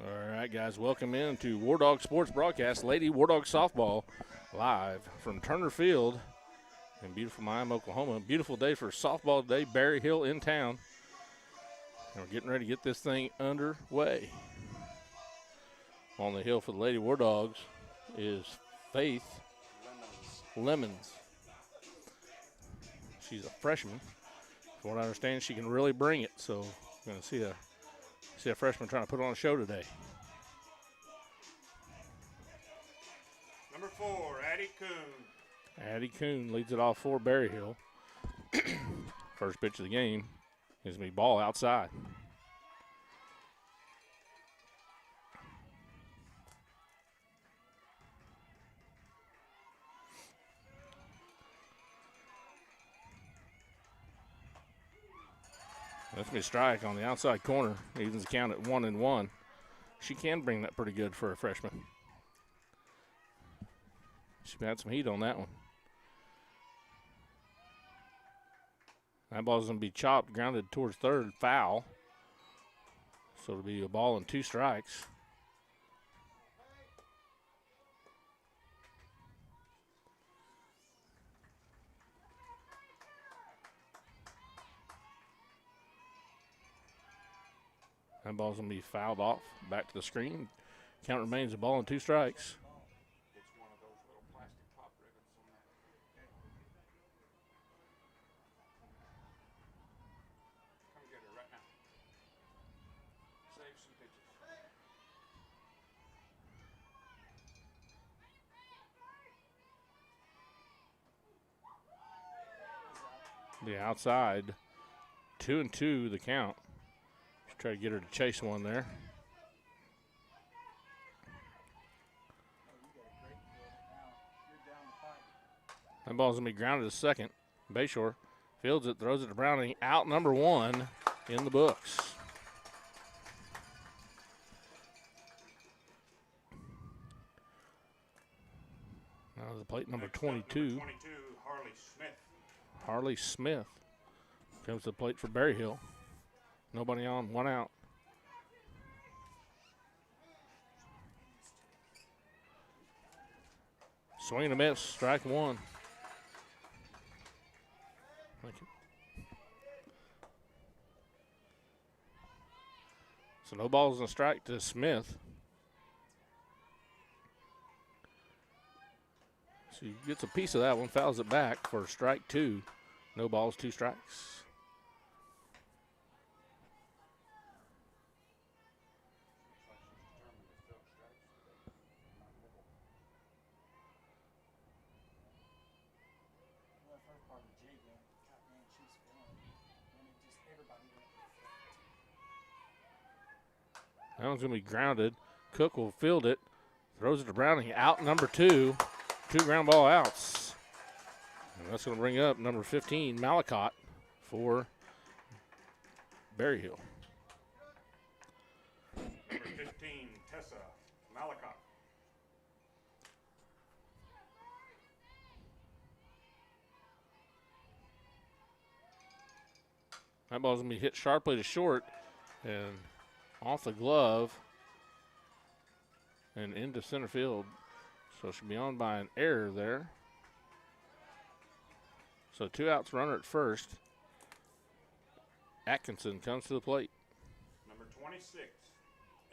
All right, guys, welcome in to War Dog Sports Broadcast. Lady War Dog Softball live from Turner Field in beautiful Miami, Oklahoma. Beautiful day for softball today. Berry Hill in town. And we're getting ready to get this thing underway. On the hill for the Lady War Dogs is Faith Lemons. She's a freshman. From what I understand, she can really bring it. So we're going to see a freshman trying to put on a show today. Number 4, Addie Kuhn. Addie Kuhn leads it off for Berry Hill. First pitch of the game is going to be ball outside. That's going to be a strike on the outside corner. Evens the count at 1-1. She can bring that pretty good for a freshman. She had some heat on that one. That ball's going to be chopped, grounded towards third, foul. So it'll be a ball and 2 strikes. That ball's going to be fouled off, back to the screen. Count remains a ball and 2 strikes. It's one of those little plastic pop ribbons on that. Come get her right now. Save some pitches. The outside, 2-2 the count. Try to get her to chase one there. That ball's going to be grounded to second. Bayshore fields it, throws it to Browning. Out number 1 in the books. Now the plate number 22. 22, Harley Smith. Harley Smith comes to the plate for Berry Hill. Nobody on, 1 out. Swing and a miss, strike 1. Thank you. So no balls and a strike to Smith. So he gets a piece of that one, fouls it back for strike 2. No balls, 2 strikes. That one's going to be grounded. Cook will field it. Throws it to Browning. Out number 2. 2 ground ball outs. And that's going to bring up number 15, Malacott, for Berry Hill. Number 15, Tessa Malacott. That ball's going to be hit sharply to short and off the glove and into center field. So she'll be on by an error there. So 2 outs, runner at first. Atkinson comes to the plate. Number 26,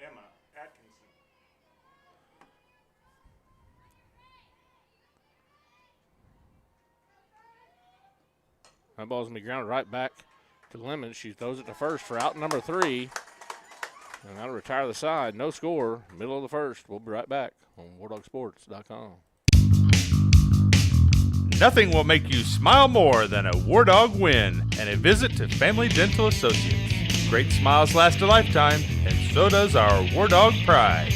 Emma Atkinson. That ball's going to be grounded right back to Lemon. She throws it to first for out number 3. And that'll retire the side. No score, middle of the first. We'll be right back on WarDogSports.com. Nothing will make you smile more than a War Dog win and a visit to Family Dental Associates. Great smiles last a lifetime, and so does our War Dog pride.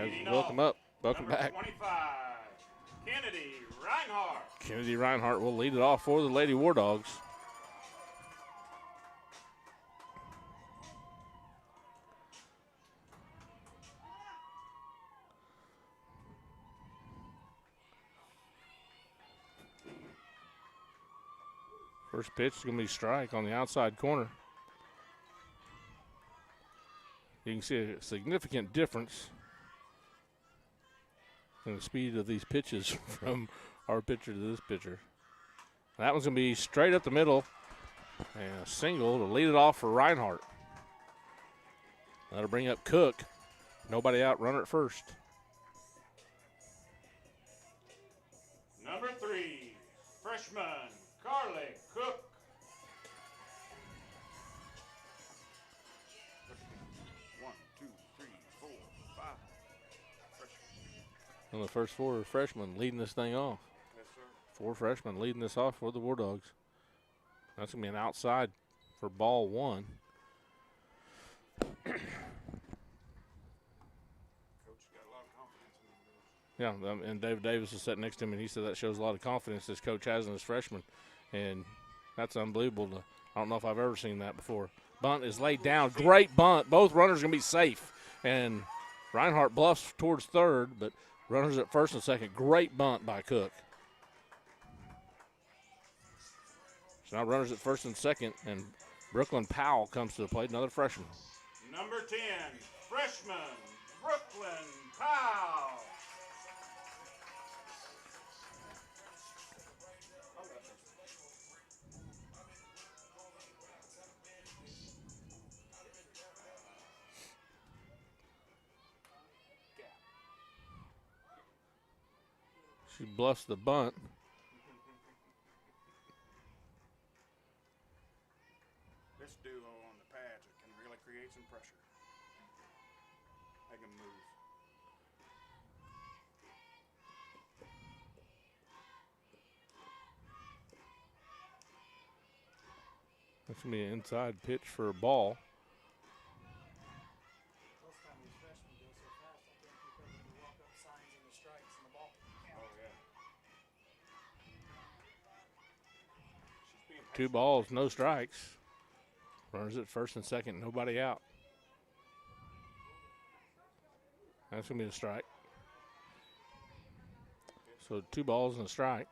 guys. Leading Welcome off, up. Welcome number back. 25, Kennedy Reinhardt. Kennedy Reinhardt will lead it off for the Lady War Dogs. First pitch is going to be strike on the outside corner. You can see a significant difference in the speed of these pitches from our pitcher to this pitcher. That one's going to be straight up the middle and a single to lead it off for Reinhardt. That'll bring up Cook. Nobody out, runner at first. Number 3, freshman Carly Cook. One, two, three, four, five. Freshman. And the first four freshmen leading this thing off. Yes, sir. 4 freshmen leading this off for the War Dogs. That's going to be an outside for ball 1. Coach got a lot of confidence in them girls. Yeah, and David Davis is sitting next to him, and he said that shows a lot of confidence this coach has in his freshmen. And that's unbelievable. I don't know if I've ever seen that before. Bunt is laid down. Great bunt. Both runners are going to be safe. And Reinhardt bluffs towards third, but runners at first and second. Great bunt by Cook. So now runners at first and second, and Brooklyn Powell comes to the plate, another freshman. Number 10, freshman Brooklyn Powell. She bluffs the bunt. This duo on the pads can really create some pressure. They can move. That's going to be an inside pitch for a ball. Most time these freshmen go so fast, I can't keep up with the walk-up signs and the strikes and the ball. Oh, yeah. She's being 2 balls, no strikes. Runners at first and second, nobody out. That's going to be a strike. So 2 balls and a strike.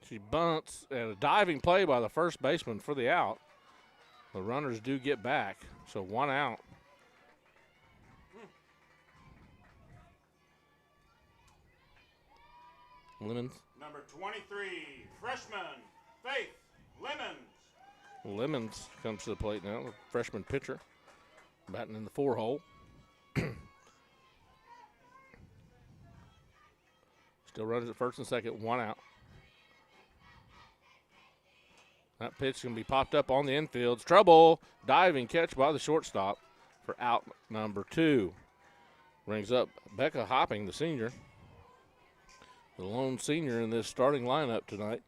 She bunts and a diving play by the first baseman for the out. The runners do get back, so 1 out. Lemons. Number 23, freshman Faith Lemons. Lemons comes to the plate now, the freshman pitcher, batting in the 4 hole. Still runs at first and second, 1 out. That pitch can be popped up on the infield. It's trouble. Diving catch by the shortstop for out number 2. Brings up Becca Hopping, the senior. The lone senior in this starting lineup tonight.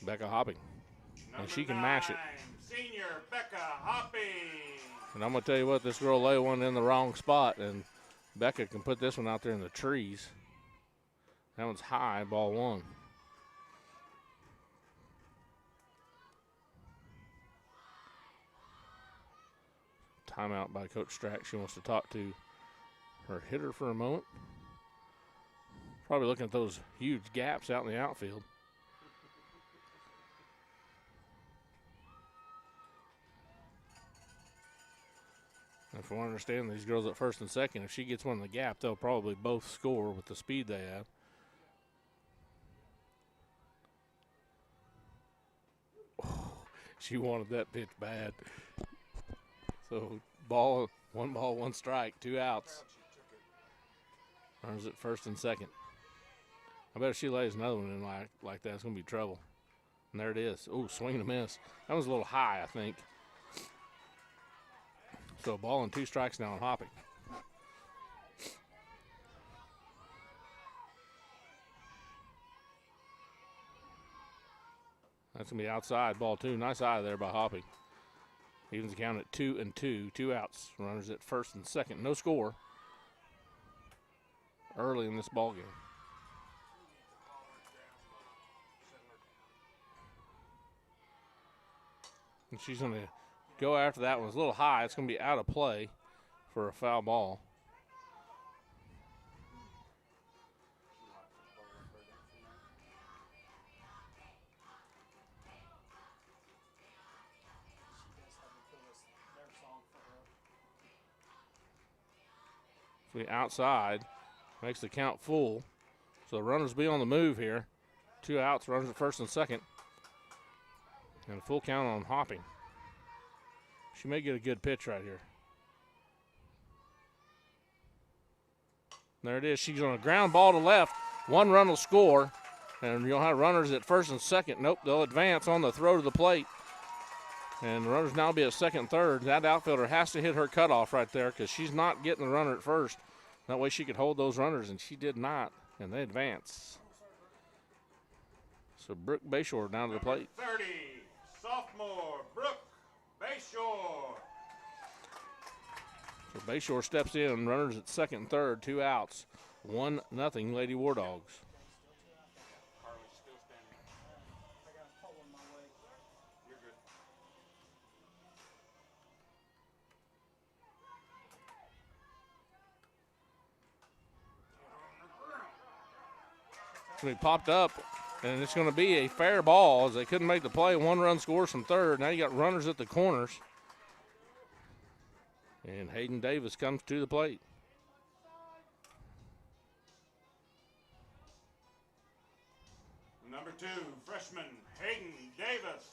Becca Hopping. Number she can mash it. 9, senior Becca Hopping. And I'm going to tell you what, this girl lay one in the wrong spot, and Becca can put this one out there in the trees. That one's high, ball 1. Timeout by Coach Strack. She wants to talk to her hitter for a moment. Probably looking at those huge gaps out in the outfield. And from what I understand, these girls at first and second, if she gets one in the gap, they'll probably both score with the speed they have. Oh, she wanted that pitch bad. So ball, 1 strike, 2 outs. Runners at first and second. I bet if she lays another one in like that, it's going to be trouble. And there it is. Oh, swing and a miss. That was a little high, I think. So a ball and 2 strikes now on Hopping. That's going to be outside, ball 2. Nice eye there by Hopping. Evens the count at 2-2. 2 outs. Runners at first and second. No score early in this ball game. And she's going to go after that one. It's a little high. It's going to be out of play for a foul ball. It's outside. Makes the count full. So the runners be on the move here. 2 outs. Runners at first and second. And a full count on Hopping. She may get a good pitch right here. There it is. She's on a ground ball to left. 1 run will score. And you'll have runners at first and second. Nope, they'll advance on the throw to the plate. And the runners now be at second and third. That outfielder has to hit her cutoff right there because she's not getting the runner at first. That way she could hold those runners, and she did not. And they advance. So Brooke Bayshore down to the plate. 30, sophomore Brooke Bayshore. So Bayshore steps in, runners at second and third, 2 outs. 1-0 Lady War Dogs. Harley's still standing. I got a pole in my way. You're good. It's going to be popped up, and it's going to be a fair ball as they couldn't make the play. 1 run scores from third. Now you got runners at the corners. And Hayden Davis comes to the plate. Number 2, freshman Hayden Davis.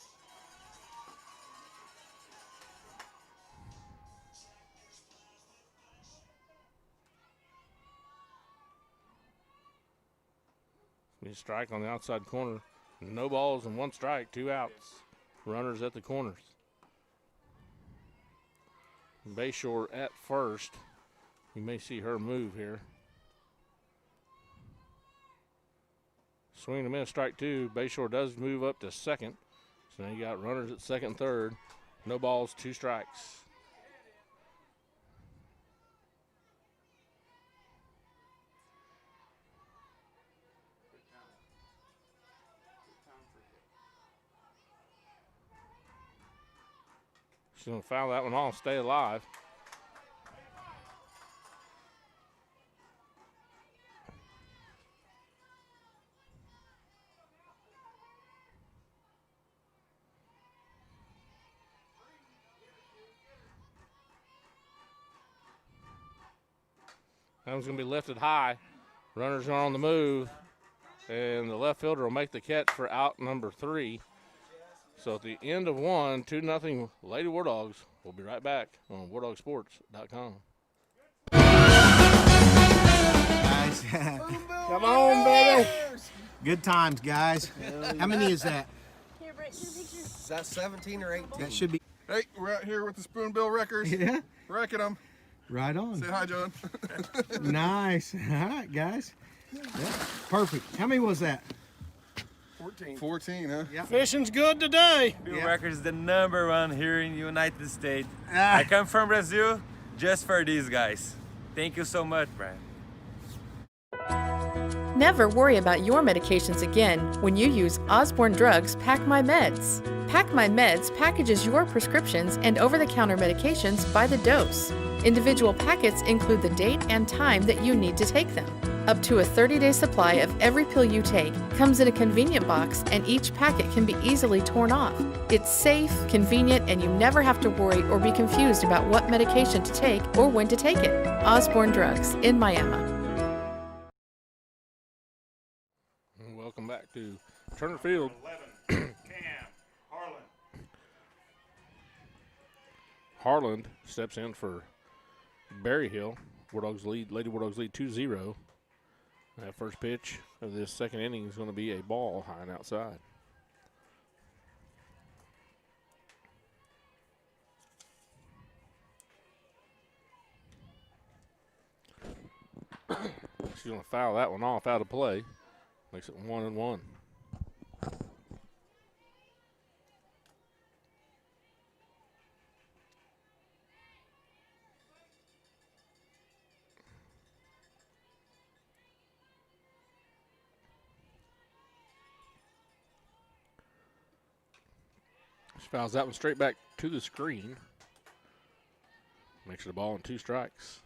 Be a strike on the outside corner. No balls and 1 strike, 2 outs. Runners at the corners. Bayshore at first. You may see her move here. Swing and a miss, strike 2. Bayshore does move up to second. So now you got runners at second and third. No balls, 2 strikes. Good count. Good count for hit. She's going to foul that one off, stay alive. That one's going to be lifted high. Runners are on the move. And the left fielder will make the catch for out number 3. So at the end of 1, 2-0 Lady War Dogs. We'll be right back on WarDogSports.com. Guys. Come on, baby. Good times, guys. How many is that? Here, Brett, get a picture. Is that 17 or 18? That should be. Hey, we're out here with the Spoonbill Wreckers. Yeah. Wrecking them. Right on. Say hi, John. Nice. All right, guys. Yeah. Perfect. How many was that? 14, huh? Yeah. Fishing's good today. Yeah. Records is the #1 here in the United States. Ah. I come from Brazil just for these guys. Thank you so much, Brian. Never worry about your medications again when you use Osborne Drugs Pack My Meds. Pack My Meds packages your prescriptions and over-the-counter medications by the dose. Individual packets include the date and time that you need to take them. Up to a 30-day supply of every pill you take comes in a convenient box, and each packet can be easily torn off. It's safe, convenient, and you never have to worry or be confused about what medication to take or when to take it. Osborne Drugs in Miami. Welcome back to Turner Field. 11, Cam Harlan. Harland steps in for Berry Hill. Lady War Dogs lead 2-0. That first pitch of this second inning is going to be a ball high and outside. She's going to foul that one off out of play. Makes it 1-1. She fouls that one straight back to the screen. Makes it a ball and 2 strikes.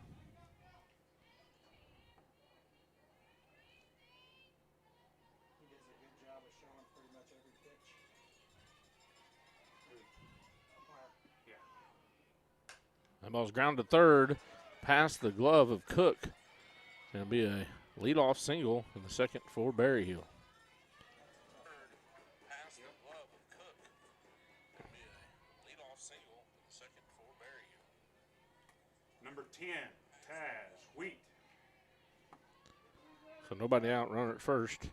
He does a good job of showing pretty much every pitch. Umpire. That ball's grounded to third, past the glove of Cook. It'll be a leadoff single in the second for Berryhill. Number 10, Taz Wheat. So nobody out, runner at first.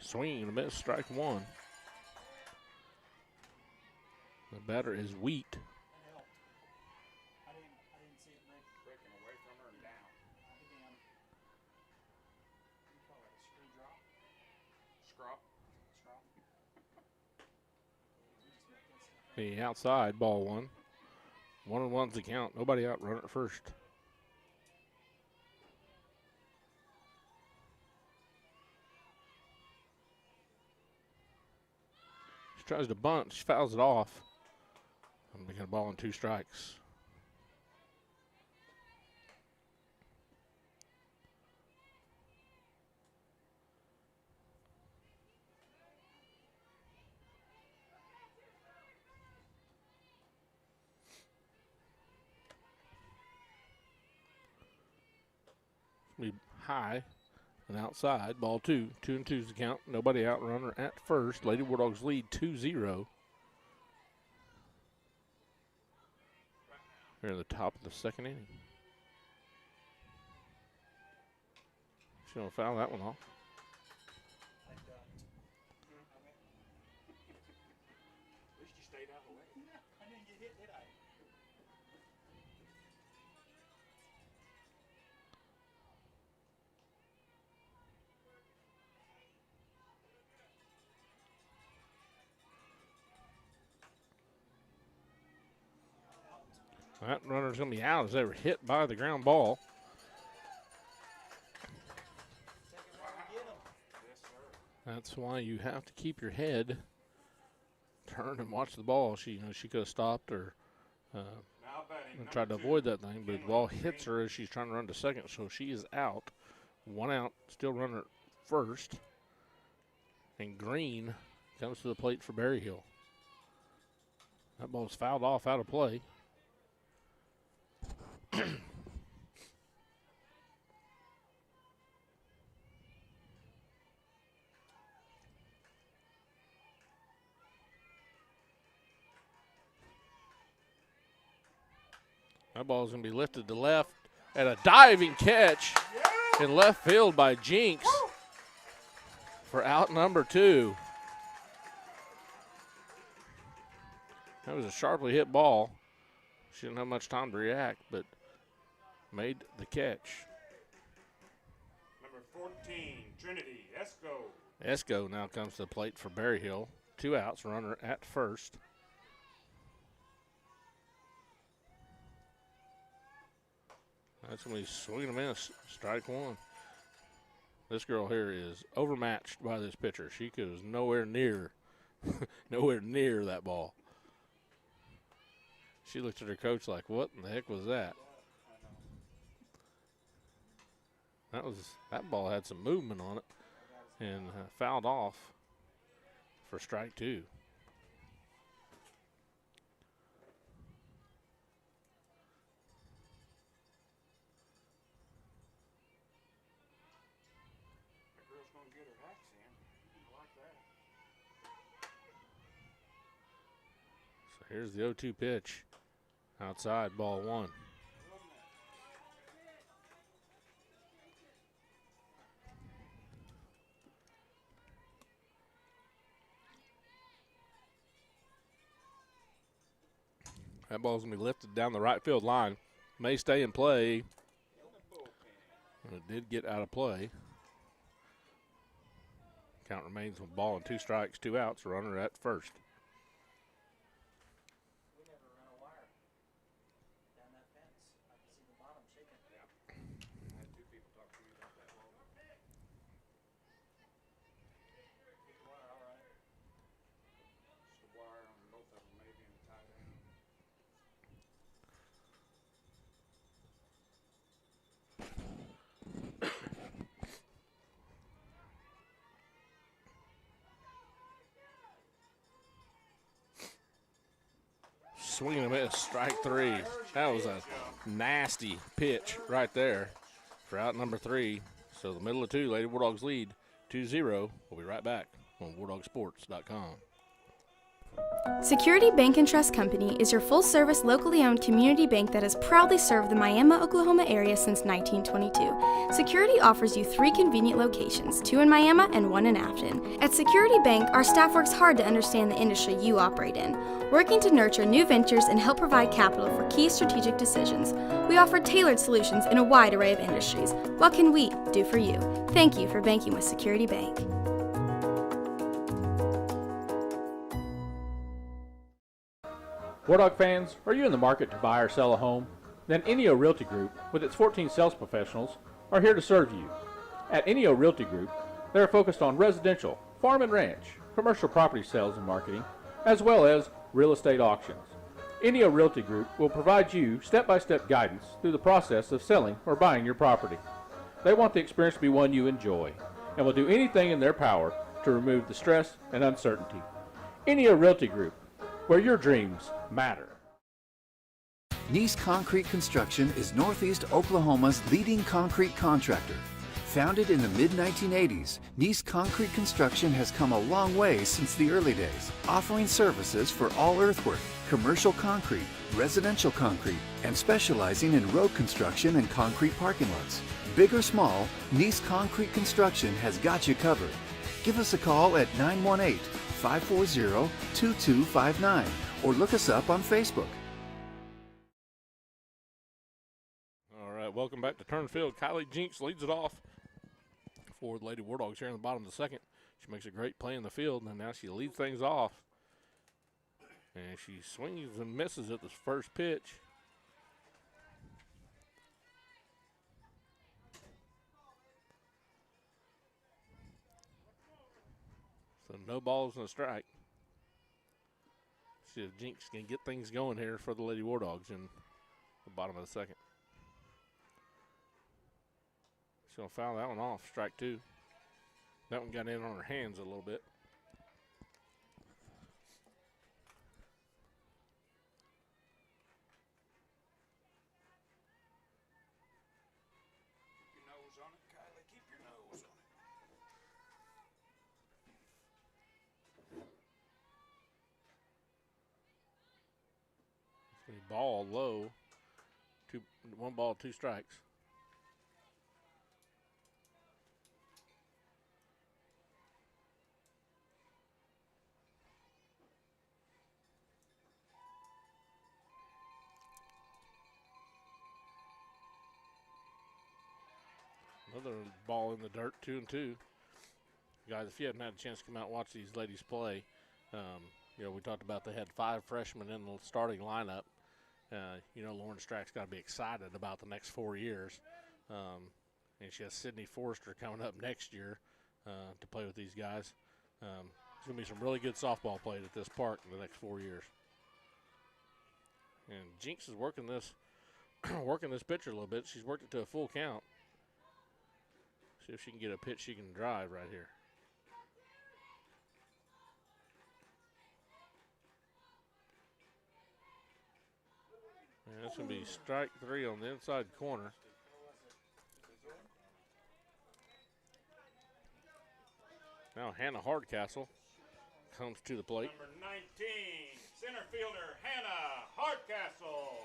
Swing and a miss, strike 1. The batter is Wheat. That helped. I didn't see it Breaking away from her and down. down. You call it a screw drop? Scrop. Scrop. We just make that stuff. The outside, ball 1. 1-1's the count. Nobody out, runner at first. She tries to bunt. She fouls it off. I'm making a ball and 2 strikes. Be high and outside. Ball 2. 2-2's the count. Nobody out. Runner at first. Lady War Dogs lead 2-0. Here at the top of the second inning. She's going to foul that one off. I ducked. At least you stayed out of the way. I didn't get hit, did I? That runner's going to be out as they were hit by the ground ball. Take it while we get 'em. Yes, sir. That's why you have to keep your head turned and watch the ball. She could have stopped or Now batting. and tried to number 2, avoid that thing, but the ball hits her as she's trying to run to second, so she is out. 1 out, still runner at first. And Green comes to the plate for Berryhill. That ball's fouled off out of play. That ball's going to be lifted to left and a diving catch in left field by Jinx for out number 2. That was a sharply hit ball. She didn't have much time to react, but made the catch. Number 14, Trinity Esco. Esco now comes to the plate for Berryhill. 2 outs, runner at first. That's going to be swinging a miss, strike 1. This girl here is overmatched by this pitcher. She was nowhere near, nowhere near that ball. She looked at her coach like, what in the heck was that? That ball had some movement on it and fouled off for strike 2. That girl's going to get her hacks in. I like that. So here's the 0-2 pitch. Outside, ball 1. That ball's going to be lifted down the right field line. May stay in play. And it did get out of play. Count remains with ball and 2 strikes, 2 outs. Runner at first. We never run a wire. swing and a miss, strike three. That was a nasty pitch right there for out number 3. So the middle of 2, Lady War Dogs lead 2-0. We'll be right back on WarDogSports.com. Security Bank and Trust Company is your full-service, locally owned community bank that has proudly served the Miami, Oklahoma area since 1922. Security offers you 3 convenient locations, 2 in Miami and 1 in Afton. At Security Bank, our staff works hard to understand the industry you operate in, working to nurture new ventures and help provide capital for key strategic decisions. We offer tailored solutions in a wide array of industries. What can we do for you? Thank you for banking with Security Bank. War Dog fans, are you in the market to buy or sell a home? Then Enio Realty Group, with its 14 sales professionals, are here to serve you. At Enio Realty Group, they are focused on residential, farm and ranch, commercial property sales and marketing, as well as real estate auctions. Enio Realty Group will provide you step-by-step guidance through the process of selling or buying your property. They want the experience to be one you enjoy, and will do anything in their power to remove the stress and uncertainty. Enio Realty Group, where your dreams matter. Nice Concrete Construction is Northeast Oklahoma's leading concrete contractor. Founded in the mid-1980s, Nice Concrete Construction has come a long way since the early days, offering services for all earthwork, commercial concrete, residential concrete, and specializing in road construction and concrete parking lots. Big or small, Nice Concrete Construction has got you covered. Give us a call at 918-540-2259 or look us up on Facebook. All right, welcome back to Turnfield. Kylie Jinks leads it off for the Lady War Dogs here in the bottom of the second. She makes a great play in the field, and now she leads things off. And she swings and misses at the first pitch. So no balls and a strike. See if Jinx can get things going here for the Lady War Dogs in the bottom of the second. She's going to foul that one off, strike 2. That one got in on her hands a little bit. Keep your nose on it, Kylie. Keep your nose on it. It's going to be ball low. 1 ball, 2 strikes. Another ball in the dirt, 2-2. Guys, if you haven't had a chance to come out and watch these ladies play, we talked about they had 5 freshmen in the starting lineup. Lauren Strack's got to be excited about the next 4 years. And she has Sydney Forrester coming up next year to play with these guys. It's going to be some really good softball played at this park in the next 4 years. And Jinx is working this pitcher a little bit. She's worked it to a full count. See if she can get a pitch she can drive right here. And that's going to be strike 3 on the inside corner. Now Hannah Hardcastle comes to the plate. Number 19, center fielder Hannah Hardcastle.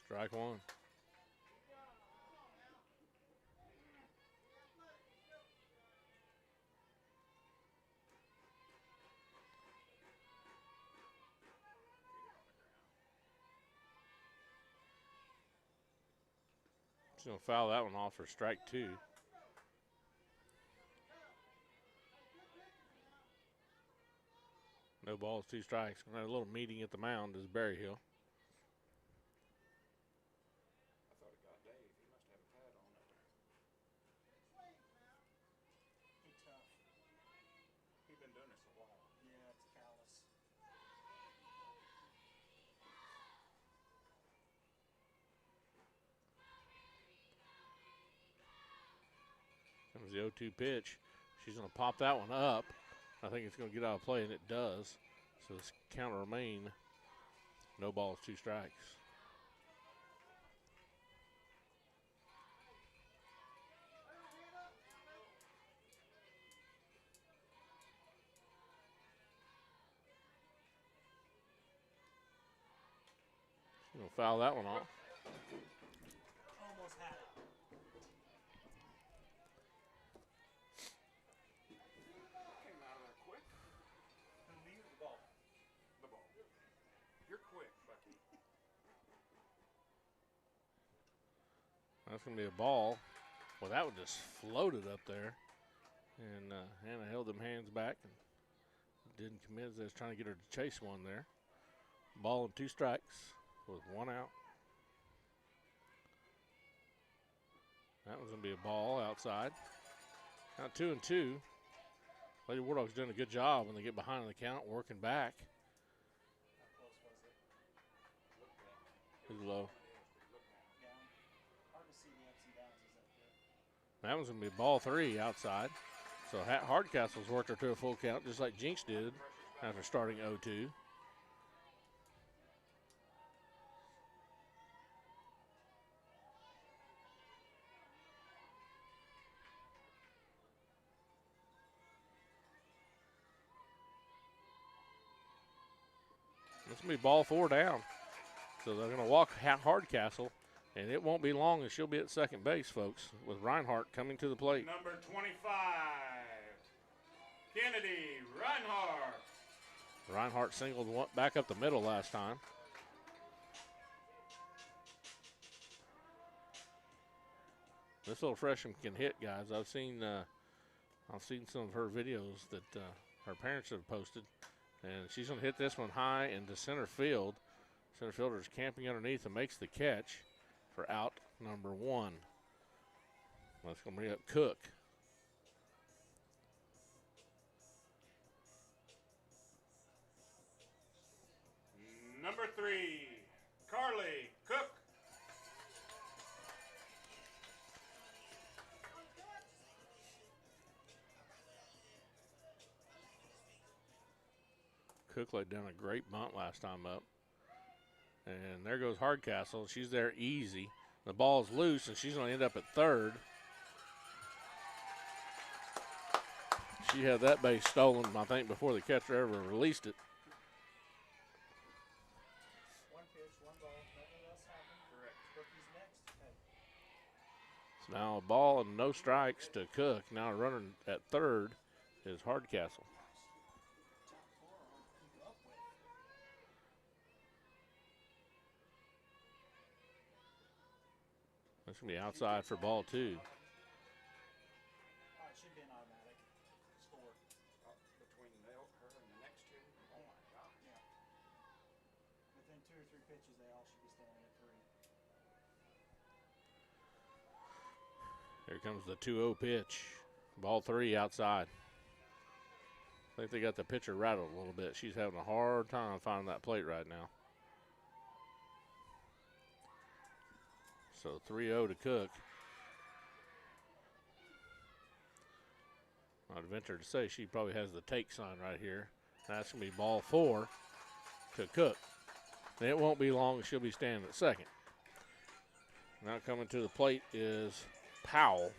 Strike 1. She's going to foul that one off for strike 2. No balls, 2 strikes. Going to have a little meeting at the mound is Berryhill. He's been doing this a while. Yeah, it's callous. Comes the 0-2 pitch. She's going to pop that one up. I think it's going to get out of play, and it does. So this count will remain no balls, 2 strikes. She's going to foul that one off. Almost had it. Came out of there quick. Who, me or the ball? The ball. You're quick, Bucky. That's going to be a ball. Well, that one just floated up there. And Hannah held them hands back and didn't commit as they was trying to get her to chase one there. Ball and 2 strikes with 1 out. That one's going to be a ball outside. Now 2-2. Lady War Dogs doing a good job when they get behind on the count, working back. How close was it? Too low. Down. Hard to see the ups and downs. Is that good? That one's going to be ball 3 outside. So Hardcastle's worked her to a full count just like Jinx did after starting 0-2. It's going to be ball 4 down. So they're going to walk Hardcastle, and it won't be long and she'll be at second base, folks, with Reinhardt coming to the plate. Number 25, Kennedy Reinhardt. Reinhardt singled back up the middle last time. This little freshman can hit, guys. I've seen some of her videos that her parents have posted, and she's going to hit this one high into center field. Center fielder is camping underneath and makes the catch for out number 1. That's going to bring up Cook. Number 3, Carly Cook. Cook laid down a great bunt last time up. And there goes Hardcastle. She's there easy. The ball's loose, and she's going to end up at third. She had that base stolen, I think, before the catcher ever released it. One pitch, one ball, nothing else happened. Correct. Cookie's next. Hey. So now a ball and no strikes to Cook. Now running at third is Hardcastle. That's going to be outside for ball 2. It should be an automatic score. Between her and the next 2. Oh my God. Yeah. Within 2 or 3 pitches, they all should be standing at 3. Here comes the 2-0 pitch. Ball 3 outside. I think they got the pitcher rattled a little bit. She's having a hard time finding that plate right now. So 3-0 to Cook. I'd venture to say she probably has the take sign right here. That's going to be ball 4 to Cook. And it won't be long, she'll be standing at second. Now coming to the plate is Powell.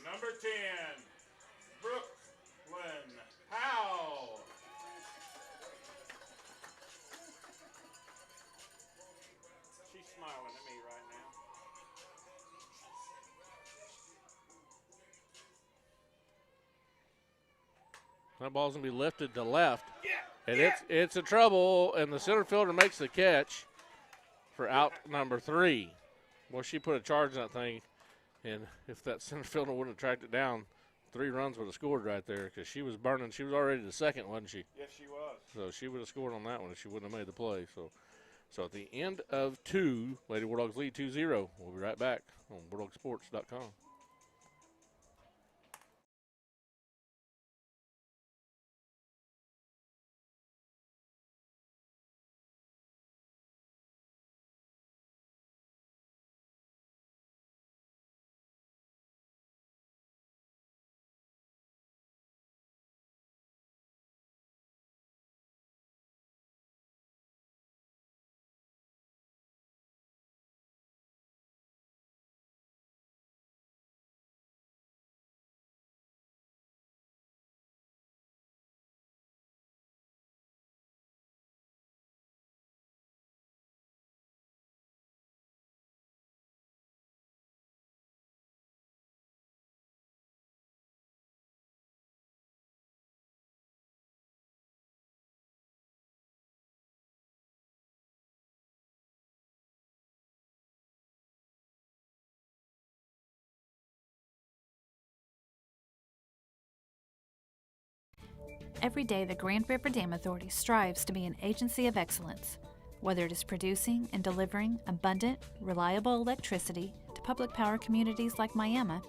Number 10, Brooklyn Powell. She's smiling at me right now. That ball's going to be lifted to left. Yeah. And it's a trouble, and the center fielder makes the catch for out number 3. Well, she put a charge in that thing, and if that center fielder wouldn't have tracked it down, 3 runs would have scored right there because she was burning. She was already to second, wasn't she? Yes, she was. So she would have scored on that one if she wouldn't have made the play. So at the end of 2, Lady War Dogs lead 2-0. We'll be right back on WarDogSports.com. Every day, the Grand River Dam Authority strives to be an agency of excellence, whether it is producing and delivering abundant, reliable electricity to public power communities like Miami,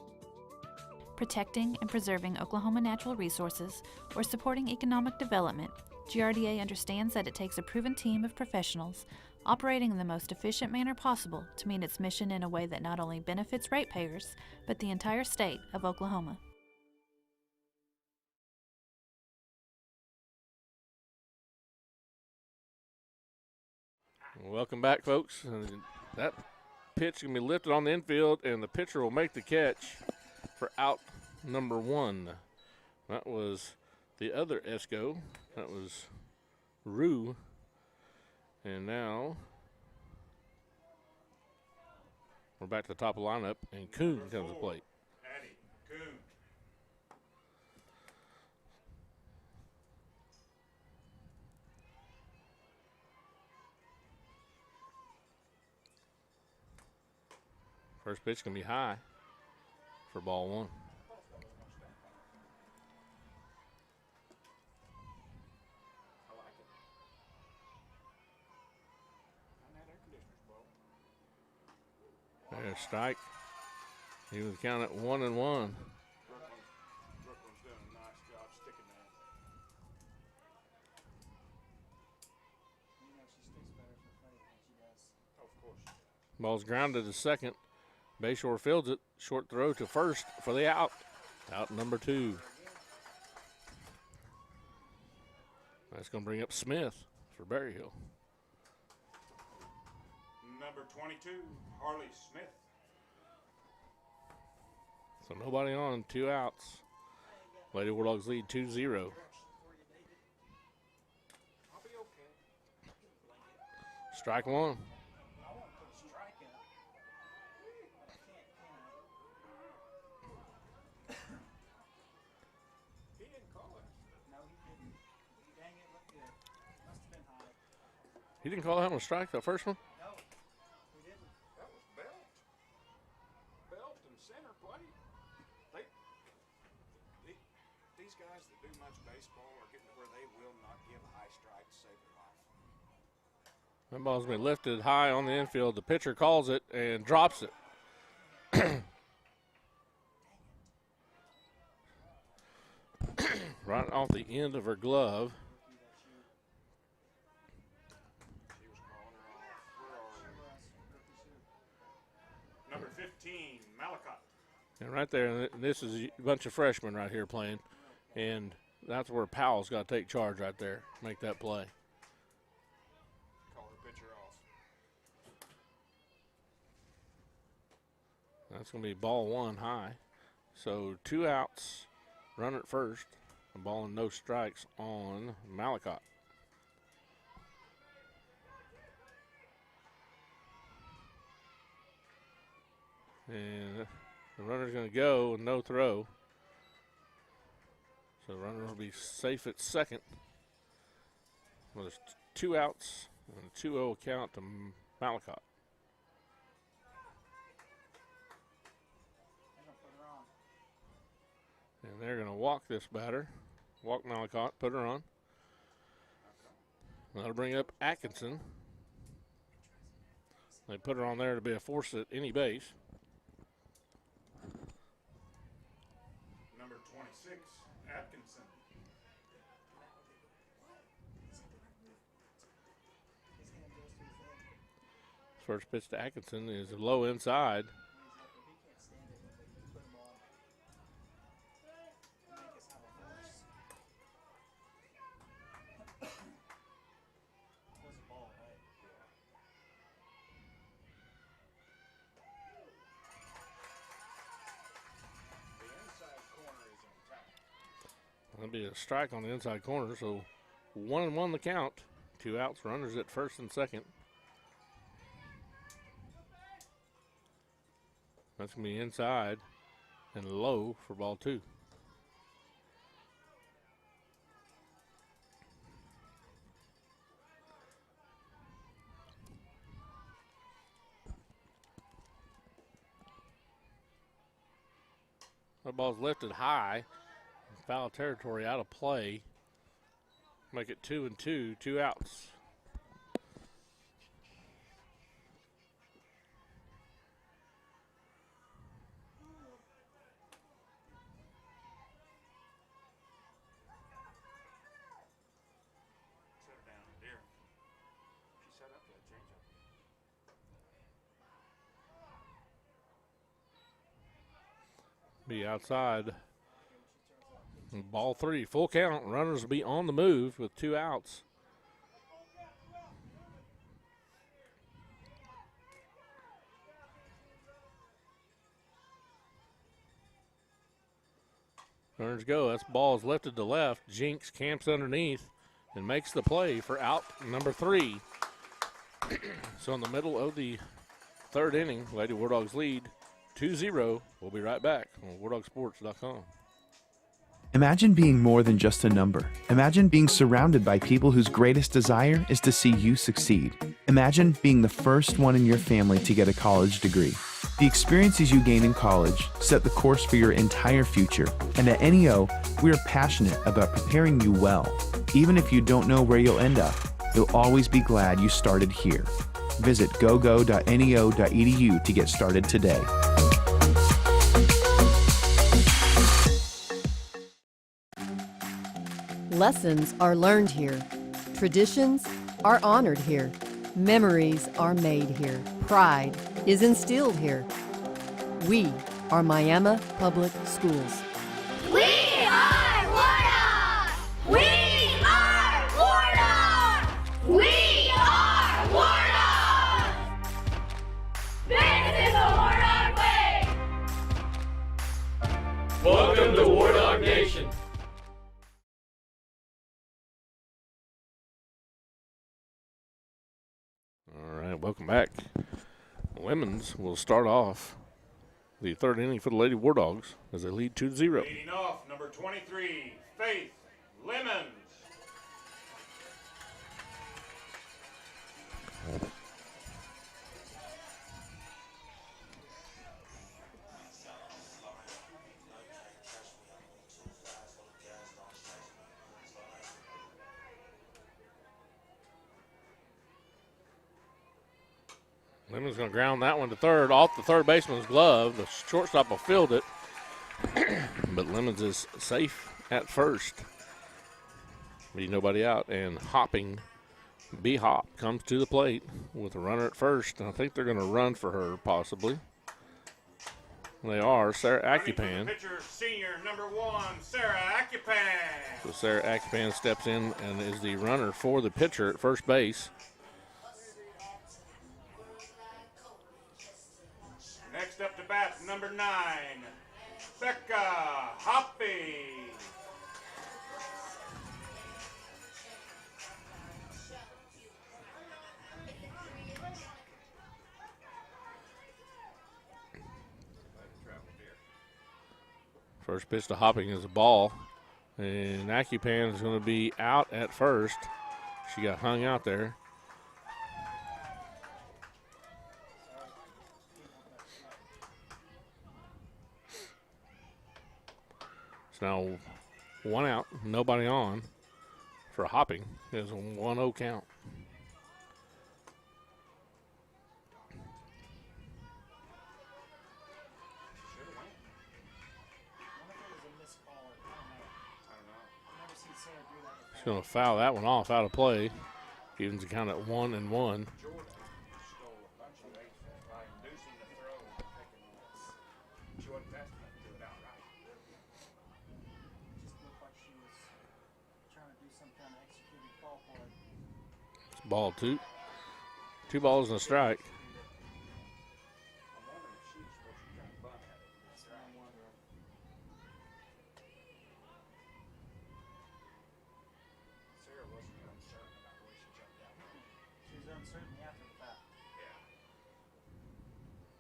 protecting and preserving Oklahoma natural resources, or supporting economic development. GRDA understands that it takes a proven team of professionals operating in the most efficient manner possible to meet its mission in a way that not only benefits ratepayers, but the entire state of Oklahoma. Welcome back, folks. That pitch can be lifted on the infield, and the pitcher will make the catch for out number 1. That was the other Esco. That was Rue. And now we're back to the top of the lineup, and Kuhn comes to plate. Addy Kuhn. First pitch can be high for ball 1. There's strike. He was counting at 1-1. Brooklyn's doing a nice job sticking that. You know she sticks better for play than she does. Oh, of course. Ball's grounded to second. Bayshore fields it. Short throw to first for the out. Out number 2. That's going to bring up Smith for Berryhill. Number 22, Harley Smith. So nobody on, 2 outs. Lady War Dogs lead 2-0. I'll be okay. Strike 1. I want to put a strike in. But I can't, can I? He didn't call it. No, he didn't. Dang it, looked good. Must have been high. He didn't call that one a strike, that first one? No, he didn't. That was Belt. Belt and center plate. These guys that do much baseball are getting to where they will not give a high strike to save their life. That ball's been lifted high on the infield. The pitcher calls it and drops it. Right off the end of her glove. She was calling her off. Where are we? Number 15, Malacott. And right there, this is a bunch of freshmen right here playing. And that's where Powell's got to take charge right there, make that play. Call her pitcher off. That's going to be ball 1 high. So 2 outs, runner at first, a ball and no strikes on Malacott. And the runner's going to go with no throw. So the runner will be safe at second. Well, there's 2 outs and a 2-0 count to Malacott. And they're going to walk this batter. Walk Malacott, put her on. That'll bring up Atkinson. They put her on there to be a force at any base. Number 26, Atkinson. First pitch to Atkinson is low inside. That'll be a strike on the inside corner, so 1-1 the count. 2 outs, runners at first and second. That's going to be inside and low for ball 2. That ball's lifted high. Foul territory, out of play. Make it 2-2, 2 outs. Set her down, dear. She set up that changeup. Be outside. Ball 3, full count. Runners will be on the move with 2 outs. Runners go. That's ball's lifted to left. Jinx camps underneath and makes the play for out number 3. So in the middle of the 3rd inning, Lady War Dogs lead 2-0. We'll be right back on WarDogSports.com. Imagine being more than just a number. Imagine being surrounded by people whose greatest desire is to see you succeed. Imagine being the first one in your family to get a college degree. The experiences you gain in college set the course for your entire future. And at NEO, we are passionate about preparing you well. Even if you don't know where you'll end up, you'll always be glad you started here. Visit gogo.neo.edu to get started today. Lessons are learned here. Traditions are honored here. Memories are made here. Pride is instilled here. We are Miami Public Schools. We are War Dogs! We are War Dogs! We are War Dogs! This is the War Dog way! Welcome to War Dog Nation. All right, welcome back. Lemons will start off the 3rd inning for the Lady War Dogs as they lead 2-0. Leading off, number 23, Faith Lemons. Lemon's going to ground that one to third, off the third baseman's glove. The shortstop will field it, but Lemons is safe at first. Be nobody out, and hopping B-Hop comes to the plate with a runner at first. And I think they're going to run for her, possibly. They are. Sarah Accupan. Pitcher, senior, number 1, Sarah Accupan. So Sarah Accupan steps in and is the runner for the pitcher at first base. Next up to bat, number 9, Becca Hoppy. First pitch to Hopping is a ball, and Accupan is going to be out at first. She got hung out there. Now 1 out, nobody on for Hopping. It's a 1-0 count. She's going to foul that one off out of play. Evens the count at 1-1. Ball 2. 2 balls and a strike.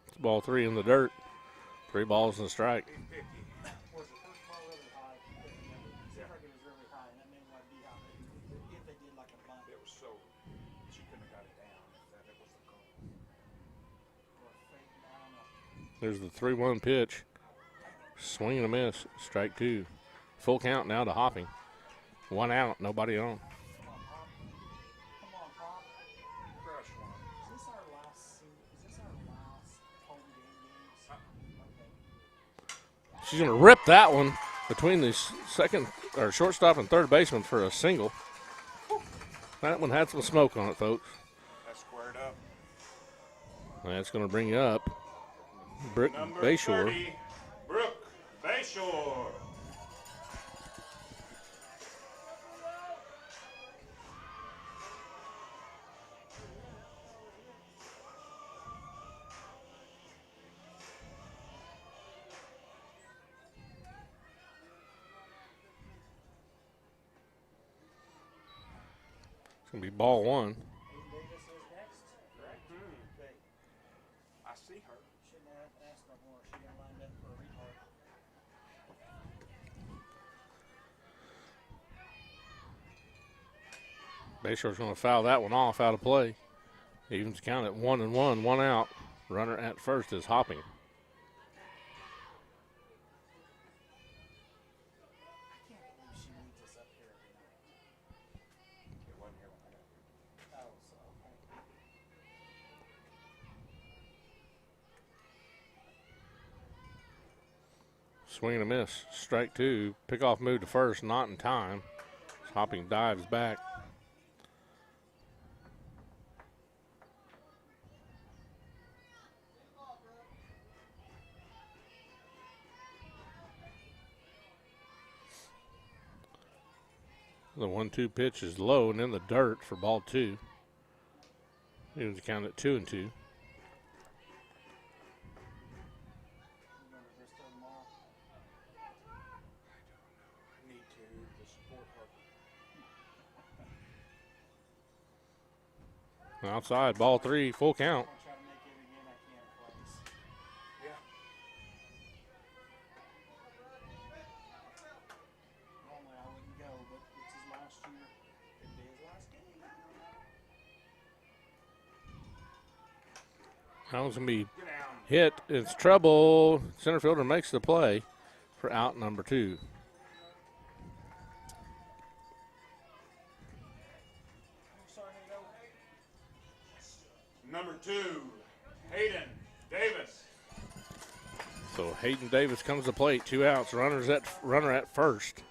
It's ball 3 in the dirt. 3 balls and a strike. There's the 3-1 pitch. Swing and a miss. Strike 2. Full count now to Hopping. 1 out, nobody on. She's going to rip that one between the second or shortstop and third baseman for a single. That one had some smoke on it, folks. That's squared up. That's going to bring up Brooke Number Bayshore. 30, Brooke Bayshore. It's going to be ball one. Davis is next, correct? Okay. I see her. Shouldn't have asked no more. She got lined up for a retard. Bayshore's going to foul that one off out of play. Evens count at 1-1, 1 out. Runner at first is hopping. She needs us up here every night. It wasn't here when I got here. Oh, so, okay. Swing and a miss. Strike two. Pickoff move to first, not in time. Hopping dives back. The 1-2 pitch is low and in the dirt for ball two. Evens count at 2-2. You going to Bristol tomorrow? I need to support her. Outside, ball three, full count. I'll try to make every game I can twice. Yeah. Normally I wouldn't go, but it's his last year. Could be his last game. That one's going to be hit. It's trouble. Center fielder makes the play for out number two. Number 2, Hayden Davis. So Hayden Davis comes to plate. 2 outs. Runner at first.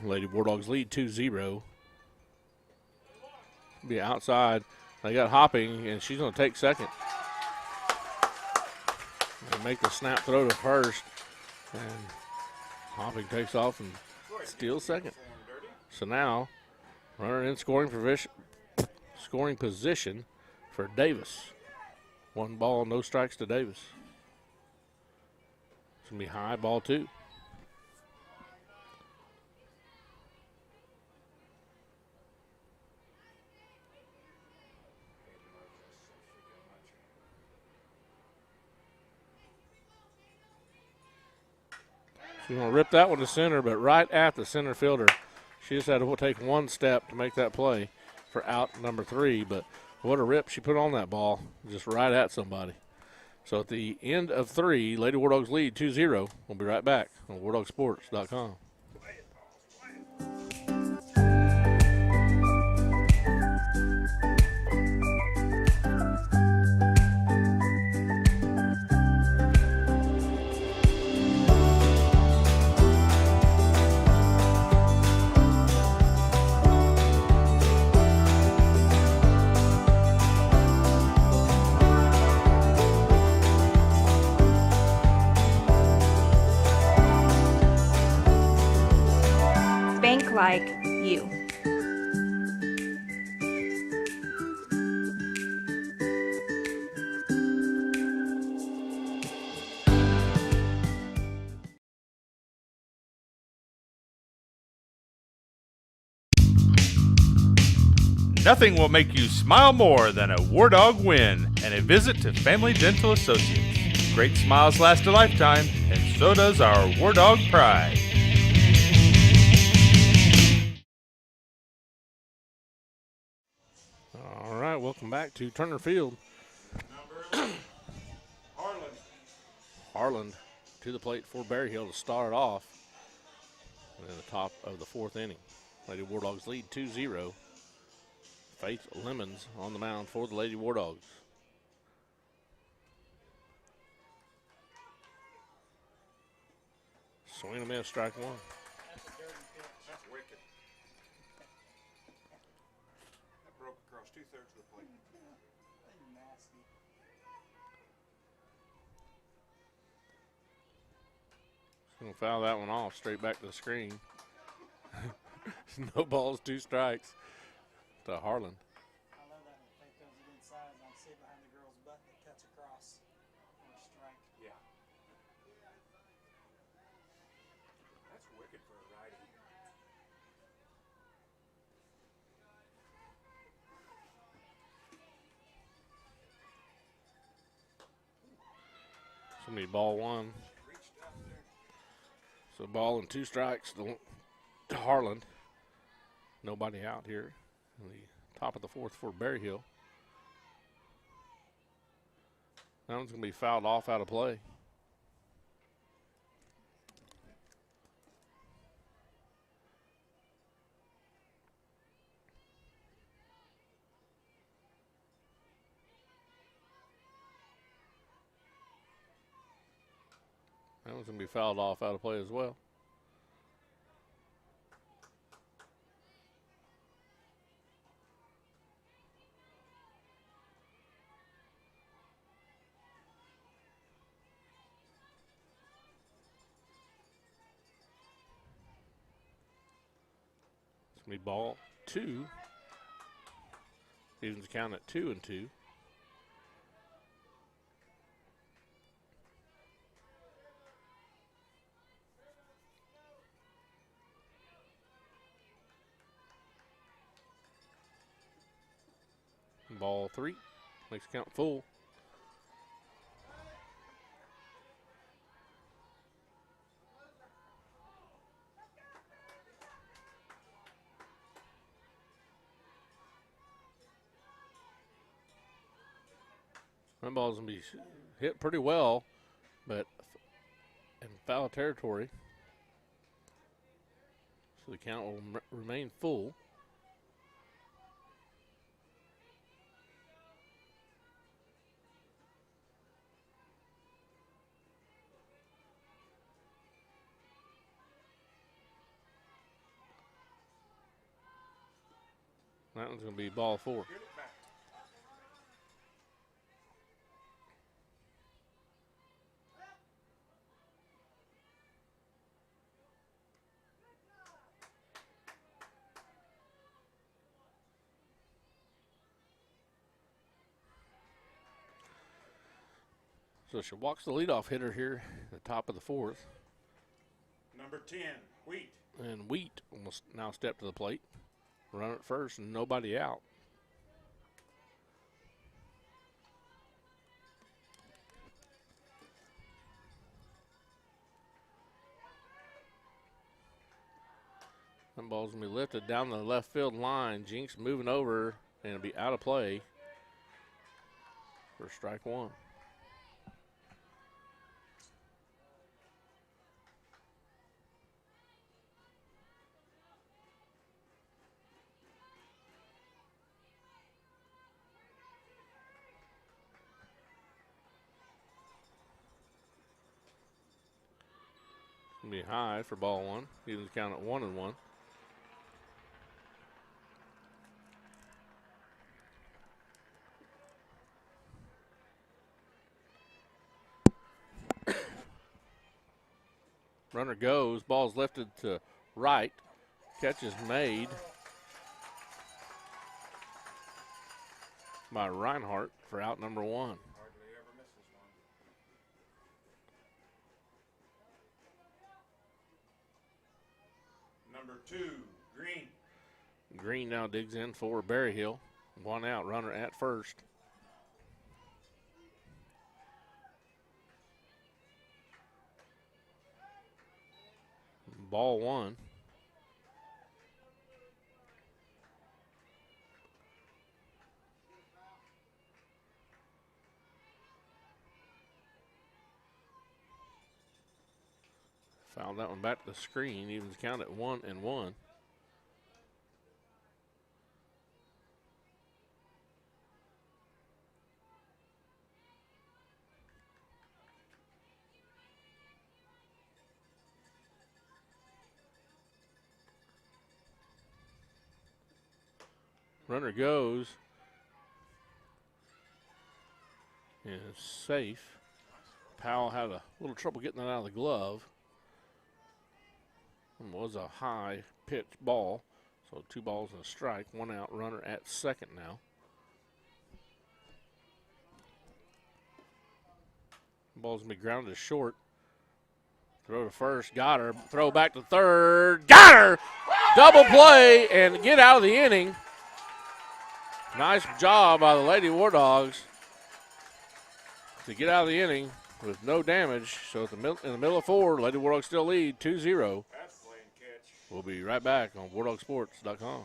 Lady War Dogs lead 2-0. Be outside. They got hopping, and she's going to take second. They make the snap throw to first, and hopping takes off and steals second. So now, runner in scoring position for Davis. 1 ball, no strikes to Davis. It's going to be high, ball two. She's going to rip that one to center, but right at the center fielder. She just had to take 1 step to make that play for out number 3, but what a rip she put on that ball, just right at somebody. So at the end of 3, Lady War Dogs lead 2-0. We'll be right back on WarDogSports.com. Bank like you. Nothing will make you smile more than a War Dog win and a visit to Family Dental Associates. Great smiles last a lifetime, and so does our War Dog pride. All right, welcome back to Turner Field. Harland to the plate for Berryhill to start off in the top of the 4th inning. Lady War Dogs lead 2-0. Faith Lemons on the mound for the Lady War Dogs. Swing and miss, strike one. That's wicked. That broke across 2/3 of the plate. Nasty. Gonna foul that one off straight back to the screen. No balls, 2 strikes to Harlan. I love that when the plate goes inside and I see it behind the girl's butt and it cuts across for a strike. Yeah. That's wicked for a righty. It's gonna be ball 1. So ball and 2 strikes to Harlan. Nobody out here in the top of the 4th for Berryhill. That one's going to be fouled off out of play. That one's going to be fouled off out of play as well. It's going to be ball 2. Evens count at 2-2. Ball 3 makes count full. That ball's going to be hit pretty well, but in foul territory. So the count will remain full. That one's going to be ball 4. So she walks the leadoff hitter here at the top of the 4th. Number 10, Wheat. And Wheat will now step to the plate. Run at first and nobody out. That ball's going to be lifted down the left field line. Jinx moving over and it'll be out of play for strike 1. Be high for ball 1. Evens count at 1-1. Runner goes. Ball's lifted to right. Catch is made by Reinhardt for out number 1. Hardly ever misses one. Number 2, Green. Green now digs in for Berryhill. 1 out, runner at first. Ball 1. Fouled that one back to the screen. Evens count at 1-1. Runner goes. And it's safe. Powell had a little trouble getting that out of the glove. It was a high pitch ball. So 2 balls and a strike. 1 out, runner at second now. Ball's going to be grounded short. Throw to first, got her. Throw back to third, got her! Double play and get out of the inning. Nice job by the Lady War Dogs to get out of the inning with no damage. So in the middle of 4, Lady War Dogs still lead 2-0. We'll be right back on WarDogSports.com.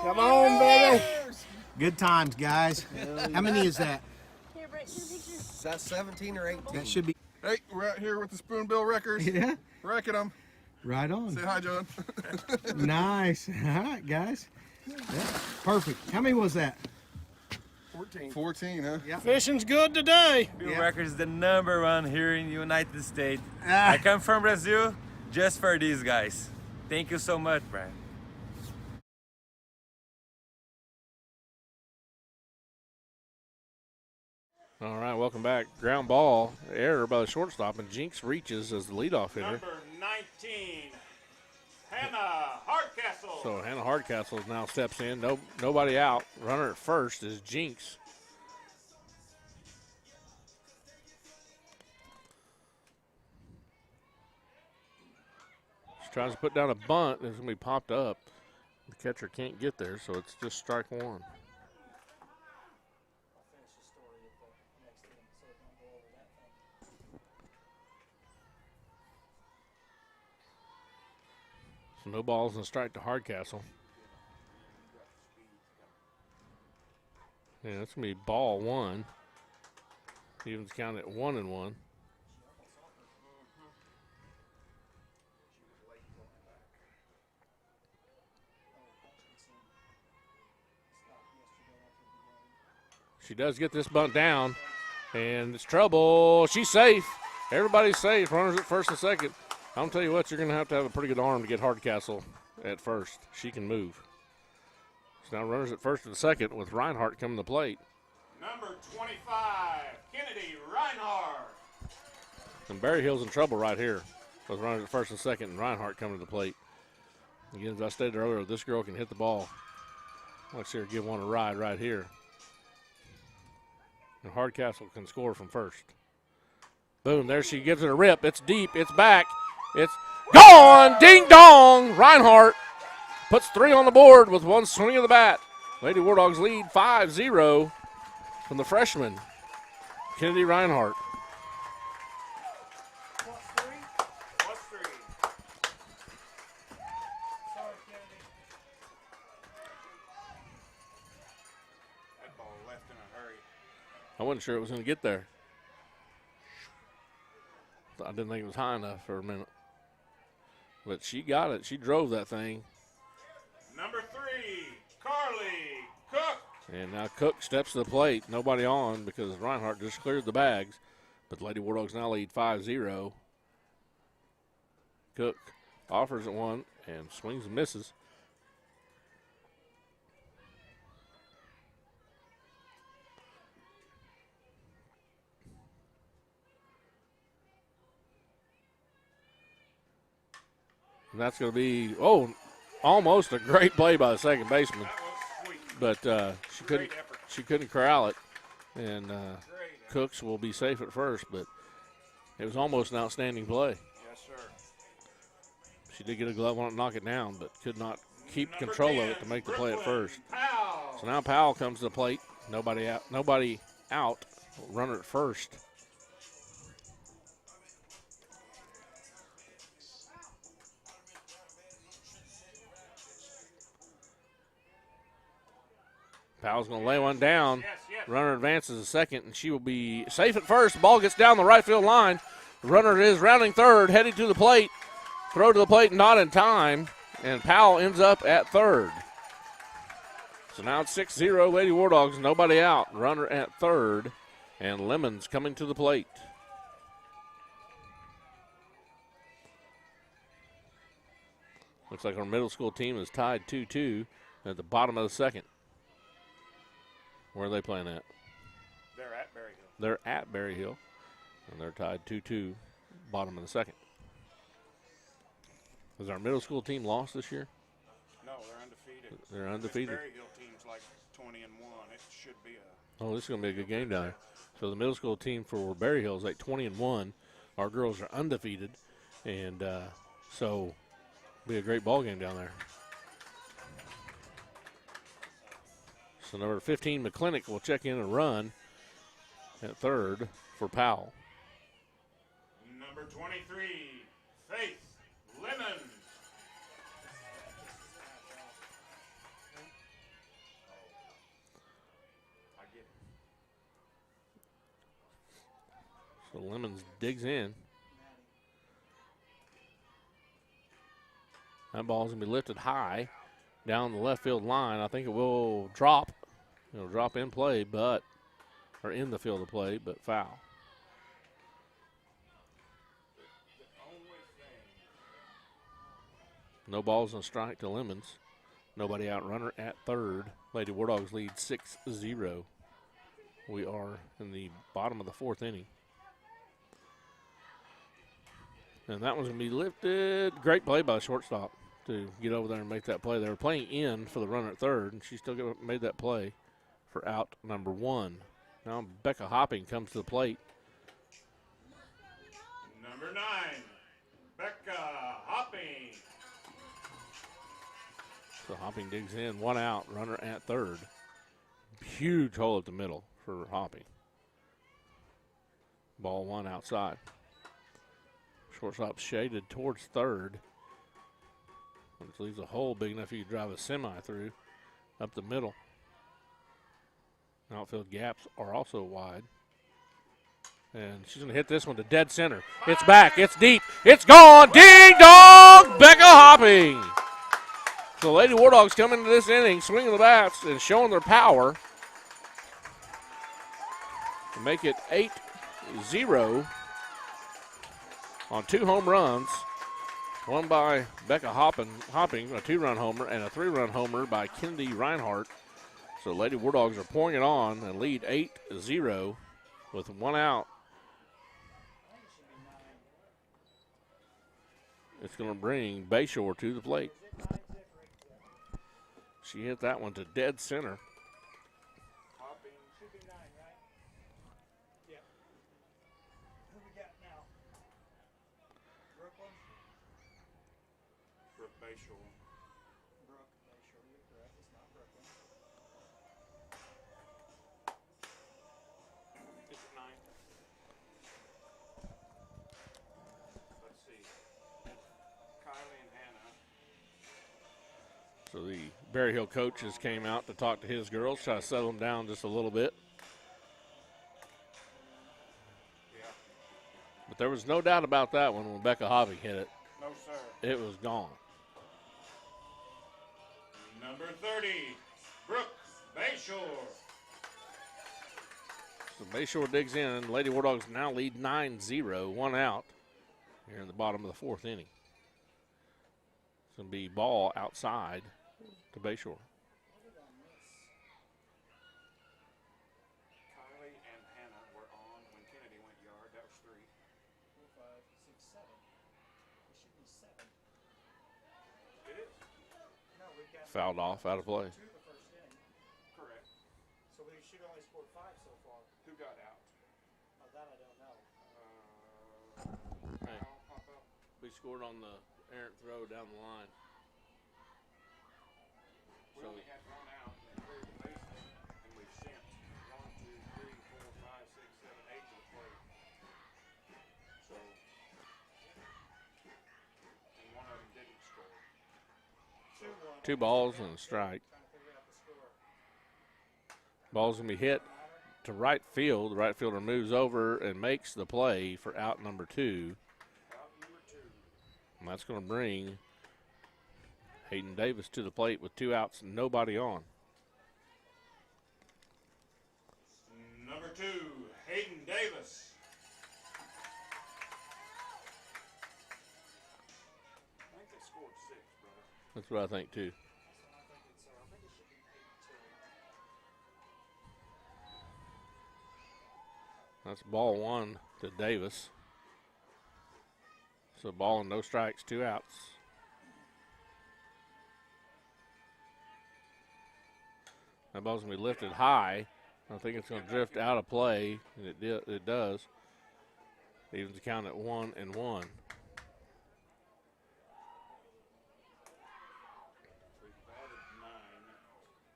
Come on, baby. Good times, guys. How many is that? Is that 17 or 18? That should be. Hey, we're out here with the Spoonbill Wreckers. Yeah. Wrecking them. Right on. Say hi, John. Nice. All right, guys. Yeah. Perfect. How many was that? 14, huh? Yeah. Fishing's good today. Bill Records is the #1 here in the United States. I come from Brazil just for these guys. Thank you so much, Brian. All right, welcome back. Ground ball, error by the shortstop, and Jinx reaches as the leadoff hitter. Number 19, Hannah Hardcastle. So Hannah Hardcastle now steps in. Nobody out. Runner at first is Jinx. She tries to put down a bunt. It's going to be popped up. The catcher can't get there, so it's just strike 1. So no balls and a strike to Hardcastle. Yeah, that's going to be ball 1. Evens count at 1-1. She does get this bunt down, and it's trouble. She's safe. Everybody's safe. Runners at first and second. I'm tell you what, you're going to have a pretty good arm to get Hardcastle at first. She can move. So now runners at first and second with Reinhardt coming to the plate. Number 25, Kennedy Reinhardt. And Berry Hill's in trouble right here with runners at first and second and Reinhardt coming to the plate. Again, as I stated earlier, this girl can hit the ball. Let's see her give one a ride right here. And Hardcastle can score from first. Boom, there she gives it a rip. It's deep, it's back. It's gone! Ding dong! Reinhardt puts 3 on the board with one swing of the bat. Lady War Dogs lead 5-0 from the freshman, Kennedy Reinhardt. Plus 3. Sorry, Kennedy. That ball left in a hurry. I wasn't sure it was going to get there. I didn't think it was high enough for a minute. But she got it. She drove that thing. Number 3, Carly Cook. And now Cook steps to the plate. Nobody on because Reinhardt just cleared the bags. But the Lady War Dogs now lead 5-0. Cook offers at one and swings and misses. And that's going to be, almost a great play by the second baseman. But she couldn't corral it. And Cooks will be safe at first, but it was almost an outstanding play. Yes, sir. She did get a glove on it, knock it down, but could not keep control of it to make the play at first. So now Powell comes to the plate. Nobody out. Runner at first. Powell's going to lay one down. Runner advances a second, and she will be safe at first. Ball gets down the right field line. The runner is rounding third, heading to the plate. Throw to the plate, not in time, and Powell ends up at third. So now it's 6-0 Lady War Dogs, nobody out. Runner at third, and Lemons coming to the plate. Looks like our middle school team is tied 2-2 at the bottom of the second. Where are they playing at? They're at Berry Hill. They're at Berry Hill, and they're tied 2-2, bottom of the second. Has our middle school team lost this year? No, they're undefeated. They're undefeated. This Berry Hill team's like 20-1. It should be a. Oh, this is going to be a good game down there. So the middle school team for Berry Hill is like 20-1. Our girls are undefeated, and so be a great ball game down there. So number 15, McClinic, will check in and run at third for Powell. Number 23, Faith Lemon. So Lemons digs in. That ball's going to be lifted high down the left field line. I think it will drop. It'll drop in play, or in the field of play, but foul. No balls and strike to Lemons. Nobody out. Runner at third. Lady War Dogs lead 6-0. We are in the bottom of the fourth inning. And that one's going to be lifted. Great play by the shortstop to get over there and make that play. They were playing in for the runner at third, and she still made that play for out number one. Now Becca Hopping comes to the plate. Number 9, Becca Hopping. So Hopping digs in, one out, runner at third. Huge hole at the middle for Hopping. Ball one outside. Shortstop shaded towards third, which leaves a hole big enough you could drive a semi through up the middle. Outfield gaps are also wide. And she's going to hit this one to dead center. It's back. It's deep. It's gone. Ding dong! Becca Hopping. So Lady War Dogs come into this inning swinging the bats and showing their power to make it 8-0 on 2 home runs. One by Becca Hopping, a 2-run homer, and a 3-run homer by Kennedy Reinhardt. So Lady War Dogs are pouring it on and lead 8-0 with one out. It's going to bring Bayshore to the plate. She hit that one to dead center. So the Berry Hill coaches came out to talk to his girls, try to settle them down just a little bit. But there was no doubt about that one when Becca Hopping hit it. No, sir. It was gone. Number 30, Brooke Bayshore. So Bayshore digs in. Lady War Dogs now lead 9-0, one out here in the bottom of the fourth inning. It's going to be ball outside to Bayshore. Kylie and Hannah were on when Kennedy went yard. That was 3. 4, 5, 6, 7. It should be 7. Fouled off, out of play. Correct. So we should only scored 5 so far. Who got out? Oh, that I don't know. Hey, we scored on the errant throw down the line. We only had one out and cleared the bases, and we've sent 1, 2, 3, 4, 5, 6, 7, 8 to the plate. So, and one of them didn't score. 2 balls and a strike. Ball's going to be hit to right field. The right fielder moves over and makes the play for out number 2. And that's going to bring Hayden Davis to the plate with 2 outs and nobody on. Number 2, Hayden Davis. I think they scored 6, brother. That's what I think too. That's ball 1 to Davis. So ball and no strikes, 2 outs. That ball's going to be lifted high. I think it's going to drift out of play, and it does. Evens the count at 1-1. We've batted 9.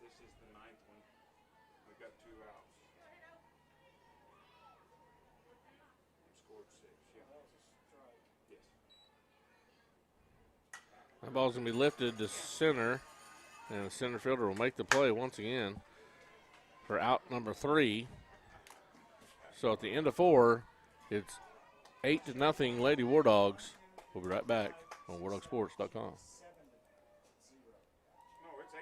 This is the 9th one. We've got 2 outs. We've scored 6, yeah. Yes. That ball's going to be lifted to center, and the center fielder will make the play once again for out number 3. So at the end of 4, it's 8-0 Lady War Dogs. We'll be right back on WarDogSports.com. No, it's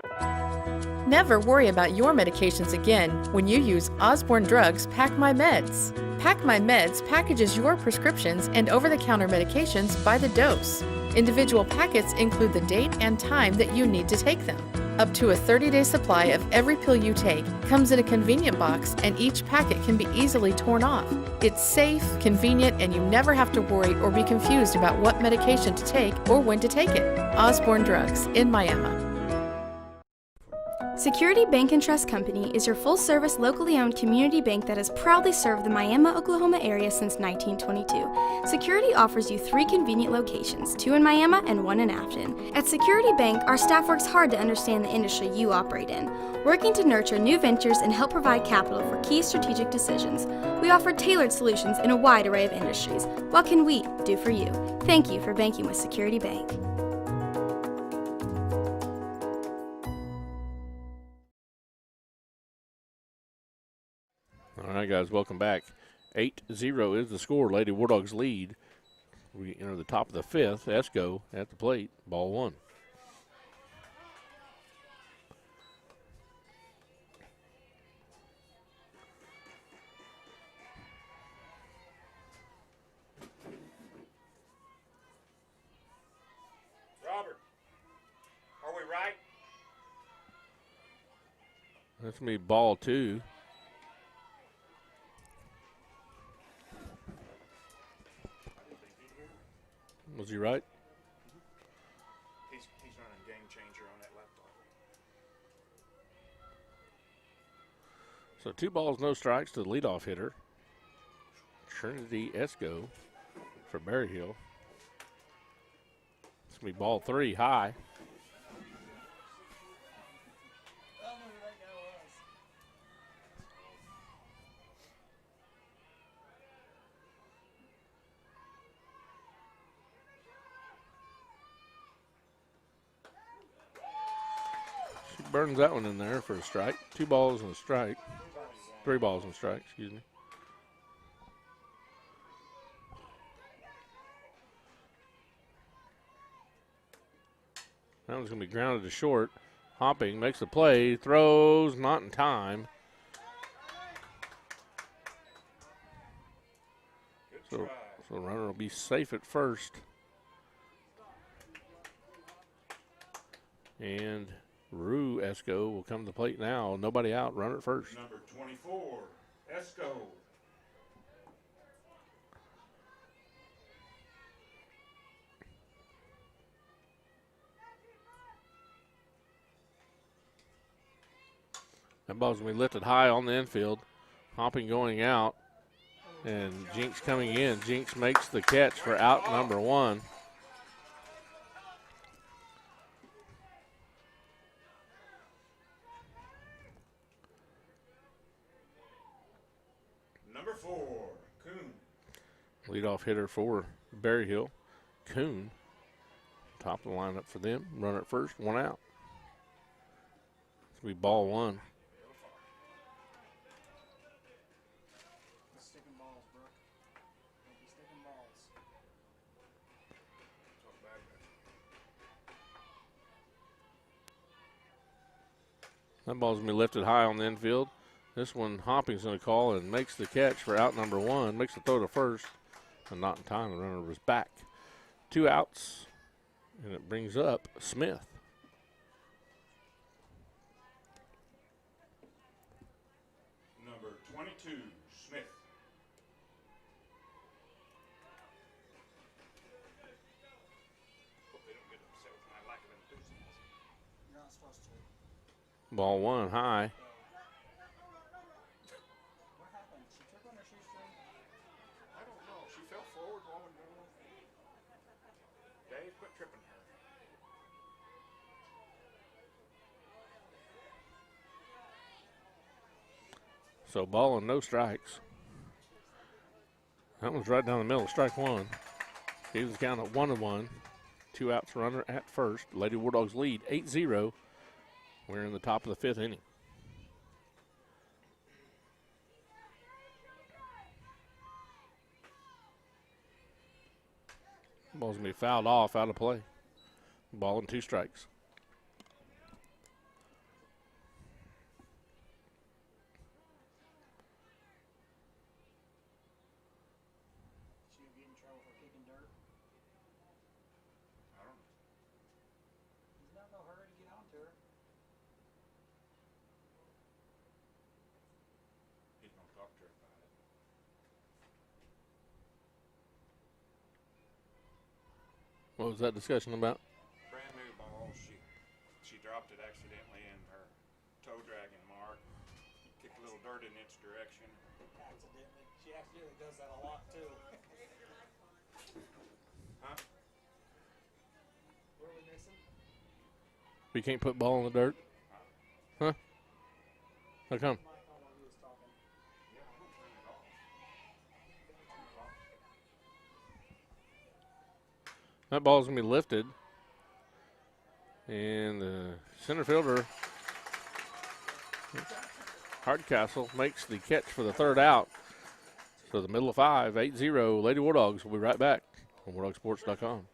8-0. Never worry about your medications again when you use Osborne Drugs Pack My Meds. Pack My Meds packages your prescriptions and over-the-counter medications by the dose. Individual packets include the date and time that you need to take them. Up to a 30-day supply of every pill you take comes in a convenient box, and each packet can be easily torn off. It's safe, convenient, and you never have to worry or be confused about what medication to take or when to take it. Osborne Drugs in Miami. Security Bank and Trust Company is your full-service, locally owned community bank that has proudly served the Miami, Oklahoma area since 1922. Security offers you 3 convenient locations, 2 in Miami and 1 in Afton. At Security Bank, our staff works hard to understand the industry you operate in, working to nurture new ventures and help provide capital for key strategic decisions. We offer tailored solutions in a wide array of industries. What can we do for you? Thank you for banking with Security Bank. All right, guys, welcome back. 8-0 is the score. Lady War Dogs lead. We enter the top of the 5th. Esco at the plate. Ball 1. Robert, are we right? That's going to be ball 2. Was he right? He's running game changer on that laptop. So 2 balls, no strikes to the leadoff hitter, Trinity Esco for Berryhill. It's going to be ball 3 high. Burns that one in there for a strike. 2 balls and a strike. 3 balls and a strike, excuse me. That one's going to be grounded to short. Hopping makes the play, throws, not in time. So the runner will be safe at first. And Rue Esco will come to the plate now. Nobody out. Runner at first. Number 24, Esco. That ball's going to be lifted high on the infield. Hopping going out. And Jinx coming in. Jinx makes the catch for out number 1. Number 4, Coon. Leadoff hitter for Berryhill. Coon. Top of the lineup for them. Runner at first, 1 out. It's going to be ball 1. Sticking balls, Brooke. Don't be sticking balls. That ball's going to be lifted high on the infield. This one, Hopping's going to call and makes the catch for out number 1. Makes the throw to first, and not in time. The runner was back. 2 outs, and it brings up Smith. Number 22, Smith. Hope they don't get upset with my lack of enthusiasm. You're not supposed to. Ball 1 high. What happened? She tripped on her shoestring? I don't know. She fell forward while we were going. Dave, quit tripping her. So ball and no strikes. That one's right down the middle. Strike 1. Gives the count at 1-1. 2 outs, runner at first. Lady War Dogs lead 8-0. We're in the top of the 5th inning. Ball's going to be fouled off, out of play. Ball and 2 strikes. She would get in trouble for kicking dirt. I don't know. There's not no hurry to get onto her. He's going to talk to her about it. What was that discussion about? Brand new ball. She dropped it accidentally in her toe dragging mark. Kicked a little dirt in its direction. Accidentally. She accidentally does that a lot too. Huh? What are we missing? You can't put ball in the dirt? Huh? How come? Mike on when he was talking. Yeah, I don't turn it off. That ball's going to be lifted. And the center fielder, Hardcastle, makes the catch for the 3rd out. So the middle of 5, 8-0, Lady War Dogs. We'll be right back on WarDogSports.com.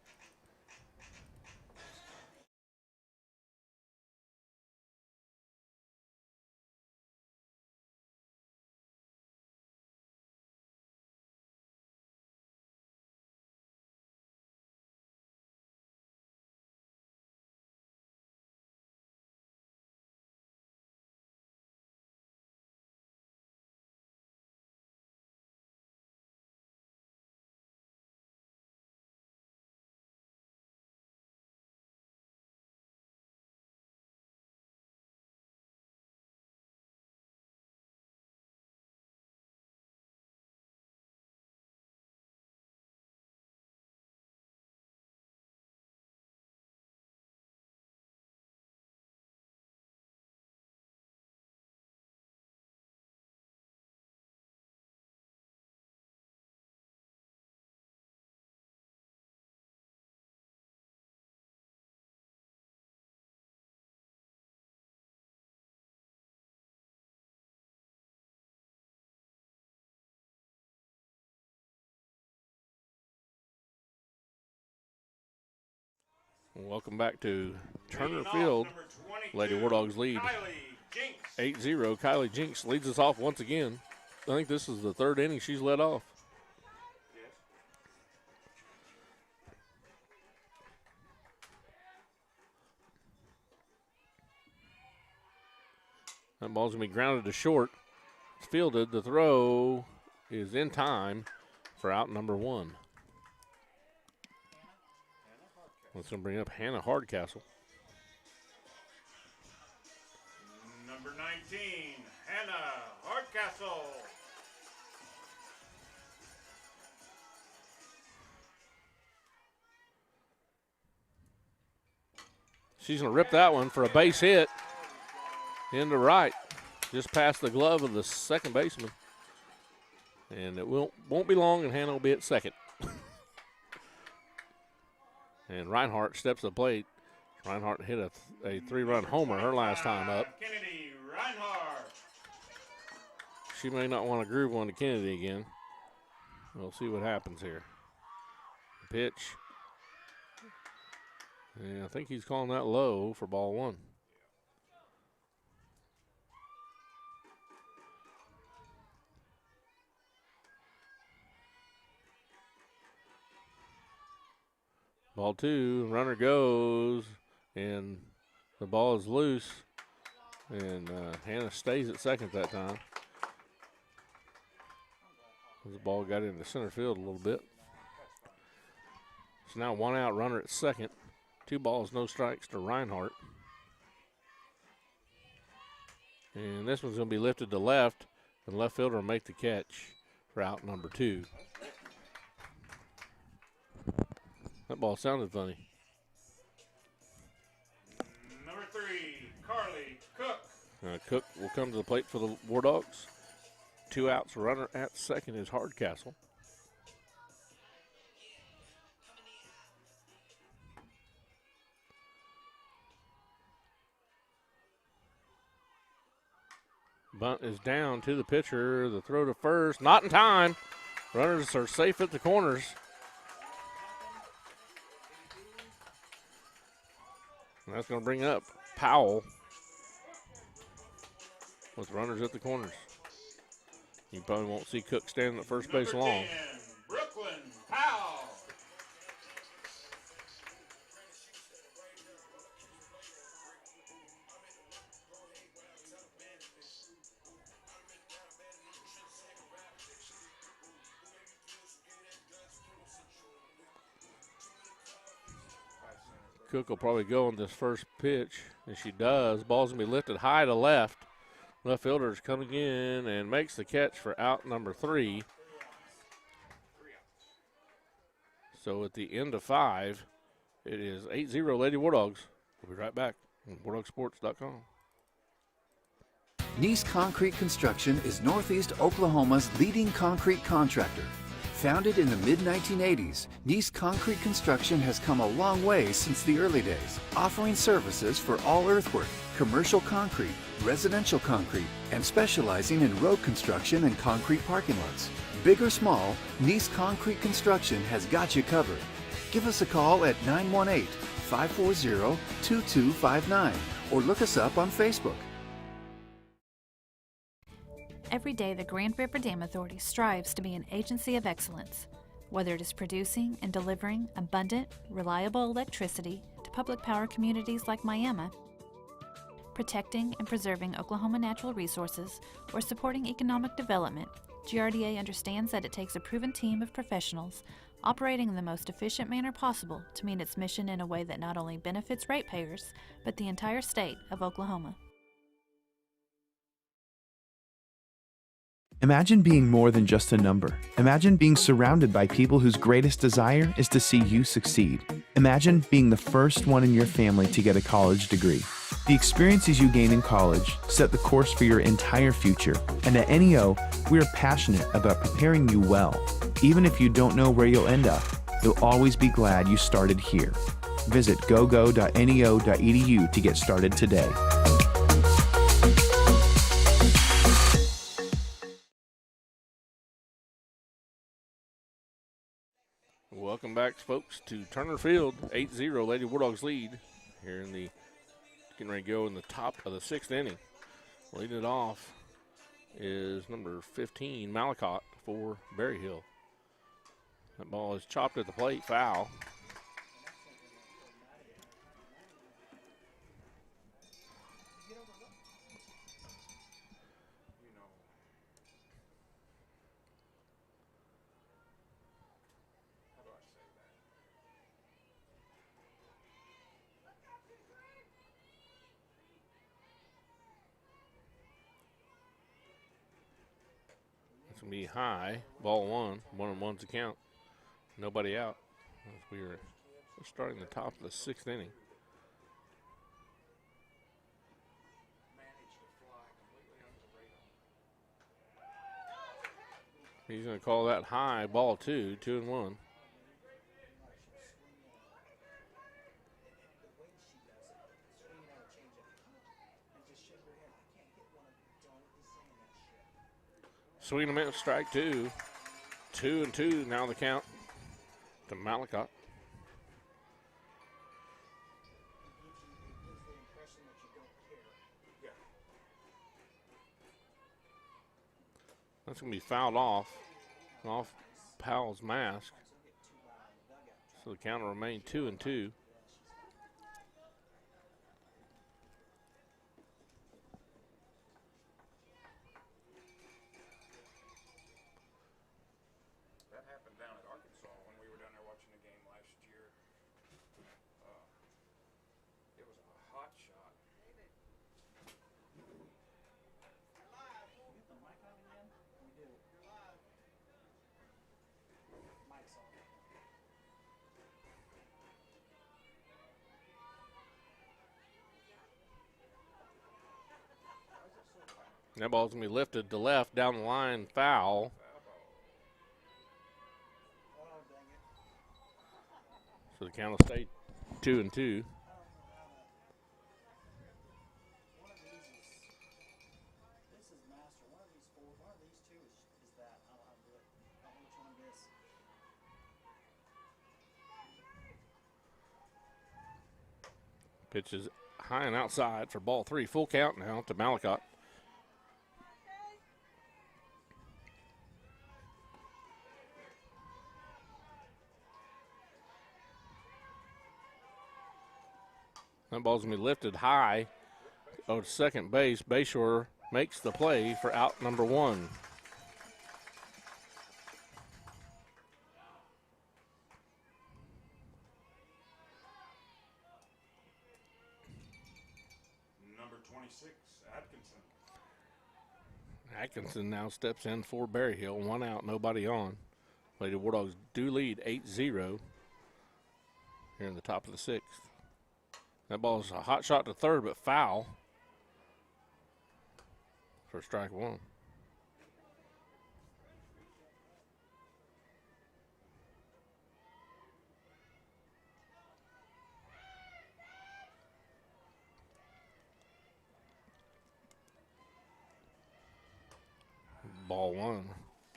Welcome back to Turner Field. Lady War Dogs lead 8-0. Kylie Jinx leads us off once again. I think this is the 3rd inning she's led off. That ball's going to be grounded to short. It's fielded. The throw is in time for out number 1. That's going to bring up Hannah Hardcastle. Number 19, Hannah Hardcastle. She's going to rip that one for a base hit into right, just past the glove of the second baseman. And it won't be long, and Hannah will be at second. And Reinhardt steps to the plate. Reinhardt hit a 3-run homer her last time up. Kennedy Reinhardt. She may not want to groove one to Kennedy again. We'll see what happens here. Pitch. And I think he's calling that low for ball one. Ball two, runner goes, and the ball is loose. And Hannah stays at second that time. The ball got into center field a little bit. It's now 1 out, runner at second. 2 balls, no strikes to Reinhardt. And this one's going to be lifted to left, and left fielder will make the catch for out number 2. That ball sounded funny. Number 3, Carly Cook. Cook will come to the plate for the War Dogs. 2 outs, runner at second is Hardcastle. Bunt is down to the pitcher. The throw to first, not in time. Runners are safe at the corners. And that's going to bring up Powell with runners at the corners. You probably won't see Cook standing at first base long. Number 10, Brooklyn Powell. Cook will probably go on this first pitch, and she does. Ball's going to be lifted high to left. Left fielder is coming in and makes the catch for out number 3. So at the end of 5, it is 8-0 Lady War Dogs. We'll be right back on WarDogSports.com. Nice Concrete Construction is Northeast Oklahoma's leading concrete contractor. Founded in the mid-1980s, Nice Concrete Construction has come a long way since the early days, offering services for all earthwork, commercial concrete, residential concrete, and specializing in road construction and concrete parking lots. Big or small, Nice Concrete Construction has got you covered. Give us a call at 918-540-2259 or look us up on Facebook. Every day, the Grand River Dam Authority strives to be an agency of excellence, whether it is producing and delivering abundant, reliable electricity to public power communities like Miami, protecting and preserving Oklahoma natural resources, or supporting economic development. GRDA understands that it takes a proven team of professionals operating in the most efficient manner possible to meet its mission in a way that not only benefits ratepayers, but the entire state of Oklahoma. Imagine being more than just a number. Imagine being surrounded by people whose greatest desire is to see you succeed. Imagine being the first one in your family to get a college degree. The experiences you gain in college set the course for your entire future, and at NEO, we are passionate about preparing you well. Even if you don't know where you'll end up, you'll always be glad you started here. Visit gogo.neo.edu to get started today. Welcome back, folks, to Turner Field. 8-0 Lady War Dogs lead here in the getting ready to go in the top of the 6th inning. Leading it off is number 15, Malacott for Berryhill. That ball is chopped at the plate, foul. going to be high. Ball 1. 1-1's the count. Nobody out. We're starting the top of the 6th inning. He's going to call that high. Ball 2. 2-1. Swing and a miss, strike 2. 2-2 now the count to Malicott. That's going to be fouled off Powell's mask. So the count will remain 2-2. That happened down at Arkansas when we were down there watching the game last year. It was a hot shot. That ball's going to be lifted to left, down the line, foul. So the count will stay 2-2. Pitch is high and outside for ball 3. Full count now to Malicott. That ball's going to be lifted high to second base. Bayshore makes the play for out number 1. Number 26, Atkinson. Atkinson now steps in for Berryhill. 1 out, nobody on. Lady War Dogs do lead 8-0 here in the top of the 6th. That ball is a hot shot to third, but foul for strike 1. Ball 1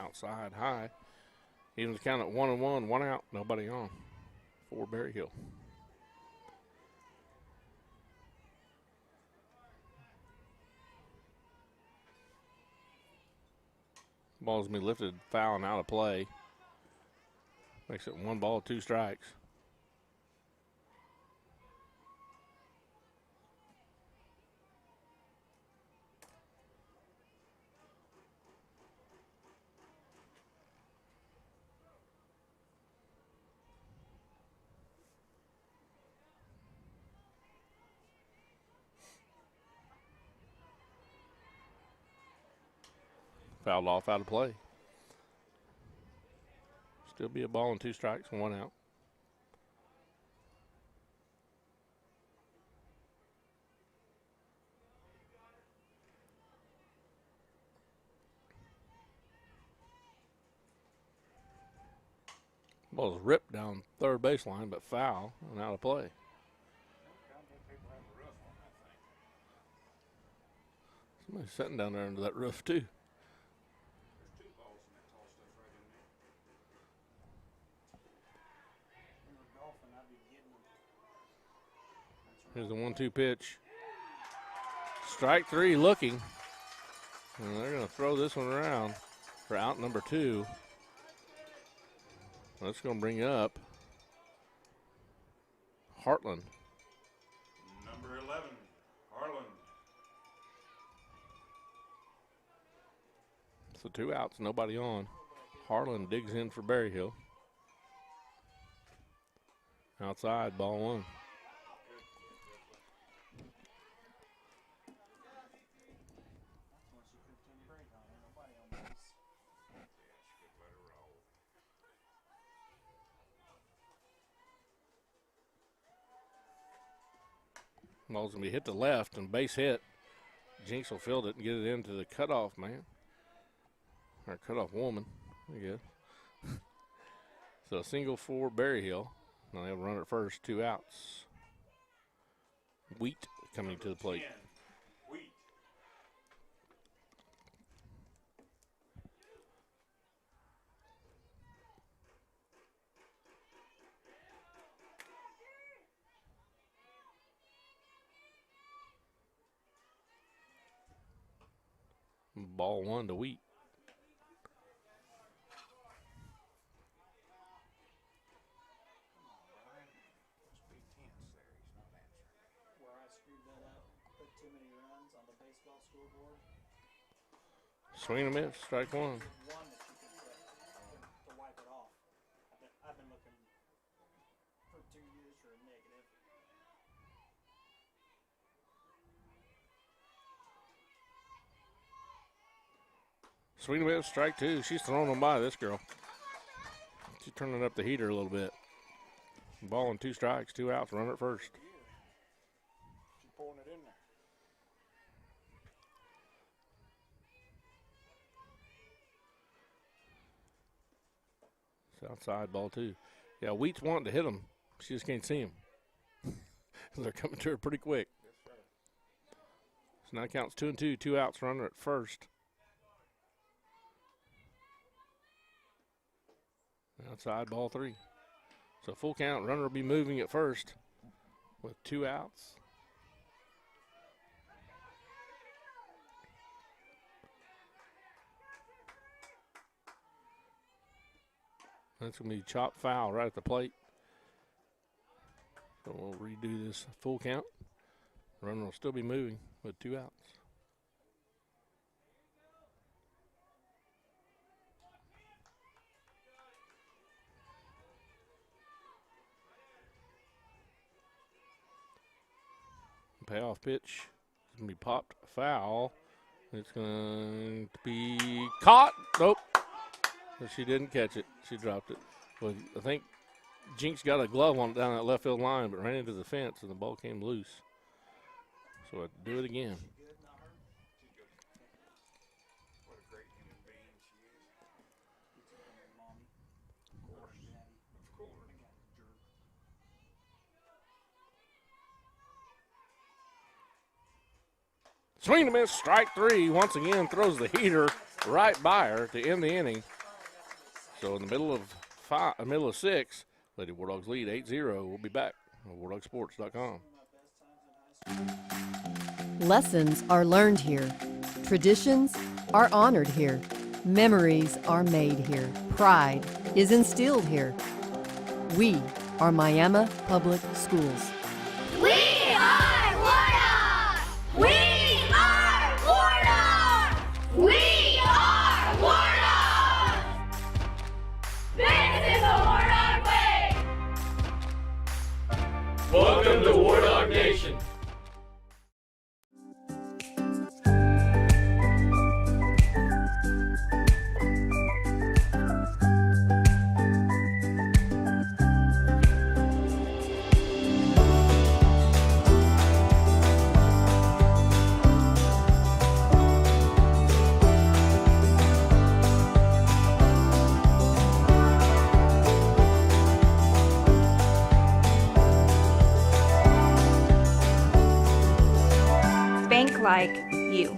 outside high. Even the count at 1-1, 1 out, nobody on for Berryhill. Ball's going to be lifted, foul, and out of play. Makes it 1 ball, 2 strikes. Fouled off, out of play. Still be a ball and 2 strikes and 1 out. Ball's ripped down third baseline, but foul and out of play. Somebody's sitting down there under that roof too. Here's the 1-2 pitch. Strike 3 looking. And they're going to throw this one around for out number 2. That's going to bring up Hartland. Number 11, Harlan. So 2 outs, nobody on. Harlan digs in for Berryhill. Outside, ball 1. Ball's going to be hit to left and base hit. Jinx will field it and get it into the cutoff man. Or cutoff woman, I guess. So a single for Berryhill. Now they have a runner at first, 2 outs. Wheat coming to the plate. Wheat. Ball 1 to Wheat. Where I screwed that up, put too many runs on the baseball scoreboard. Swing and miss, strike 1. One that you could put to wipe it off. I've been looking for 2 years for a negative. Swing and miss, strike 2. She's throwing them by, this girl. She's turning up the heater a little bit. Ball and 2 strikes, 2 outs, runner at first. She's pulling it in there. It's outside, ball 2. Yeah, Wheat's wanting to hit them. She just can't see them. They're coming to her pretty quick. So now it counts 2-2, 2 outs, runner at first. Outside, ball 3. So full count, runner will be moving at first with 2 outs. That's going to be chopped foul right at the plate. So we'll redo this full count. Runner will still be moving with 2 outs. Payoff pitch is going to be popped foul. It's going to be caught. Nope. But she didn't catch it. She dropped it. Well, I think Jinx got a glove on it down that left field line, but ran into the fence and the ball came loose. So I do it again. What a great human being she is. Of course. Swing and miss, strike 3. Once again, throws the heater right by her to end the inning. So in the middle of 6, Lady War Dogs lead 8-0. We'll be back on WarDogSports.com. Lessons are learned here. Traditions are honored here. Memories are made here. Pride is instilled here. We are Miami Public Schools. We are Wardogs! We are Wardogs! We are Wardogs! This is the Wardog way! Welcome to War Dog Nation. Bank like you.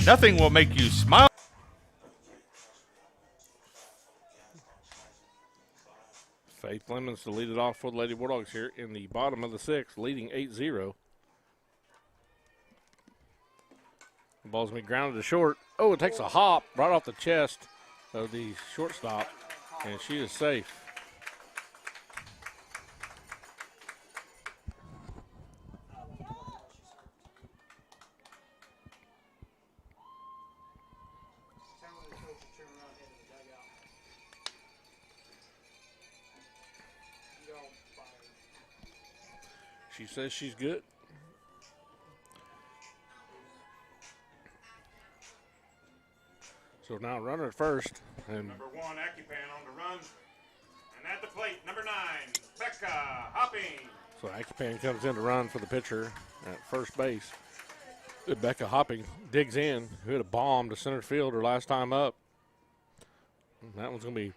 Nothing will make you smile. Faith Lemons to lead it off for the Lady War Dogs here in the bottom of the 6th, leading 8-0. The ball's going to be grounded to short. Oh, it takes a hop right off the chest of the shortstop, and she is safe. She says she's good. So now runner at first. And Number 1, Acupan on the run. And at the plate, number 9, Becca Hopping. so Acupan comes in to run for the pitcher at first base. Becca Hopping digs in, who hit a bomb to center field her last time up. And that one's going to be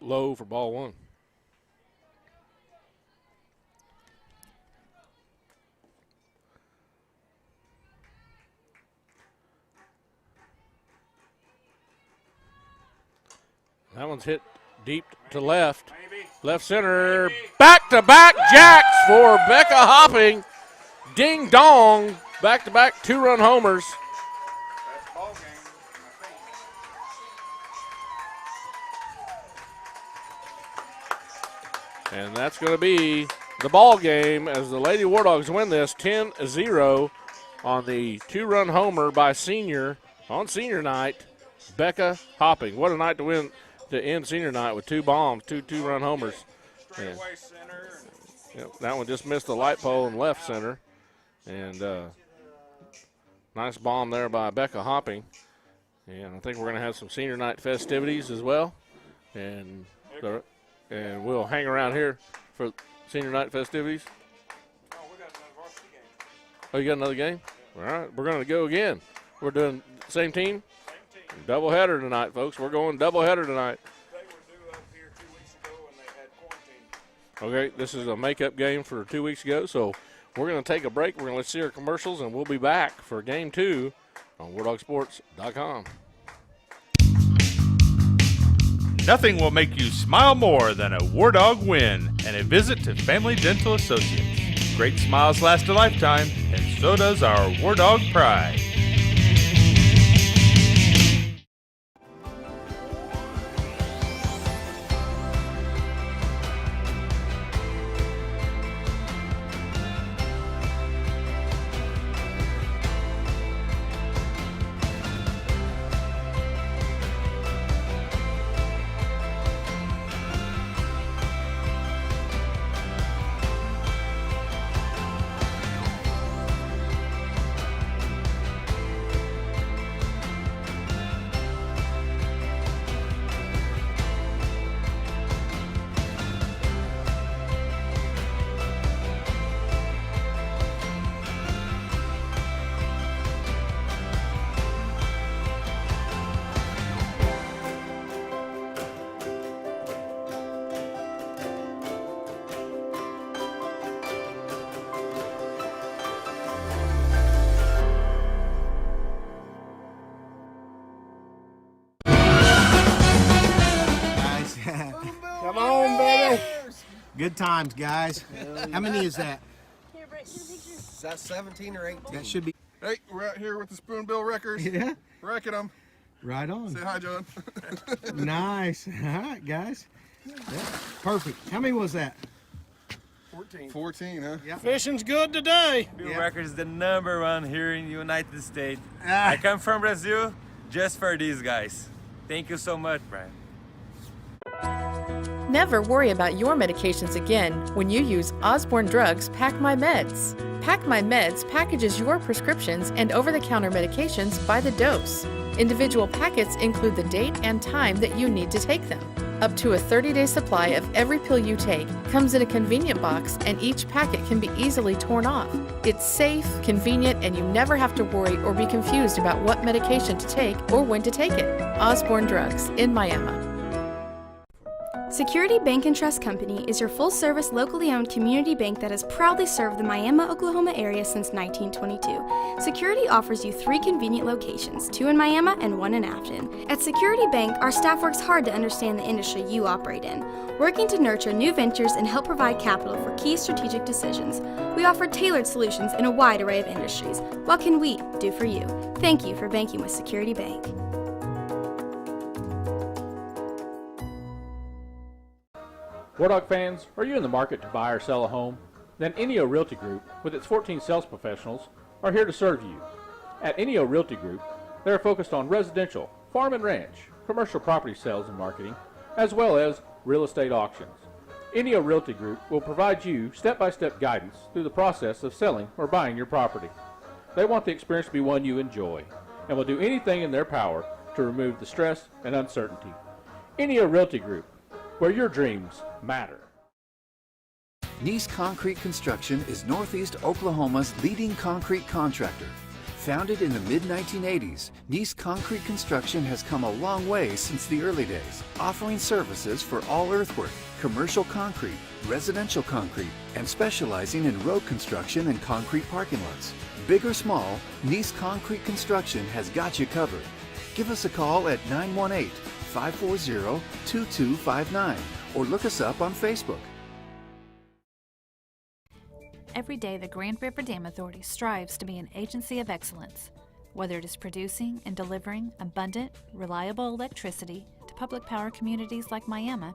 low for ball 1. That one's hit deep to left. Left center. Back-to-back jacks for Becca Hopping. Ding dong. Back-to-back 2-run homers. That's ball game, I think. And that's going to be the ball game as the Lady War Dogs win this 10-0 on the 2-run homer by senior on senior night, Becca Hopping. What a night to win, to end senior night with 2 bombs, 2-run homers. Yeah. Straightaway center. Yep, that one just missed the light pole in left center. And nice bomb there by Becca Hopping. And I think we're going to have some senior night festivities as well. And we'll hang around here for senior night festivities. Oh, we got another varsity game. Oh, you got another game? All right, we're going to go again. We're doing same team? Double header tonight, folks. We're going double header tonight. They were due up here 2 weeks ago and they had quarantine. Okay, this is a makeup game for 2 weeks ago, so we're going to take a break. We're going to see our commercials, and we'll be back for game 2 on WarDogSports.com. Nothing will make you smile more than a War Dog win and a visit to Family Dental Associates. Great smiles last a lifetime, and so does our War Dog pride. Come on, baby. Good times, guys. How many is that? Is that 17 or 18? That should be. Hey, we're out here with the Spoonbill Wreckers. Yeah. Wrecking them. Right on. Say hi, John. Nice. All right, guys. Yeah. Perfect. How many was that? 14, huh? Yeah. Fishing's good today. Bill Records is the #1 here in the United States. I come from Brazil just for these guys. Thank you so much, Brian. Never worry about your medications again when you use Osborne Drugs Pack My Meds. Pack My Meds packages your prescriptions and over-the-counter medications by the dose. Individual packets include the date and time that you need to take them. Up to a 30-day supply of every pill you take comes in a convenient box, and each packet can be easily torn off. It's safe, convenient, and you never have to worry or be confused about what medication to take or when to take it. Osborne Drugs in Miami. Security Bank and Trust Company is your full-service, locally owned community bank that has proudly served the Miami, Oklahoma area since 1922. Security offers you 3 convenient locations, 2 in Miami and 1 in Afton. At Security Bank, our staff works hard to understand the industry you operate in, working to nurture new ventures and help provide capital for key strategic decisions. We offer tailored solutions in a wide array of industries. What can we do for you? Thank you for banking with Security Bank. War Dog fans, are you in the market to buy or sell a home? Then Enio Realty Group, with its 14 sales professionals, are here to serve you. At Enio Realty Group, they are focused on residential, farm and ranch, commercial property sales and marketing, as well as real estate auctions. Enio Realty Group will provide you step-by-step guidance through the process of selling or buying your property. They want the experience to be one you enjoy and will do anything in their power to remove the stress and uncertainty. Enio Realty Group, where your dreams matter. Nice Concrete Construction is Northeast Oklahoma's leading concrete contractor. Founded in the mid-1980s, Nice Concrete Construction has come a long way since the early days, offering services for all earthwork, commercial concrete, residential concrete, and specializing in road construction and concrete parking lots. Big or small, Nice Concrete Construction has got you covered. Give us a call at 918-540-2259 or look us up on Facebook. Every day, the Grand River Dam Authority strives to be an agency of excellence, whether it is producing and delivering abundant, reliable electricity to public power communities like Miami,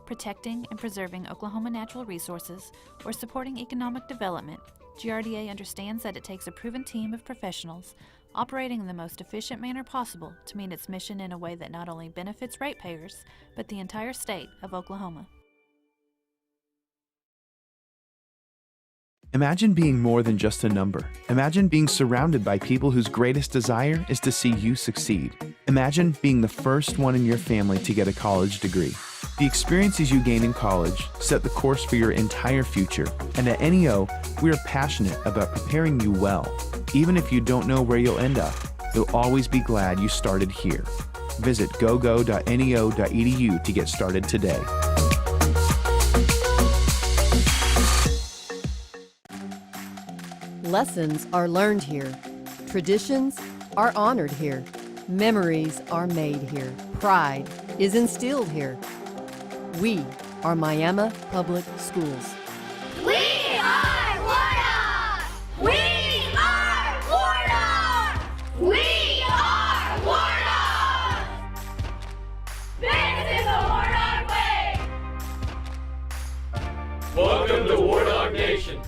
protecting and preserving Oklahoma natural resources, or supporting economic development. GRDA understands that it takes a proven team of professionals operating in the most efficient manner possible to meet its mission in a way that not only benefits ratepayers, but the entire state of Oklahoma. Imagine being more than just a number. Imagine being surrounded by people whose greatest desire is to see you succeed. Imagine being the first one in your family to get a college degree. The experiences you gain in college set the course for your entire future, and at NEO, we are passionate about preparing you well. Even if you don't know where you'll end up, you'll always be glad you started here. Visit gogo.neo.edu to get started today. Lessons are learned here. Traditions are honored here. Memories are made here. Pride is instilled here. We are Miami Public Schools. We are Warnock! We are Warnock! We are Warnock! This is the Warnock way! Welcome to Warnock Nation.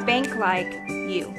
Bank like you.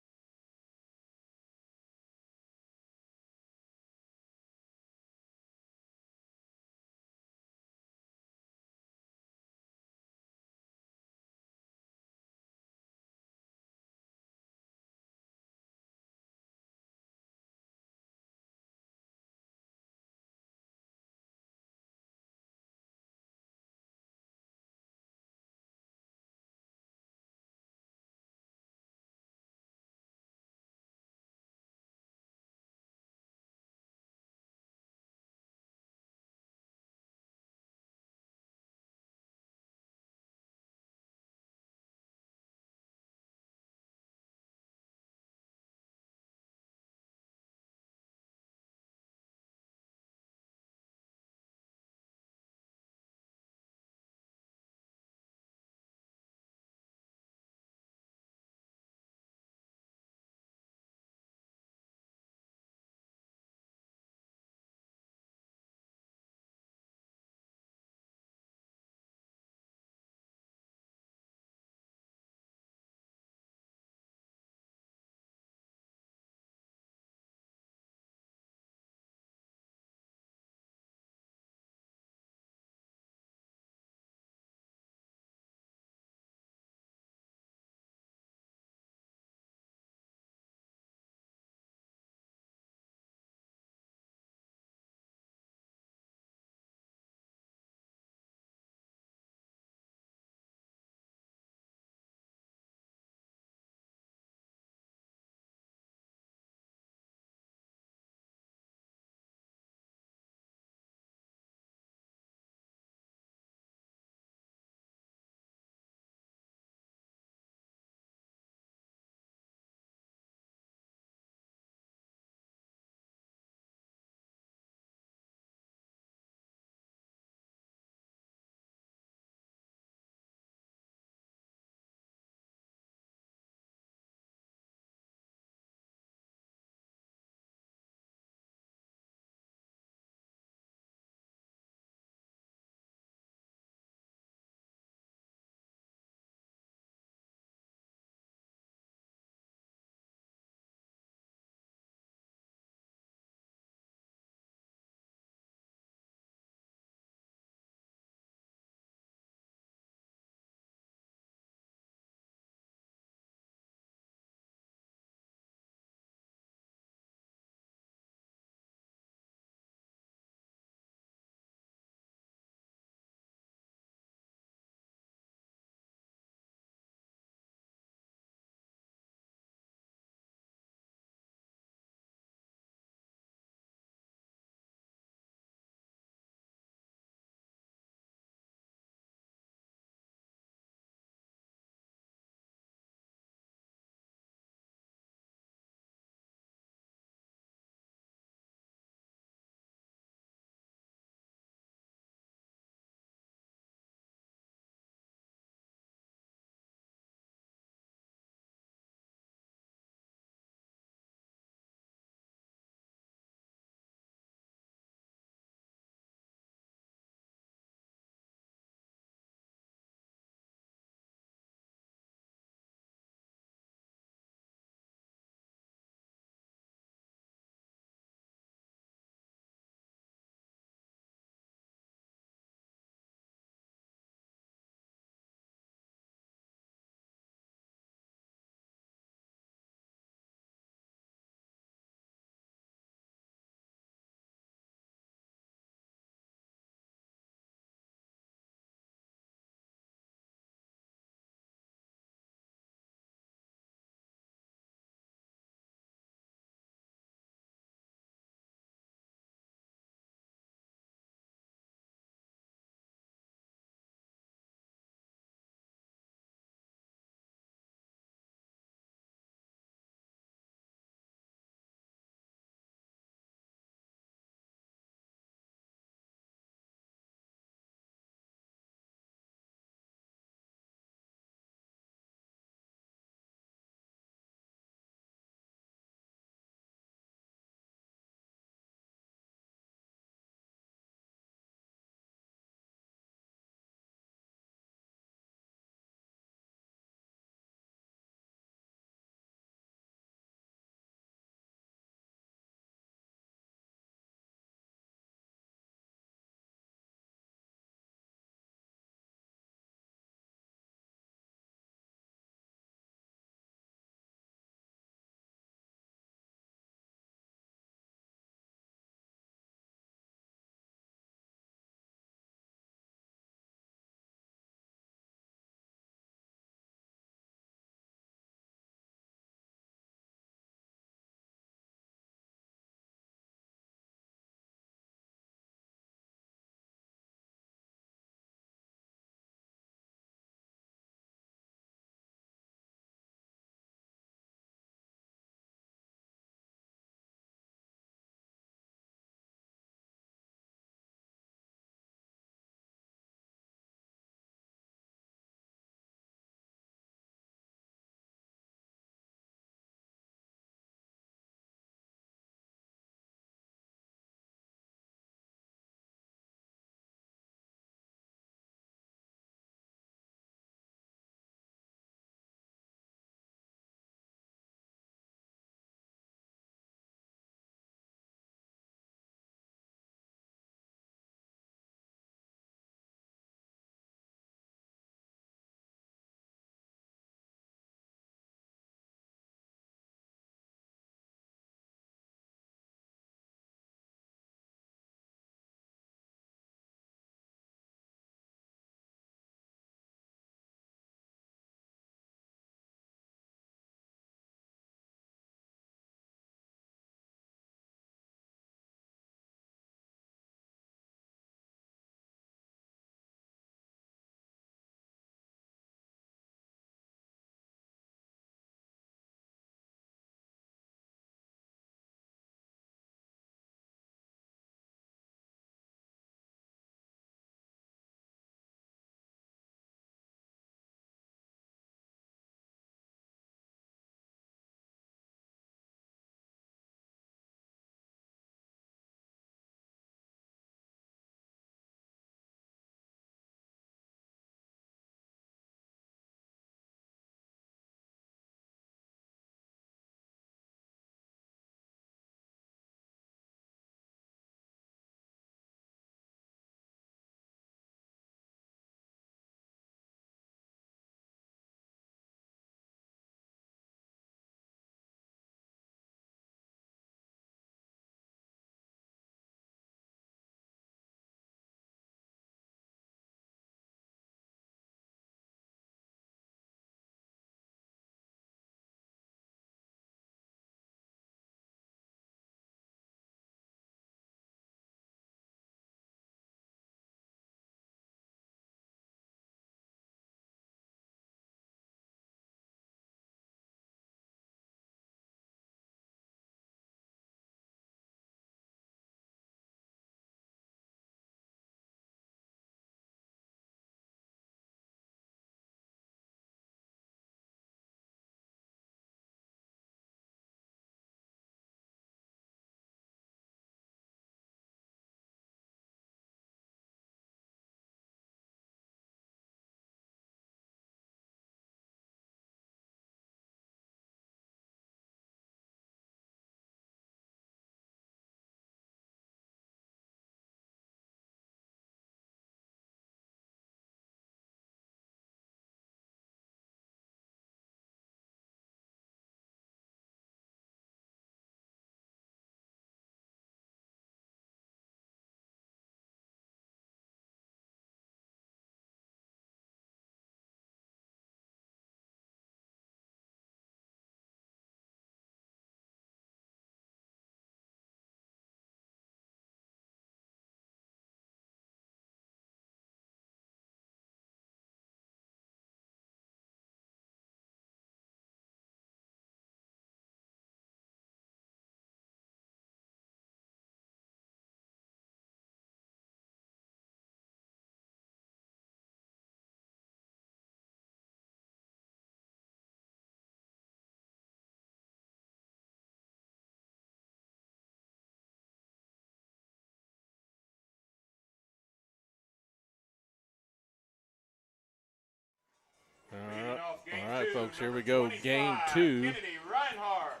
folks, here we go. Game 2. Kennedy Reinhardt.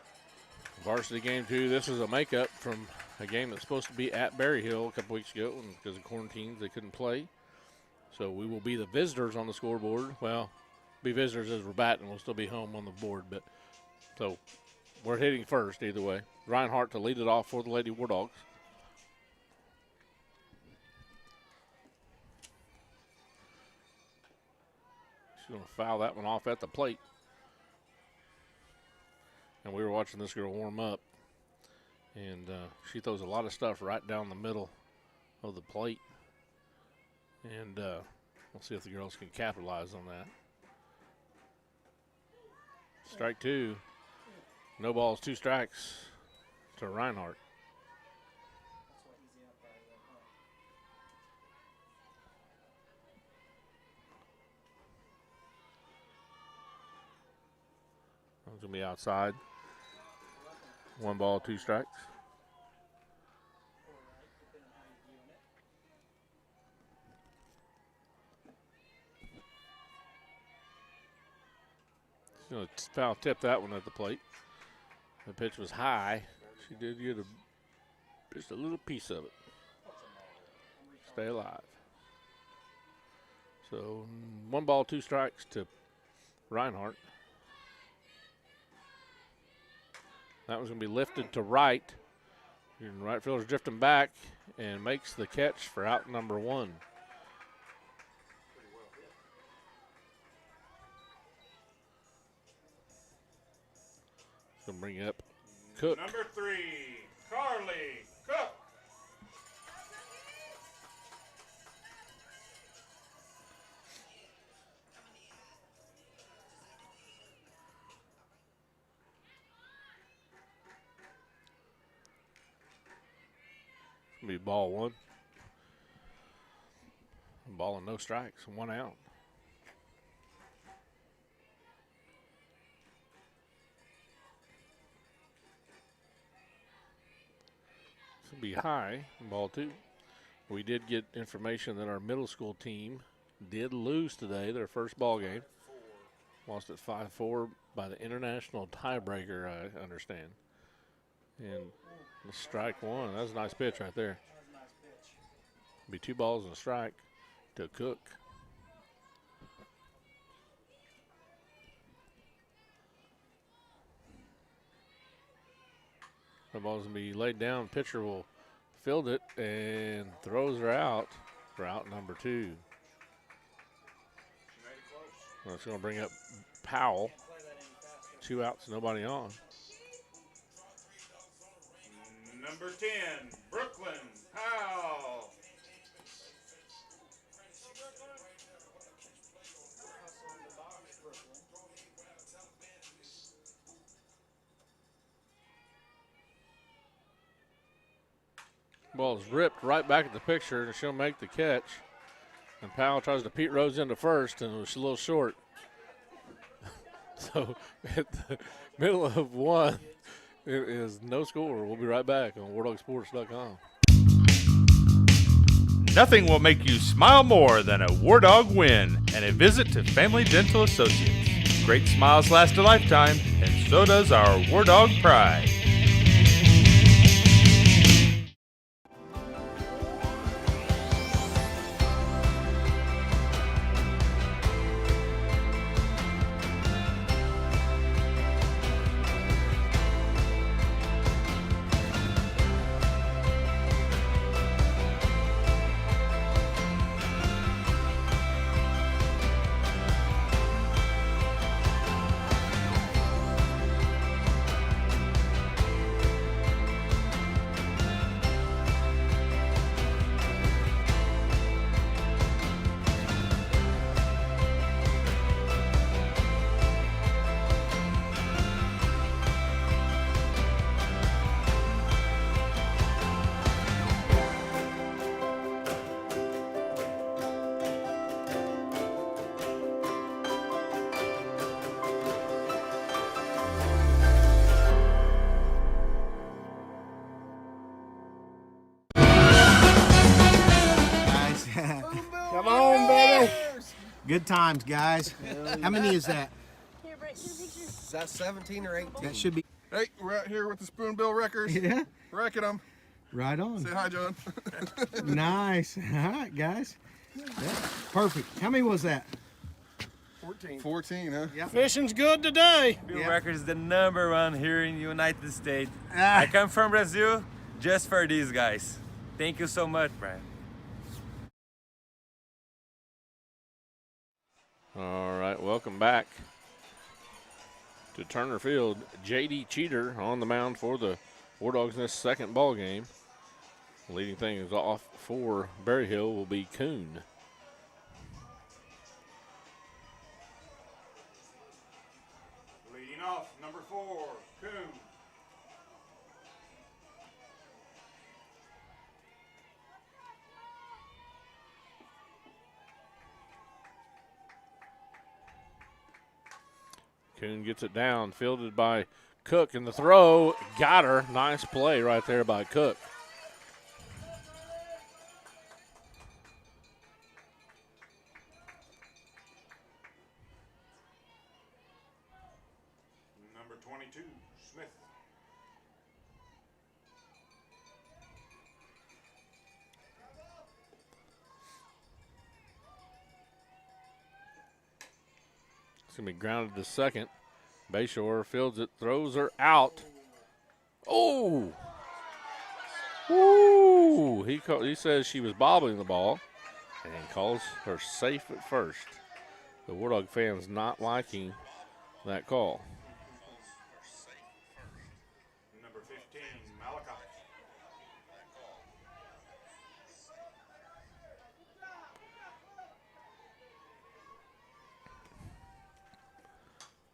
Varsity game 2. This is a makeup from a game that's supposed to be at Berry Hill a couple weeks ago, and because of quarantines, they couldn't play. So we will be the visitors on the scoreboard. Well, be visitors as we're batting. We'll still be home on the board, but so we're hitting first either way. Reinhardt to lead it off for the Lady War Dogs. She's going to foul that one off at the plate. And we were watching this girl warm up, and she throws a lot of stuff right down the middle of the plate. And we'll see if the girls can capitalize on that. Strike 2. No balls, 2 strikes to Reinhardt. That one's going to be outside. 1 ball, 2 strikes. She's going to foul tip that one at the plate. The pitch was high. She did get just a little piece of it. Stay alive. So 1 ball, 2 strikes to Reinhardt. That one's going to be lifted to right. And right fielder's drifting back and makes the catch for out number 1. Going to bring up Cook. Number 3, Carly Cook. Be ball 1. Ball and no strikes, 1 out. This will be high, ball 2. We did get information that our middle school team did lose today, their first ball game. Lost at 5-4 by the international tiebreaker, I understand. And strike 1. That was a nice pitch right there. Be 2 balls and a strike to Cook. The ball's going to be laid down. Pitcher will field it and throws her out for out number 2. Well, it's going to bring up Powell. 2 outs, nobody on. Number 10, Brooklyn Powell. Ball's ripped right back at the picture, and she'll make the catch. And Powell tries to Pete Rose into first, and it was a little short. So at the middle of 1, it is no score. We'll be right back on WarDogSports.com. Nothing will make you smile more than a War Dog win and a visit to Family Dental Associates. Great smiles last a lifetime, and so does our War Dog pride. Come on, baby. Good times, guys. How many is that? Is that 17 or 18? That should be Hey, we're out here with the Spoonbill Wreckers. Yeah. Wrecking them. right on. Say hi, John. Nice. All right, guys. Yeah, perfect. How many was that? 14, huh? Yeah. Fishing's good today. Bill Records is the #1 here in the United States. Ah. I come from Brazil just for these guys. Thank you so much, Brian. All right, welcome back to Turner Field. J.D. Cheater on the mound for the War Dogs in this second ball game. Leading things off for Berryhill will be Kuhn. Leading off, number 4, Coon. Kuhn gets it down, fielded by Cook, and the throw got her. Nice play right there by Cook. Number 22, Smith. It's going to be grounded to second. Bayshore fields it, throws her out. Oh! Ooh! He says she was bobbling the ball and calls her safe at first. The War Dog fans not liking that call. Number 15, Malachi.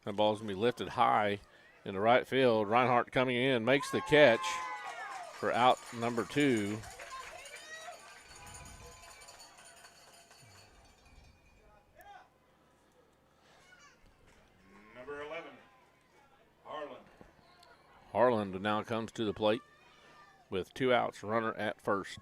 That ball's going to be lifted high in the right field. Reinhardt coming in, makes the catch for out number 2. Number 11, Harlan. Harlan now comes to the plate with 2 outs, runner at first.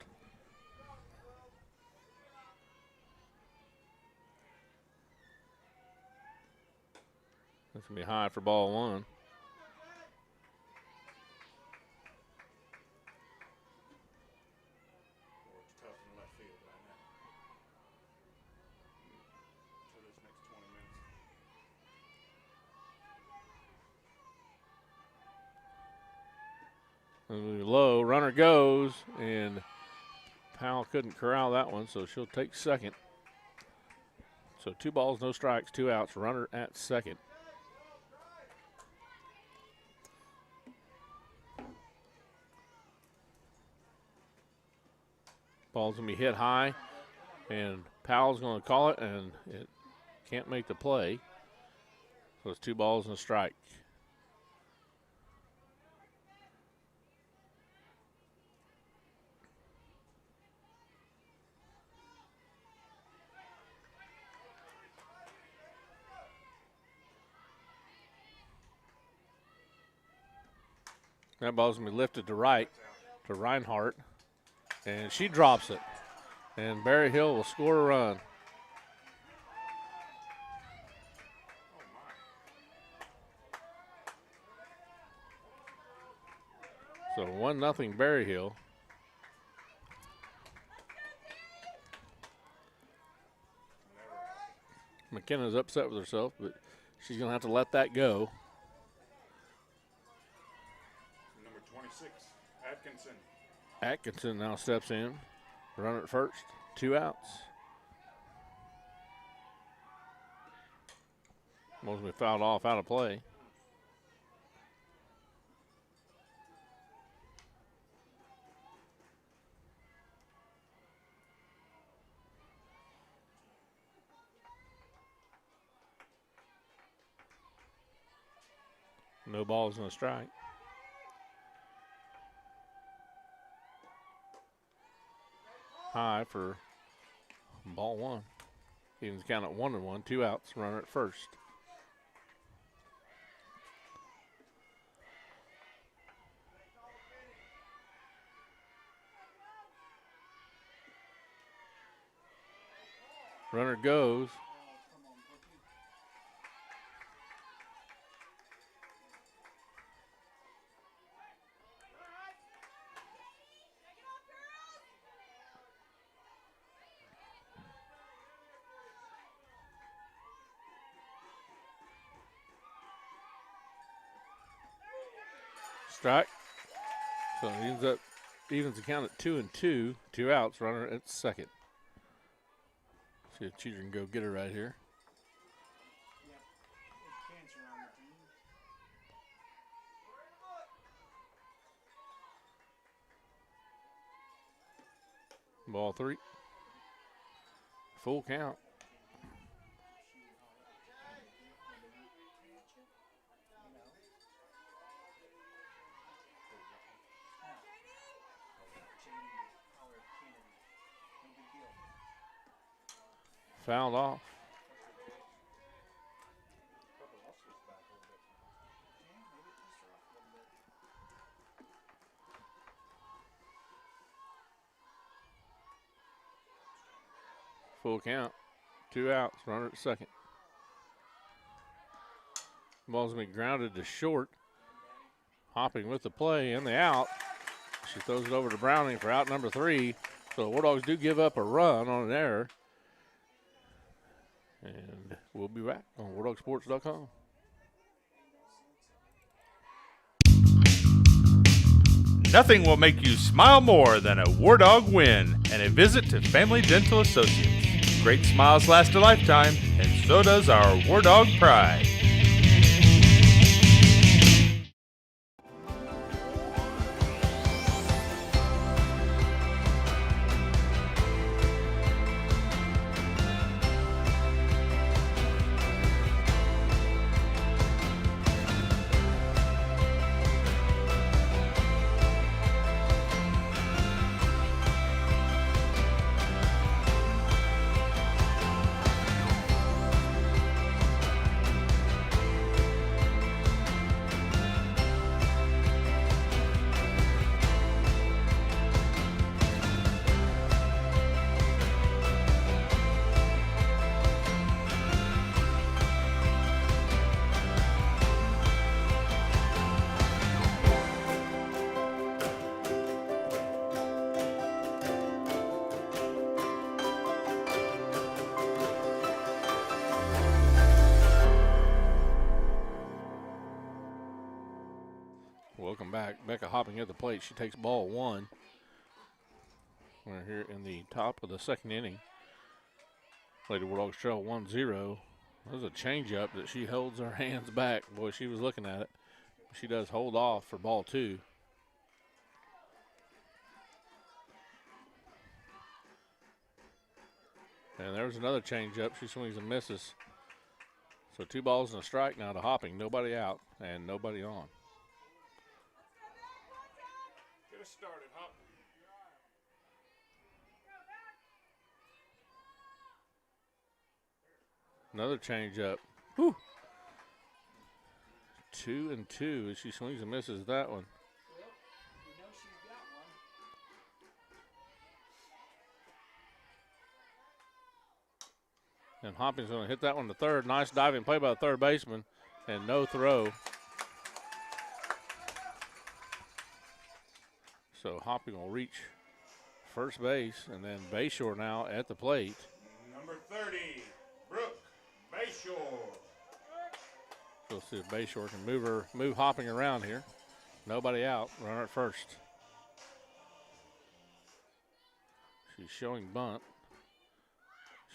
That's going to be high for ball 1. It's tough in left field right now. For this next 20 minutes. Low, runner goes, and Powell couldn't corral that one, so she'll take second. So 2 balls, no strikes, 2 outs, runner at second. Ball's going to be hit high, and Powell's going to call it, and it can't make the play. So it's 2 balls and a strike. That ball's going to be lifted to right to Reinhardt, and she drops it. And Berryhill will score a run. So 1-0 Berryhill. McKenna's upset with herself, but she's going to have to let that go. Number 26, Atkinson. Atkinson now steps in. Runner at first. 2 outs. Mostly fouled off out of play. No balls and a strike. High for ball 1. Evens count at 1-1, 2 outs, runner at first. Runner goes. strike. So it evens the count at 2-2. 2 outs, runner at second. See if Cheater can go get her right here. Ball 3. Full count. Fouled off. Full count. 2 outs. Runner at second. Ball's going to be grounded to short. Hopping with the play and the out. She throws it over to Browning for out number 3. So the War Dogs do give up a run on an error. And we'll be back on WarDogSports.com. Nothing will make you smile more than a War Dog win and a visit to Family Dental Associates. Great smiles last a lifetime, and so does our War Dog pride. Welcome back. Becca hopping at the plate. She takes ball 1. We're here in the top of the second inning. Lady War Dogs trail 1-0. There's a changeup that she holds her hands back. Boy, she was looking at it. She does hold off for ball 2. And there's another changeup. She swings and misses. So 2 balls and a strike now to Hopping. Nobody out and nobody on. Get us started, Hop. Another changeup. Whew. 2-2 as she swings and misses that one. And Hopping's going to hit that one to third. Nice diving play by the third baseman, and no throw. So Hopping will reach first base, and then Bayshore now at the plate. Number 30, Brooke Bayshore. So let's see if Bayshore can move Hopping around here. Nobody out. Runner at first. She's showing bunt.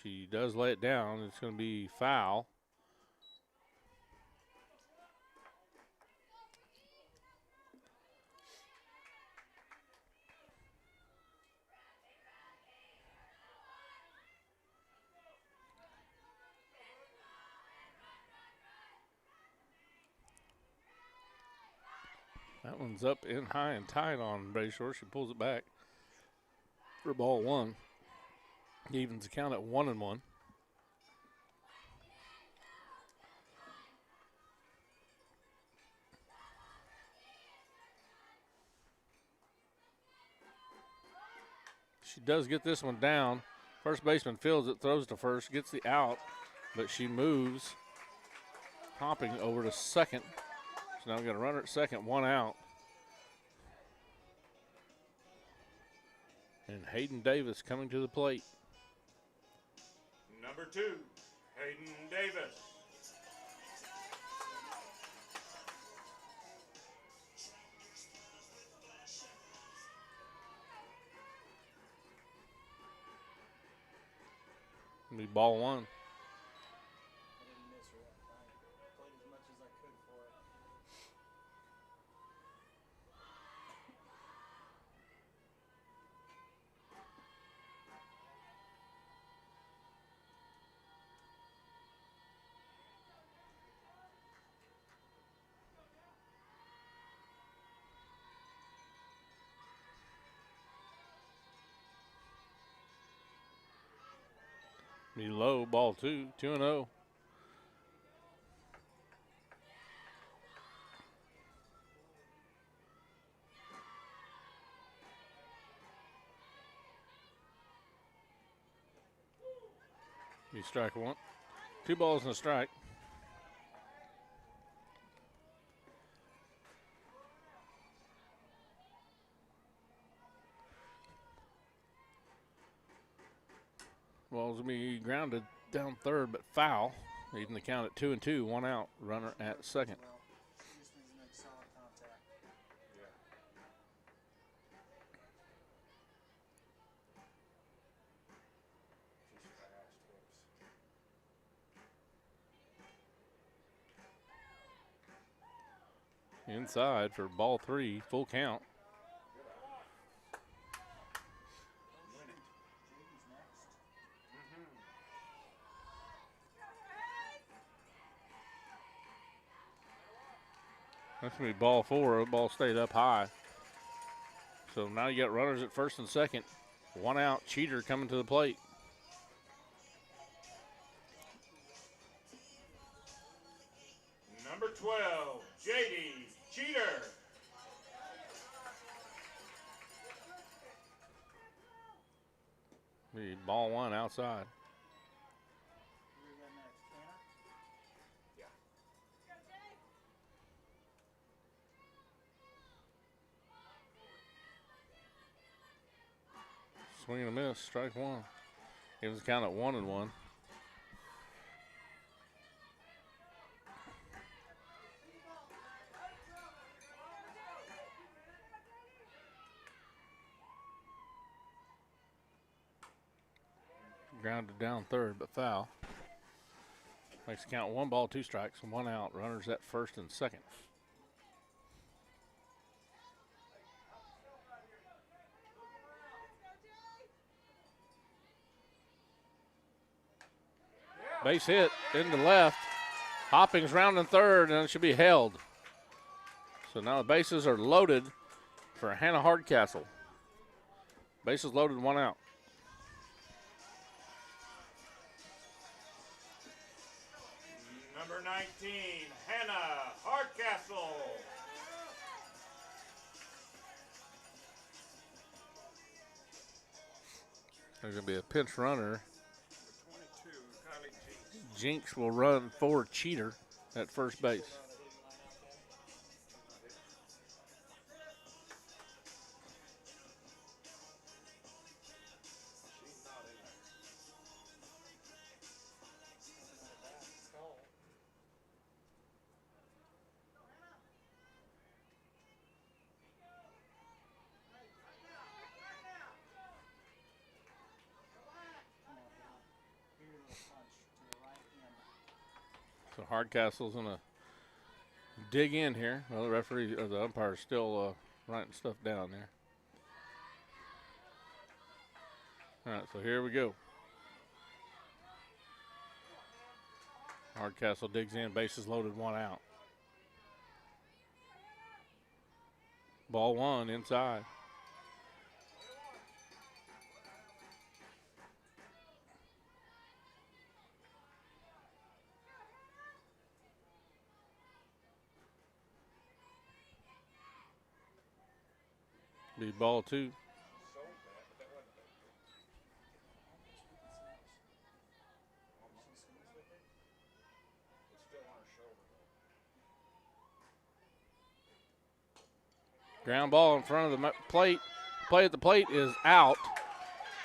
She does lay it down. It's going to be foul. That one's up in high and tight on Bayshore. She pulls it back for ball 1. Evens the count at 1-1. She does get this one down. First baseman fields it, throws to first, gets the out, but she moves Hopping over to second. So now we've got a runner at second, 1 out. And Hayden Davis coming to the plate. Number 2, Hayden Davis. Be ball one. I didn't miss her. I played as much as I could for it. Be low, ball two, 2-0. Be strike one. 2 balls and a strike. Ball's gonna be grounded down third, but foul. Leaving the count at 2-2, 1 out. Runner at second. She just needs to make solid contact. Inside for ball 3, full count. That's going to be ball 4. The ball stayed up high. So now you got runners at first and second. 1 out. Cheater coming to the plate. Number 12, J.D. Cheater. Be ball 1 outside. Swing and a miss, strike 1. Gives the count at 1-1. Grounded down third, but foul. Makes the count 1 ball, 2 strikes, and 1 out. Runners at first and second. Base hit into left. Hopping's rounding third, and it should be held. So now the bases are loaded for Hannah Hardcastle. Bases loaded, 1 out. Number 19, Hannah Hardcastle. There's going to be a pinch runner. 22, Kylie Jinks. Jinx will run for Cheater at first base. So Hardcastle's gonna dig in here. Well, the referee or the umpire's still writing stuff down there. All right, so here we go. Hardcastle digs in, bases loaded, 1 out. Ball 1 inside. Be ball 2. Ground ball in front of the plate. Play at the plate is out.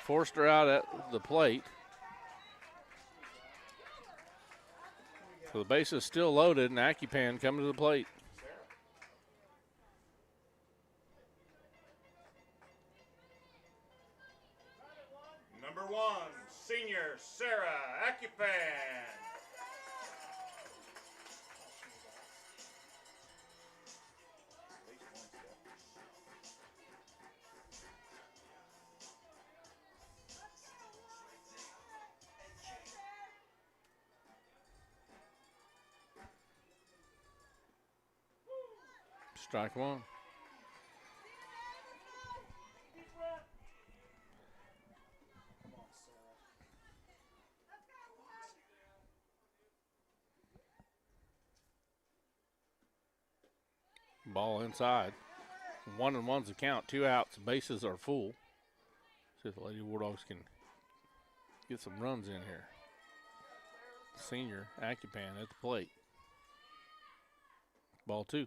Forced her out at the plate. So the base is still loaded, and Accupan coming to the plate. Number 1, Senior Sarah Accupan. Strike one. Ball inside. 1-1's the count. 2 outs. Bases are full. See if the Lady War Dogs can get some runs in here. Senior Accupan at the plate. Ball 2.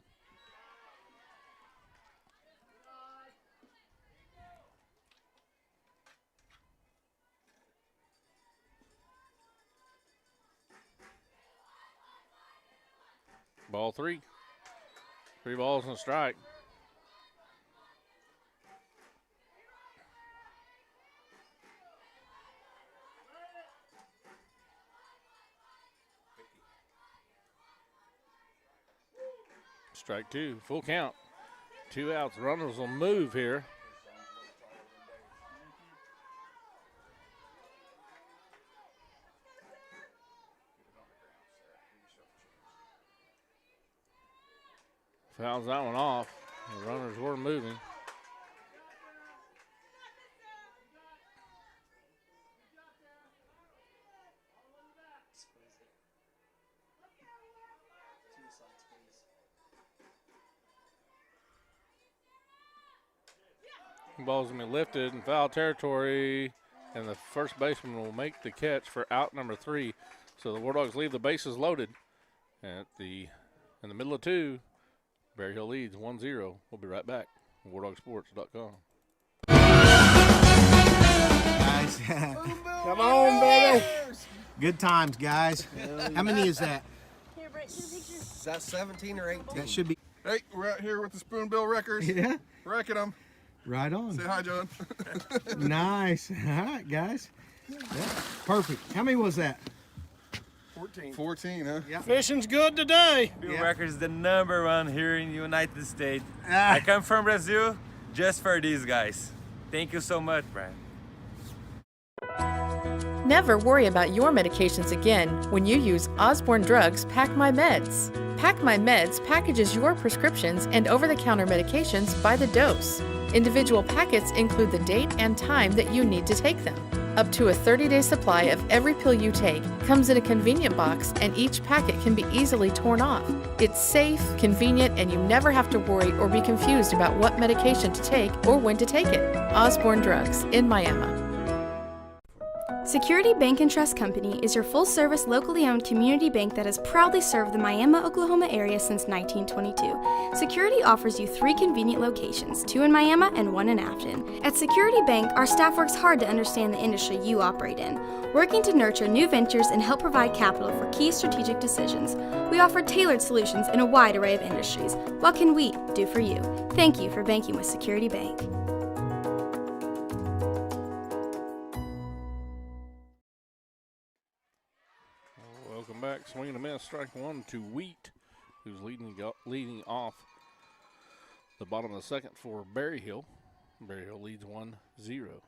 Ball 3. 3 balls and a strike. Strike 2. Full count. 2 outs. Runners will move here. Fouls that one off. The runners were moving. Ball's gonna be lifted in foul territory, and the first baseman will make the catch for out number 3. So the War Dogs leave the bases loaded in the middle of 2. Berry Hill leads 1-0. We'll be right back. WarDogSports.com. Guys, come on, baby. Good times, guys. How many is that? Is that 17 or 18? That should be. Hey, we're out here with the Spoonbill Wreckers. Yeah. Wrecking them. Right on. Say hi, John. Nice. All right, guys. Yeah. Perfect. How many was that? 14, huh? Yeah. Fishing's good today. Spoonbill Wreckers is the #1 here in the United States. I come from Brazil just for these guys. Thank you so much, Brian. Never worry about your medications again when you use Osborne Drugs Pack My Meds. Pack My Meds packages your prescriptions and over-the-counter medications by the dose. Individual packets include the date and time that you need to take them. Up to a 30-day supply of every pill you take comes in a convenient box, and each packet can be easily torn off. It's safe, convenient, and you never have to worry or be confused about what medication to take or when to take it. Osborne Drugs in Miami. Security Bank and Trust Company is your full-service, locally owned community bank that has proudly served the Miami, Oklahoma area since 1922. Security offers you 3 convenient locations, 2 in Miami and 1 in Afton. At Security Bank, our staff works hard to understand the industry you operate in, working to nurture new ventures and help provide capital for key strategic decisions. We offer tailored solutions in a wide array of industries. What can we do for you? Thank you for banking with Security Bank. Welcome back. Swing and a miss. Strike 1 to Wheat, who's leading off the bottom of the second for Berry Hill. Berry Hill leads 1-0.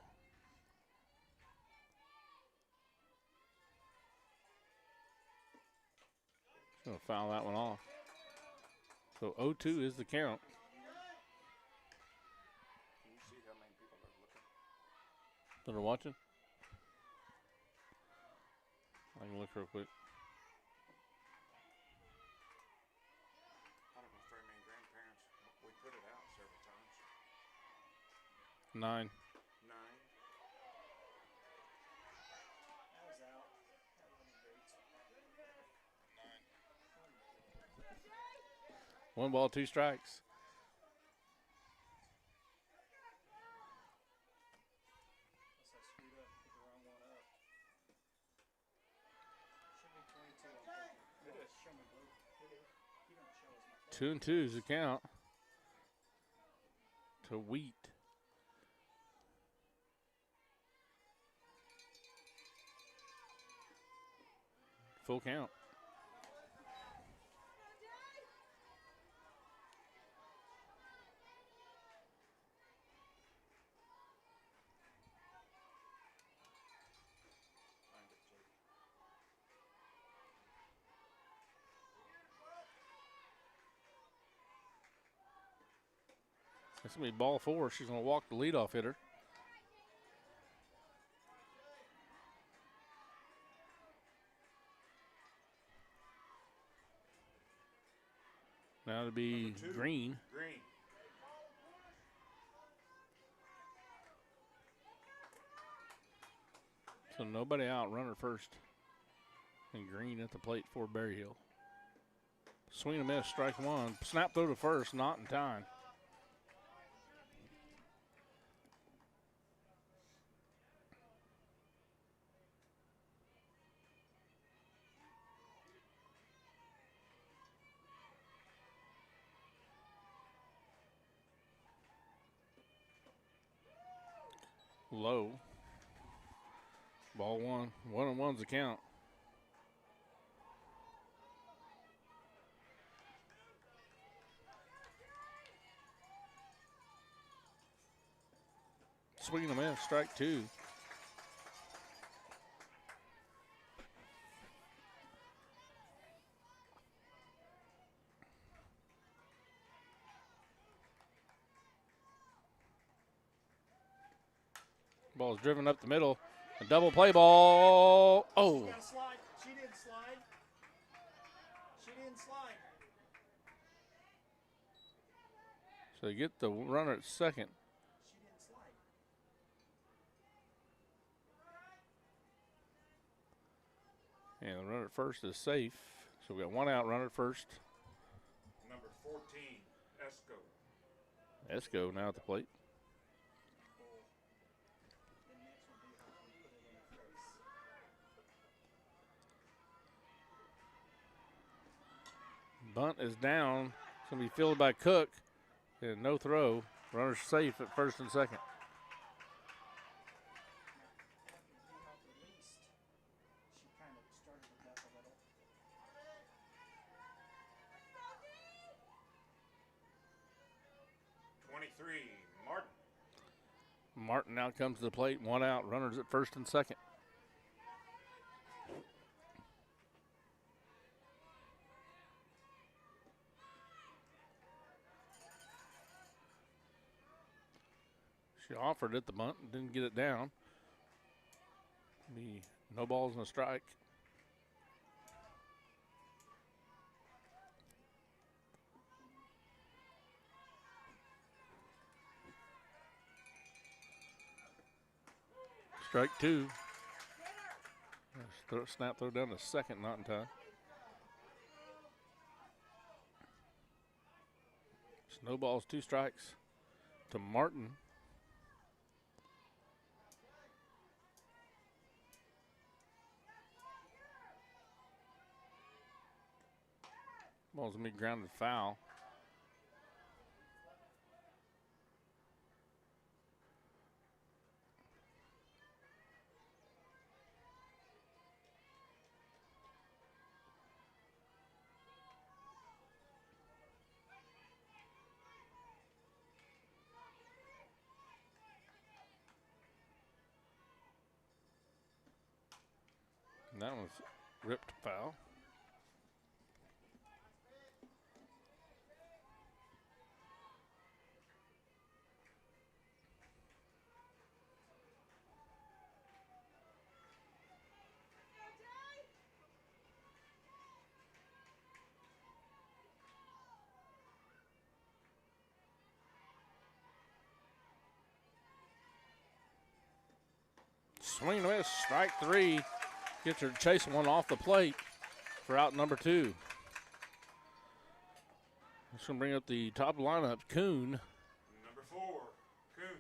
Gonna foul that one off. So 0-2 is the count. Can you see how many people are looking? That are watching? I can look real quick. I don't know if very many grandparents. We put it out several times. 9. 9. One ball, 2 strikes. Two and 2 is the count to Wheat. full count. It's going to be ball 4. She's going to walk the leadoff hitter. Now to be Green. Green. So nobody out, runner first. And Green at the plate for Berryhill. Swing and a miss, strike 1. Snap throw to first, not in time. Low. Ball 1. 1-1's the count. Swing and a miss, strike 2. Ball is driven up the middle. A double play ball. Oh. She got a slide. She didn't slide. She didn't slide. So you get the runner at second. She didn't slide. And the runner at first is safe. So we got 1 out, runner at first. Number 14, Esco. Esco now at the plate. Bunt is down. It's going to be fielded by Cook. And no throw. Runner's safe at first and second. She kind of started with that a little. 23, Martin. Martin now comes to the plate. 1 out. Runners at first and second. She offered it, the bunt, didn't get it down. Be no balls and a strike. Strike 2. Snap throw down to second, not in time. Snowballs, 2 strikes to Martin. Ball's going to be grounded foul. And that one's ripped foul. Swing and a miss, strike 3. Gets her chasing one off the plate for out number 2. That's going to bring up the top lineup, Kuhn. Number 4, Kuhn.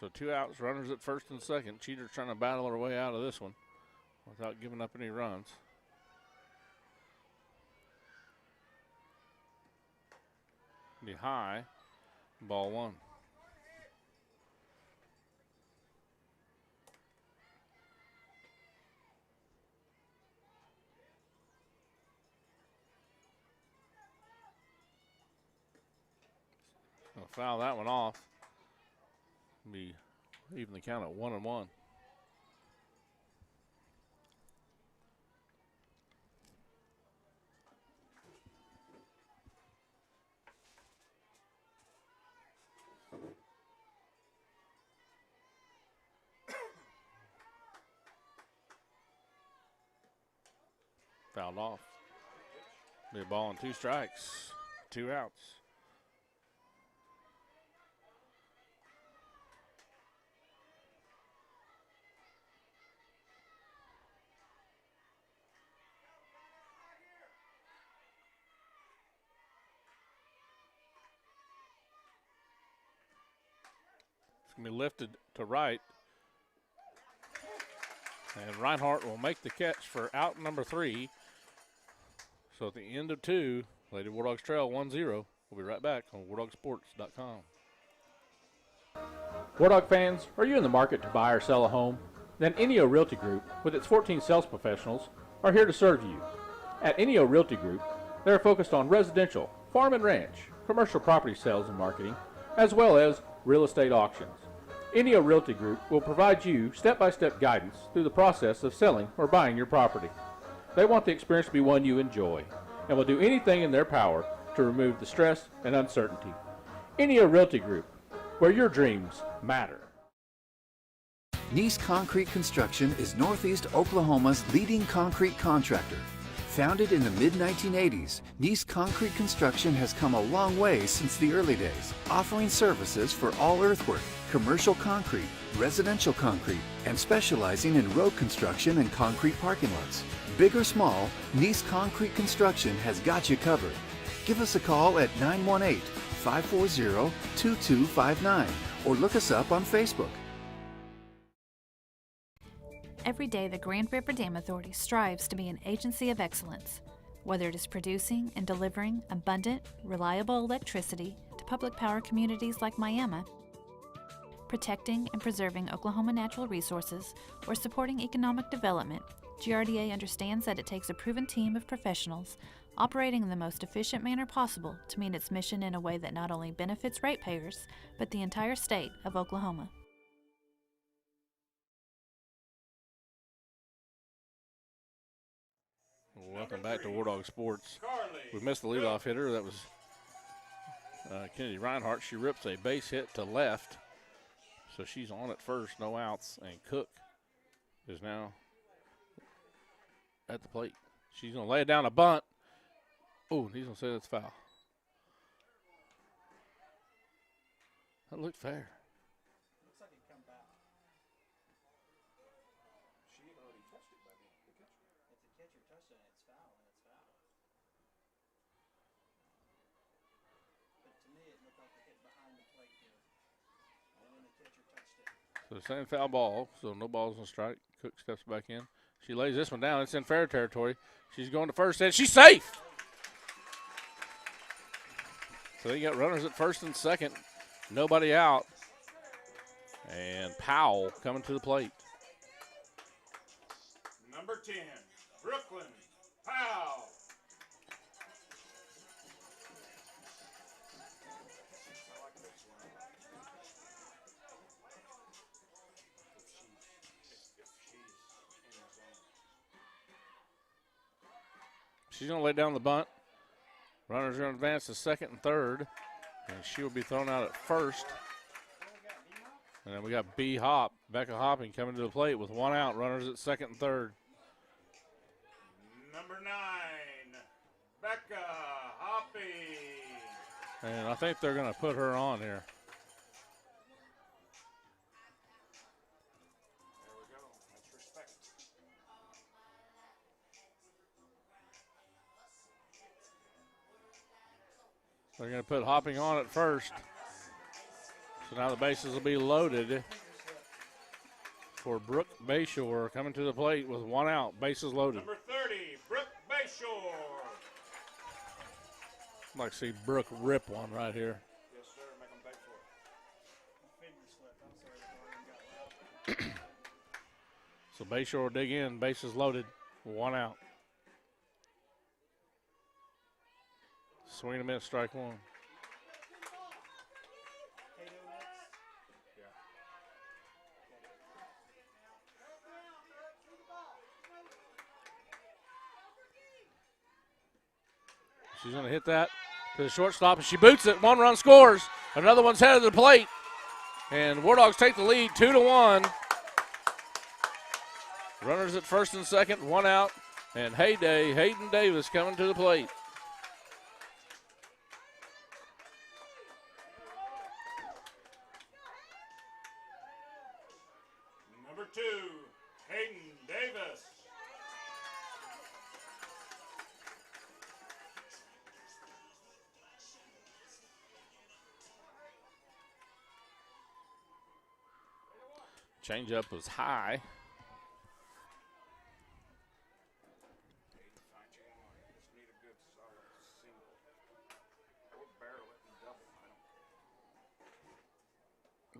So 2 outs, runners at first and second. Cheater's trying to battle her way out of this one without giving up any runs. Be high, ball 1. foul that one off. Be even the count at 1-1. Fouled off. Be a ball and 2 strikes, 2 outs. It's going to be lifted to right. And Reinhardt will make the catch for out number 3. So at the end of 2, Lady War Dogs trail 1-0. We'll be right back on WarDogSports.com. War Dog fans, are you in the market to buy or sell a home? Then Enio Realty Group, with its 14 sales professionals, are here to serve you. At Enio Realty Group, they are focused on residential, farm and ranch, commercial property sales and marketing, as well as real estate auctions. Enio Realty Group will provide you step-by-step guidance through the process of selling or buying your property. They want the experience to be one you enjoy and will do anything in their power to remove the stress and uncertainty. Enio Realty Group, where your dreams matter. Nice Concrete Construction is Northeast Oklahoma's leading concrete contractor. Founded in the mid-1980s, Nice Concrete Construction has come a long way since the early days, offering services for all earthwork, commercial concrete, residential concrete, and specializing in road construction and concrete parking lots. Big or small, Nice Concrete Construction has got you covered. Give us a call at 918-540-2259 or look us up on Facebook. Every day, the Grand River Dam Authority strives to be an agency of excellence, whether it is producing and delivering abundant, reliable electricity to public power communities like Miami, protecting and preserving Oklahoma natural resources, or supporting economic development. GRDA understands that it takes a proven team of professionals operating in the most efficient manner possible to meet its mission in a way that not only benefits ratepayers, but the entire state of Oklahoma. Welcome back to War Dog Sports. We missed the leadoff hitter. That was Kennedy Reinhardt. She rips a base hit to left. So she's on at first, no outs. And Cook is now at the plate. She's going to lay it down a bunt. Oh, he's going to say that's foul. That looked fair. Looks like it come back. She had already touched it by the catcher. If the catcher touched it, it's foul, and it's foul. But to me, it looked like it hit behind the plate here. And then the catcher touched it. So they're saying foul ball, so no balls on strike. Cook steps back in. She lays this one down. It's in fair territory. She's going to first, and she's safe. So they got runners at first and second. Nobody out. And Powell coming to the plate. Number 10, Brooklyn Powell. She's going to lay down the bunt. Runners are going to advance to second and third. And she will be thrown out at first. And then we got B. Hop, Becca Hopping coming to the plate with one out. Runners at second and third. Number 9, Becca Hoppy. And I think they're going to put her on here. There we go. That's respect. They're going to put Hopping on at first. So now the bases will be loaded for Brooke Bayshore coming to the plate with one out. Bases loaded. Number 30, Brooke Bayshore. I'd like to see Brooke rip one right here. Yes, sir. Make them beg for it. Finger slip. I'm sorry, So Bayshore will dig in. Bases loaded. One out. Swing and a miss, strike one. She's going to hit that to the shortstop, and she boots it. 1 run scores. Another one's headed to the plate. And War Dogs take the lead 2-1. Runners at first and second, 1 out. And Hayden Davis coming to the plate. Number 2, Hayden Davis. Changeup was high.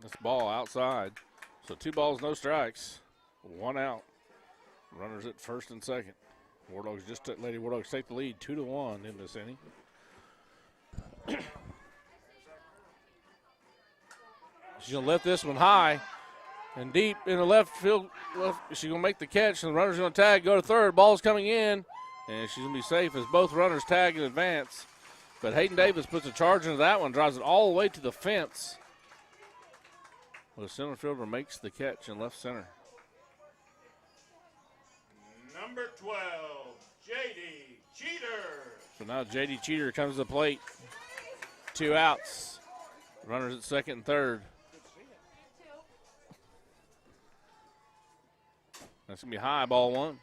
This ball outside. So 2 balls, no strikes. 1 out. Runners at first and second. War Dogs Lady War Dogs take the lead 2-1 in this inning. She's going to lift this one high and deep in the left field. She's going to make the catch, and the runner's going to tag, go to third. Ball's coming in, and she's going to be safe as both runners tag in advance. But Hayden Davis puts a charge into that one, drives it all the way to the fence. The center fielder makes the catch in left center. Number 12, J.D. Cheater. So now J.D. Cheater comes to the plate. 2 outs. Runners at second and third. That's going to be high, ball 1.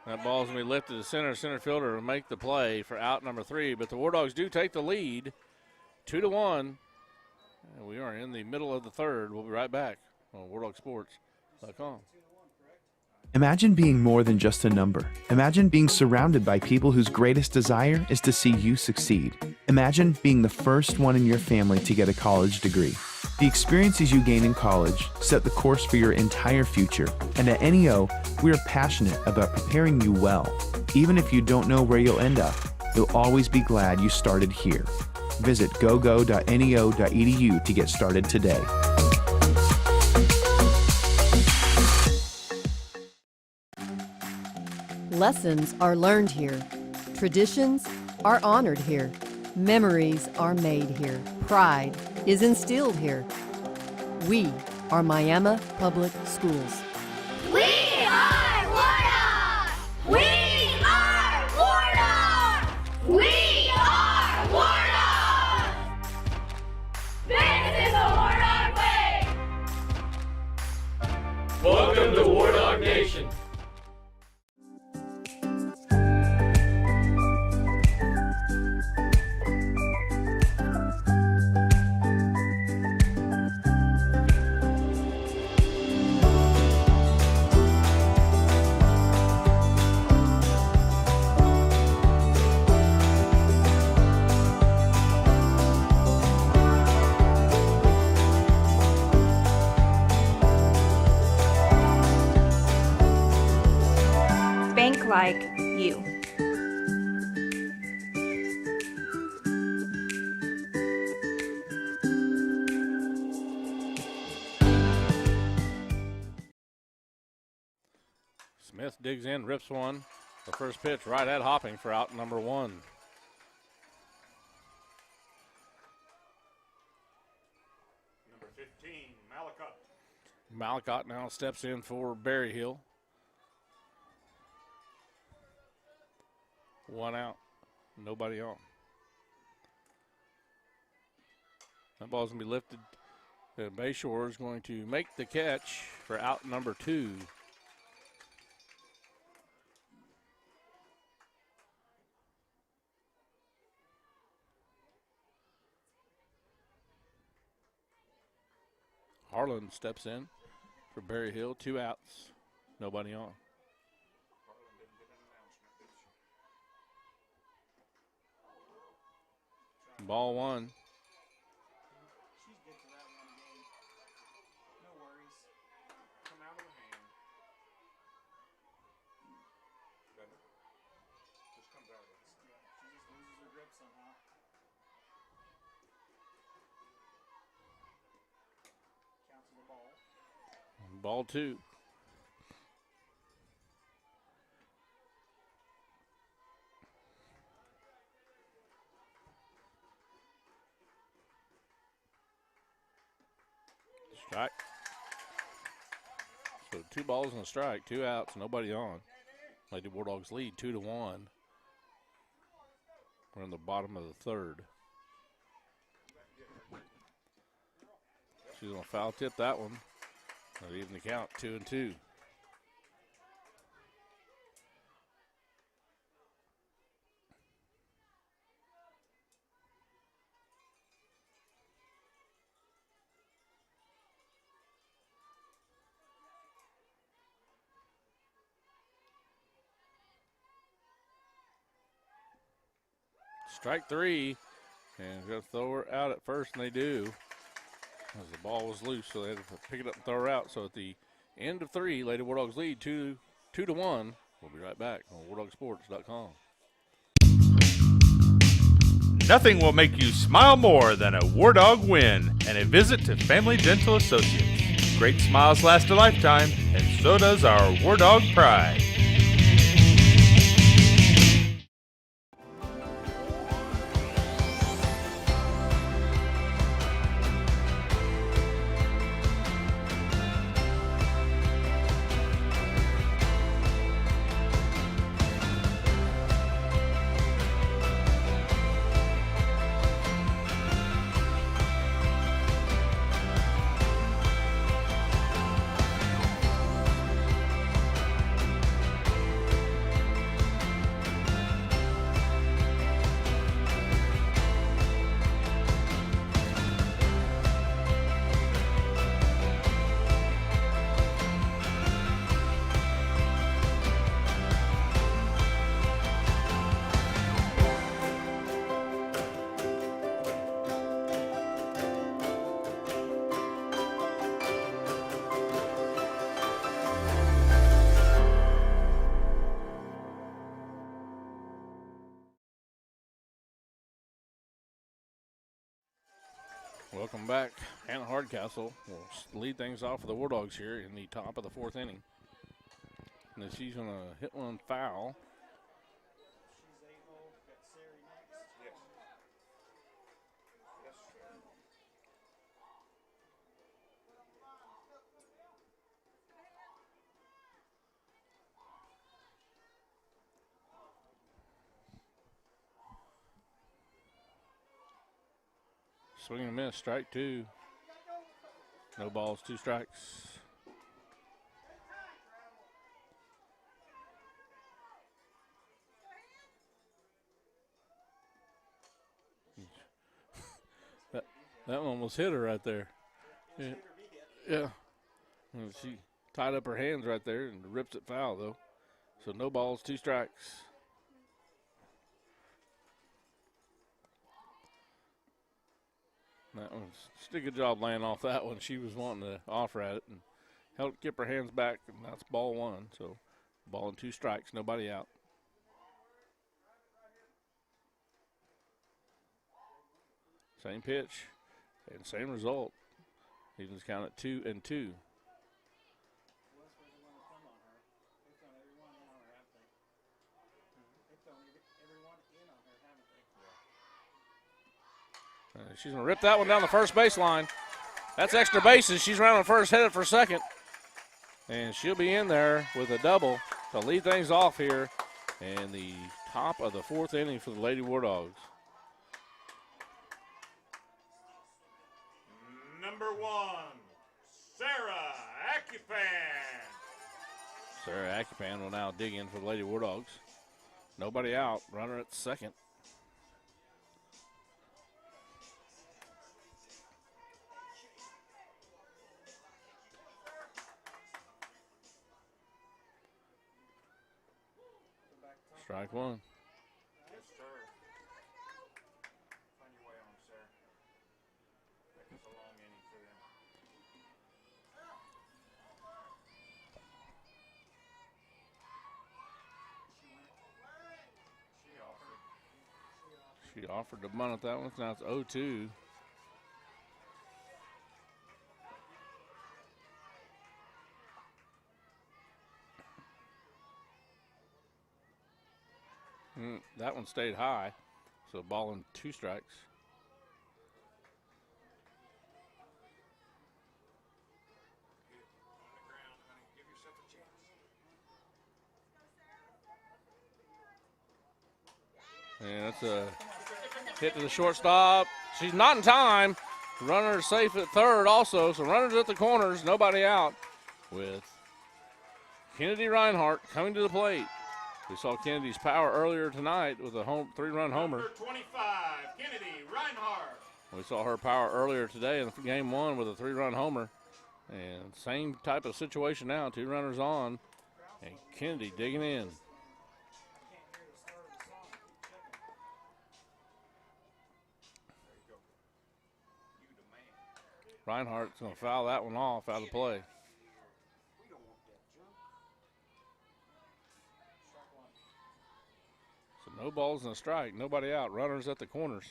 That ball's going to be lifted to center. Center fielder will make the play for out number 3. But the War Dogs do take the lead, 2-1. And we are in the middle of the third. We'll be right back on WarDogSports.com. Imagine being more than just a number. Imagine being surrounded by people whose greatest desire is to see you succeed. Imagine being the first one in your family to get a college degree. The experiences you gain in college set the course for your entire future. And at NEO, we are passionate about preparing you well. Even if you don't know where you'll end up, you'll always be glad you started here. Visit gogo.neo.edu to get started today. Lessons are learned here. Traditions are honored here. Memories are made here. Pride is instilled here. We are Miami Public Schools. We are War Dogs! We are War Dogs! We are War Dogs! This is the War Dog way! Welcome to War Dog Nation. Like you. Smith digs in, rips one. The first pitch right at Hopping for out number 1. Number 15, Malacott. Malacott now steps in for Berryhill. 1 out, nobody on. That ball's going to be lifted. Bayshore is going to make the catch for out number 2. Harlan steps in for Berryhill. 2 outs, nobody on. Ball 1. She's good to that one game. No worries. Come out of the hand. Just comes out of it. Yeah, she just loses her grip somehow. Ball 2. Strike. So 2 balls and a strike, 2 outs, nobody on. Lady War Dogs lead 2-1. We're in the bottom of the 3rd. She's gonna foul tip that one. That'll even the count, 2-2. Strike 3, and going to throw her out at first, and they do. As the ball was loose, so they had to pick it up and throw her out. So at the end of 3, Lady War Dogs lead 2-1. We'll be right back on WarDogSports.com. Nothing will make you smile more than a War Dog win and a visit to Family Dental Associates. Great smiles last a lifetime, and so does our War Dog pride. Welcome back. Hannah Hardcastle will lead things off for the War Dogs here in the top of the 4th inning. And she's going to hit one foul. Swing and a miss, strike 2. No balls, 2 strikes. that one almost hit her right there. Yeah. And she tied up her hands right there and rips it foul though. So no balls, 2 strikes. That one, she did a good job laying off that one. She was wanting to offer at it and helped keep her hands back, and that's ball 1. So ball and 2 strikes, nobody out. Same pitch and same result. Evens count at 2-2. She's going to rip that one down the first baseline. That's extra bases. She's rounding first, headed for second. And she'll be in there with a double to lead things off here in the top of the 4th inning for the Lady War Dogs. Number 1, Sarah Accupan. Sarah Accupan will now dig in for the Lady War Dogs. Nobody out. Runner at second. Strike 1. Yes, sir. Find your way on, sir. That was a long inning for them. She offered to bunt at that one. Now it's 0-2. That one stayed high, so ball and 2 strikes. And that's a hit to the shortstop. She's not in time. Runner safe at third also, so runners at the corners, nobody out, with Kennedy Reinhardt coming to the plate. We saw Kennedy's power earlier tonight with a 3-run homer. Number 25, Kennedy Reinhardt. We saw her power earlier today in game 1 with a 3-run homer. And same type of situation now, 2 runners on, and Kennedy digging in. Reinhardt's going to foul that one off out of play. So no balls and a strike, nobody out, runners at the corners.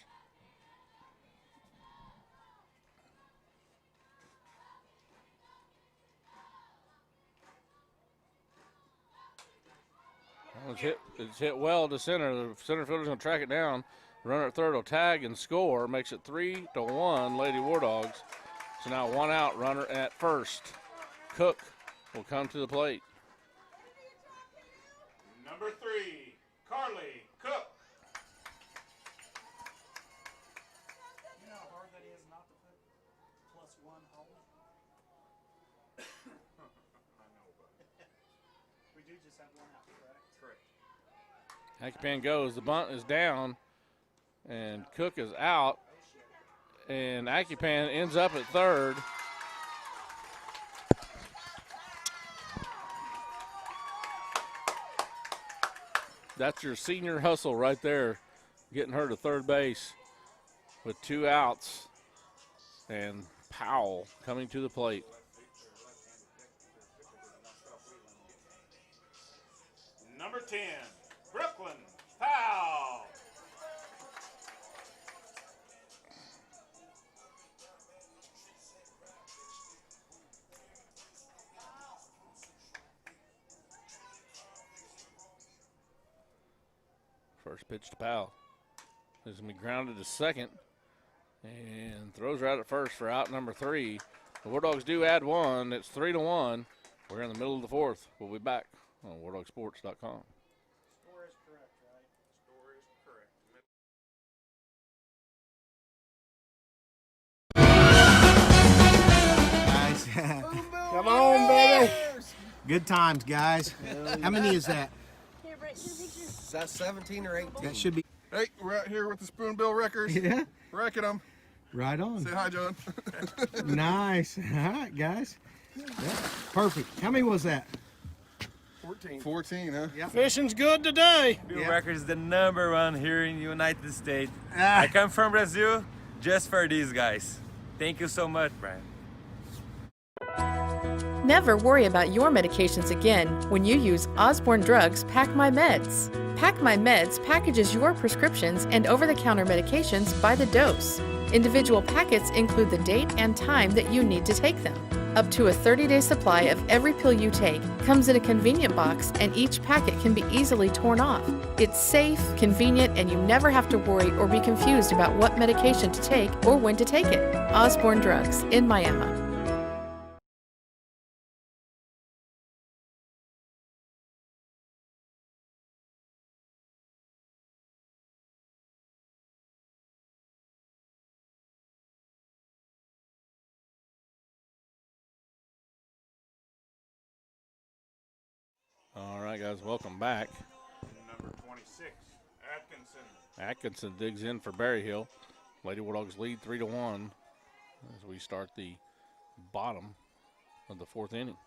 Well, it's hit well to center. The center fielder's going to track it down. Runner at third will tag and score. Makes it 3-1, Lady War Dogs. So now 1 out, runner at first. Cook will come to the plate. Number 3, Carly Cook. You know how hard that is not to put +1 home? I know, but We do just have 1 out, correct? correct. Accupan goes. The bunt is down, and Cook is out. And Accupan ends up at third. That's your senior hustle right there, getting her to third base with 2 outs. And Powell coming to the plate. Number 10, Brooklyn Powell. First pitch to Powell. Is going to be grounded to second. And throws her out at first for out number 3. The War Dogs do add 1. It's 3-1. We're in the middle of the 4th. We'll be back on WarDogSports.com. Score is correct, right? Score is correct. Guys, come on, baby. Good times, guys. How many is that? Here, Brett, two pictures. Is that 17 or 18? That should be Hey, we're out here with the Spoonbill Wreckers. Yeah. Wrecking them. right on. Say hi, John. Nice. All right, guys. Yeah, perfect. How many was that? 14. 14, huh? Yeah. Fishing's good today. Bill Records is the #1 here in the United States. Ah. I come from Brazil just for these guys. Thank you so much, Brian. Never worry about your medications again when you use Osborne Drugs Pack My Meds. Pack My Meds packages your prescriptions and over-the-counter medications by the dose. Individual packets include the date and time that you need to take them. Up to a 30-day supply of every pill you take comes in a convenient box, and each packet can be easily torn off. It's safe, convenient, and you never have to worry or be confused about what medication to take or when to take it. Osborne Drugs in Miami. All right, guys, welcome back. Number 26, Atkinson. Atkinson digs in for Berry Hill. Lady War Dogs lead 3-1 as we start the bottom of the 4th inning.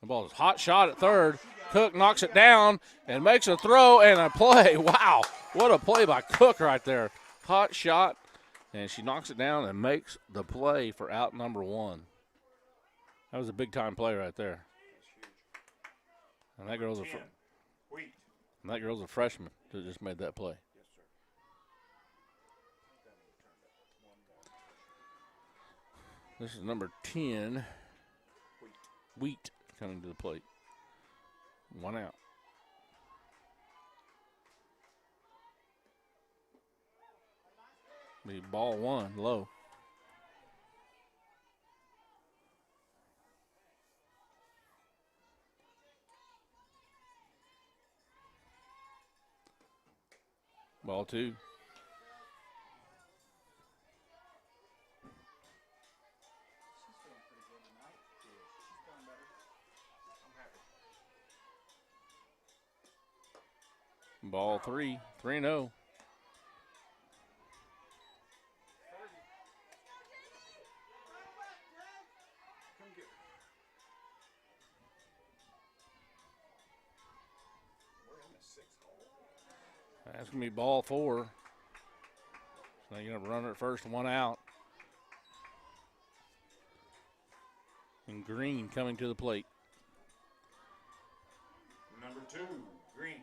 The ball is hot shot at third. Cook knocks it down and makes a throw and a play. Wow, what a play by Cook right there. Hot shot, and she knocks it down and makes the play for out number 1. That was a big-time play right there. And that girl's a freshman that just made that play. Yes, sir. This is number 10, Wheat coming to the plate. 1 out. Be ball one, low. Ball two. Ball three, 3-0. That's going to be ball four. So they're going to run it first, one out. And Green coming to the plate. Number 2, Green.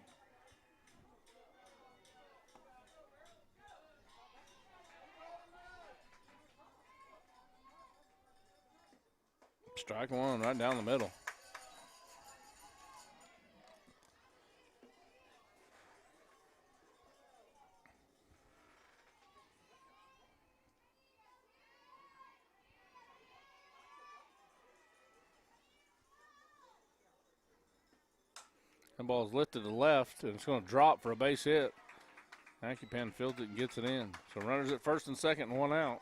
Strike one right down the middle. That ball's lifted to the left, and it's going to drop for a base hit. Accupan fields it and gets it in. So runners at first and second and one out.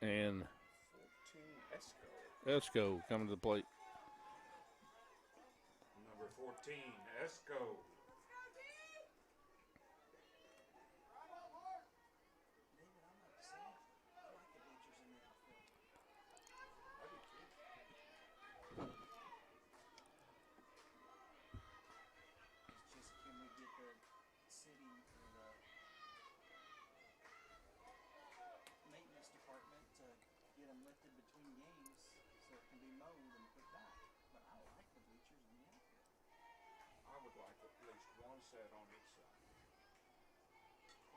And 14, Esco coming to the plate. Number 14, Esco. I would like at least one set on each side.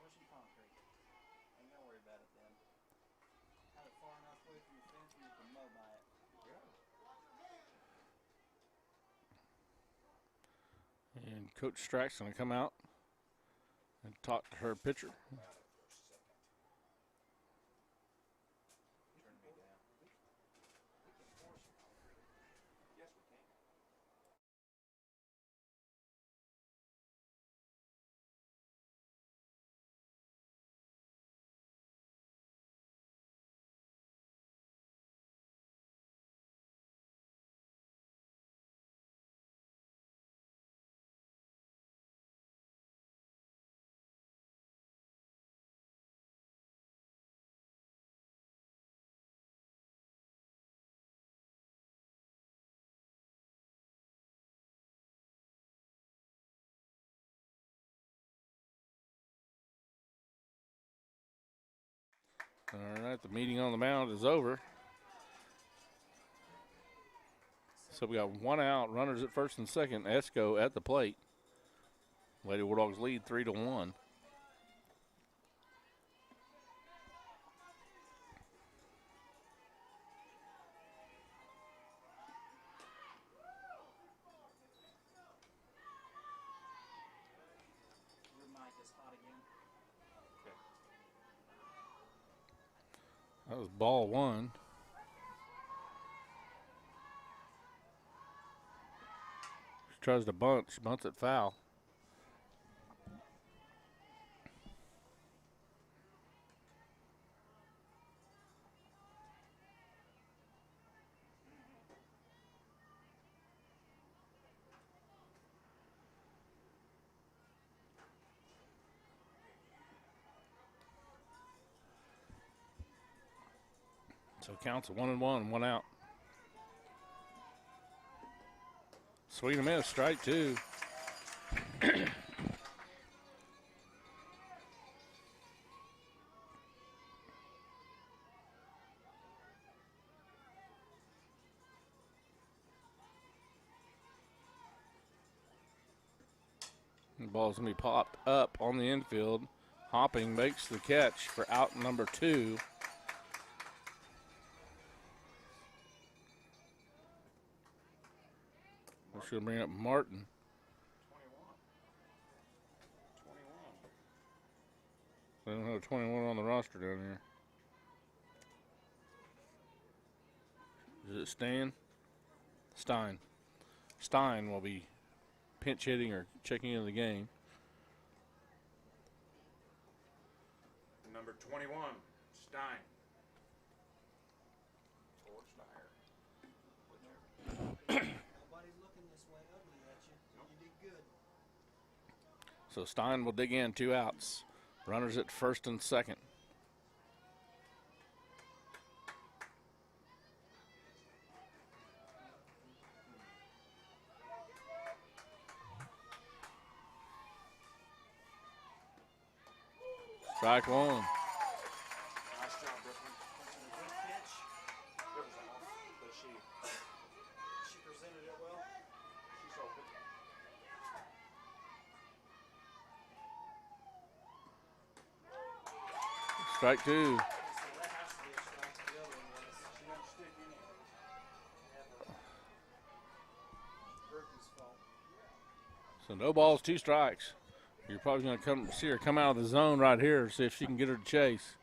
Or some concrete. Ain't gonna worry about it then. Have it far enough away from your fence where you can mow by it. And Coach Strack's going to come out and talk to her pitcher. All right, the meeting on the mound is over. So we got one out, runners at first and second. Esco at the plate. Lady War Dogs lead 3-1. Your mic is hot again. That was ball one. She tries to bunt. She bunts it foul. So counts a 1-1, one out. Swing and miss, strike two. The ball's going to be popped up on the infield. Hopping makes the catch for out number two. We're going to bring up Martin. 21. They don't have 21 on the roster down here. Is it Stan? Stein. Stein will be pinch hitting or checking into the game. Number 21, Stein. Or Steyer. Nobody's looking this way ugly at you. You did good. So Stein will dig in, 2 outs. Runners at first and second. Strike one. Nice job, Brooklyn. Good pitch. It was off, but she presented it well. She sold it. Strike 2. So no balls, 2 strikes. You're probably going to see her come out of the zone right here, see if she can get her to chase.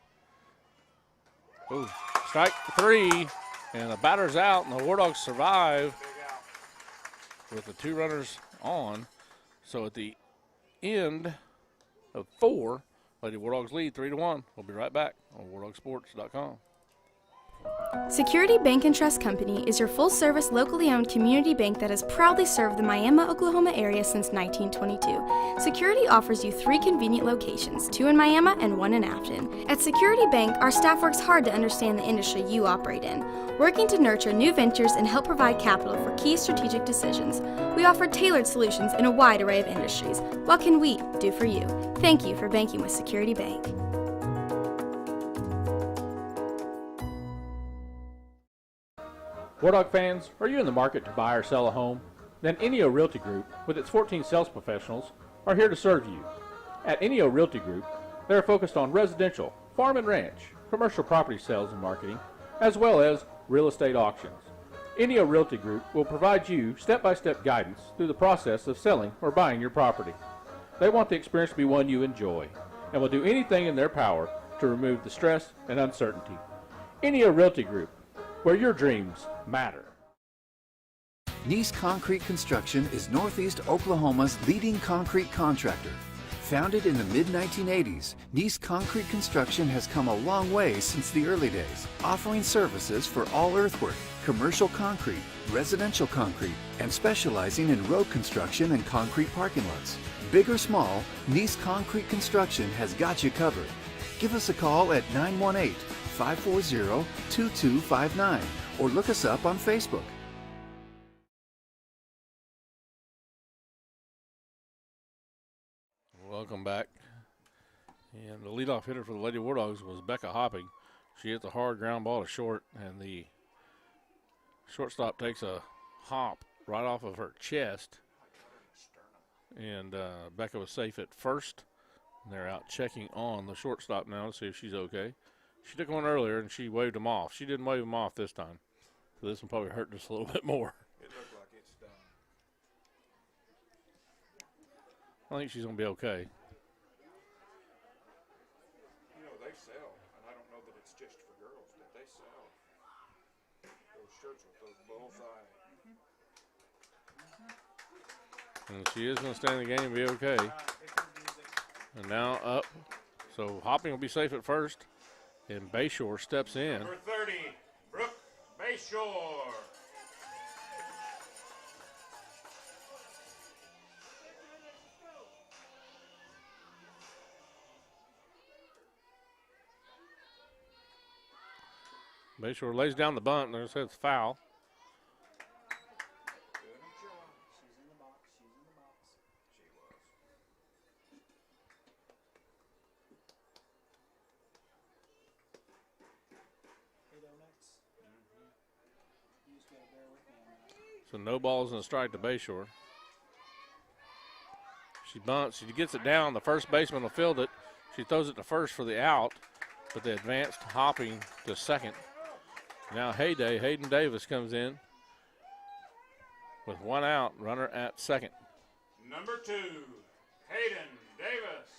Oh, strike 3, and the batter's out, and the War Dogs survive with the 2 runners on. So at the end of 4, Lady War Dogs lead 3-1. We'll be right back on WarDogSports.com. Security Bank and Trust Company is your full-service, locally owned community bank that has proudly served the Miami, Oklahoma area since 1922. Security offers you 3 convenient locations, 2 in Miami and 1 in Afton. At Security Bank, our staff works hard to understand the industry you operate in, working to nurture new ventures and help provide capital for key strategic decisions. We offer tailored solutions in a wide array of industries. What can we do for you? Thank you for banking with Security Bank. War Dog fans, are you in the market to buy or sell a home? Then Enio Realty Group, with its 14 sales professionals, are here to serve you. At Enio Realty Group, they are focused on residential, farm and ranch, commercial property sales and marketing, as well as real estate auctions. Enio Realty Group will provide you step-by-step guidance through the process of selling or buying your property. They want the experience to be one you enjoy, and will do anything in their power to remove the stress and uncertainty. Enio Realty Group, where your dreams matter. Nice Concrete Construction is Northeast Oklahoma's leading concrete contractor. Founded in the mid-1980s, Nice Concrete Construction has come a long way since the early days, offering services for all earthwork, commercial concrete, residential concrete, and specializing in road construction and concrete parking lots. Big or small, Nice Concrete Construction has got you covered. Give us a call at 918-540-2259 or look us up on Facebook. Welcome back. And the leadoff hitter for the Lady War Dogs was Becca Hopping. She hits a hard ground ball to short, and the shortstop takes a hop right off of her chest. And Becca was safe at first. And they're out checking on the shortstop now to see if she's okay. She took one earlier, and she waved him off. She didn't wave him off this time. So this one probably hurt just a little bit more. It looked like it's done. I think she's going to be okay. You know, they sell, and I don't know that it's just for girls, but they sell those shirts with those bullseye. And she is going to stay in the game and be okay. And now up. So Hopping will be safe at first. And Bayshore steps in. Number 30, Brooke Bayshore. Bayshore lays down the bunt, and there's it's foul. So no balls and a strike to Bayshore. She bunts. She gets it down. The first baseman will field it. She throws it to first for the out, but the advanced Hopping to second. Now Hayden Davis comes in with 1 out, runner at second. Number 2, Hayden Davis.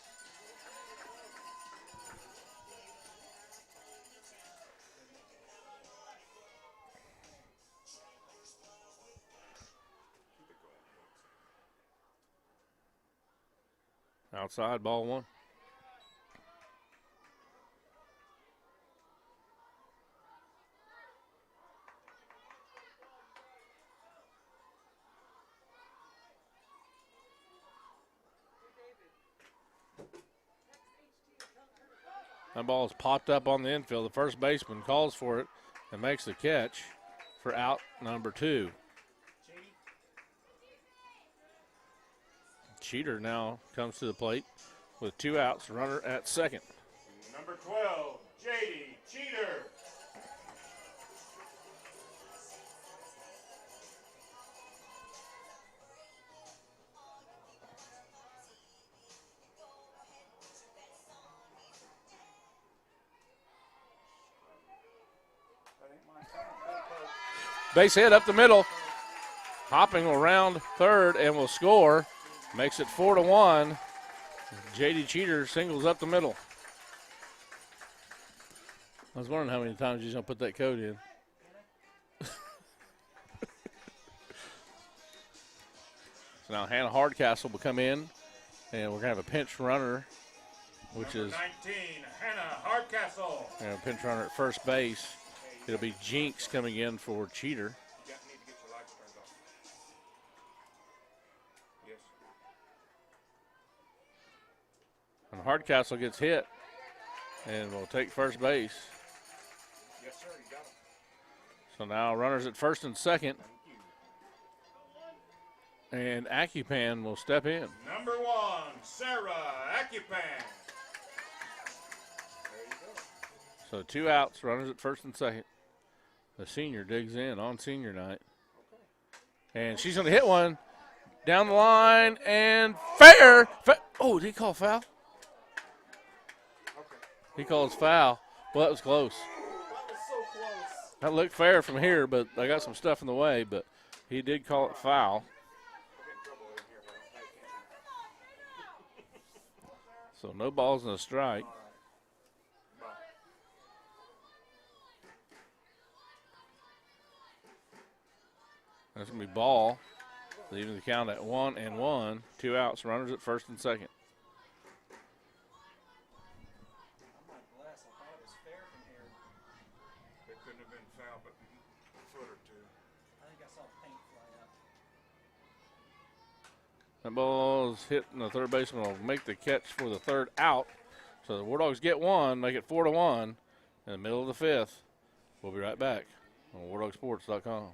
Outside, ball one. That ball is popped up on the infield. The first baseman calls for it and makes the catch for out number 2. Cheater now comes to the plate with 2 outs, runner at second. Number 12, J.D. Cheater. Base hit up the middle. Hopping around third and will score. Makes it 4-1. J.D. Cheater singles up the middle. I was wondering how many times he's going to put that code in. So now Hannah Hardcastle will come in, and we're going to have a pinch runner, which Number is 19, Hannah Hardcastle. a pinch runner at first base. It'll be Jinx coming in for Cheater. Need to get your lights turned off. Yes. And Hardcastle gets hit and will take first base. Yes, sir. You got him. So now runners at first and second. And Accupan will step in. Number 1, Sarah Accupan. There you go. So 2 outs, runners at first and second. The senior digs in on senior night. And she's going to hit one down the line and fair. Oh, did he call foul? He calls foul. Well, that was close. That was so close. That looked fair from here, but I got some stuff in the way, but he did call it foul. So no balls and a strike. That's going to be ball. Leaving the count at 1-1. 2 outs, runners at first and second. It couldn't have been foul, but a foot or two. I think I saw paint fly up. That ball is hit, and the third baseman will make the catch for the third out. So the War Dogs get one, make it 4-1 in the middle of the fifth. We'll be right back on WarDogSports.com.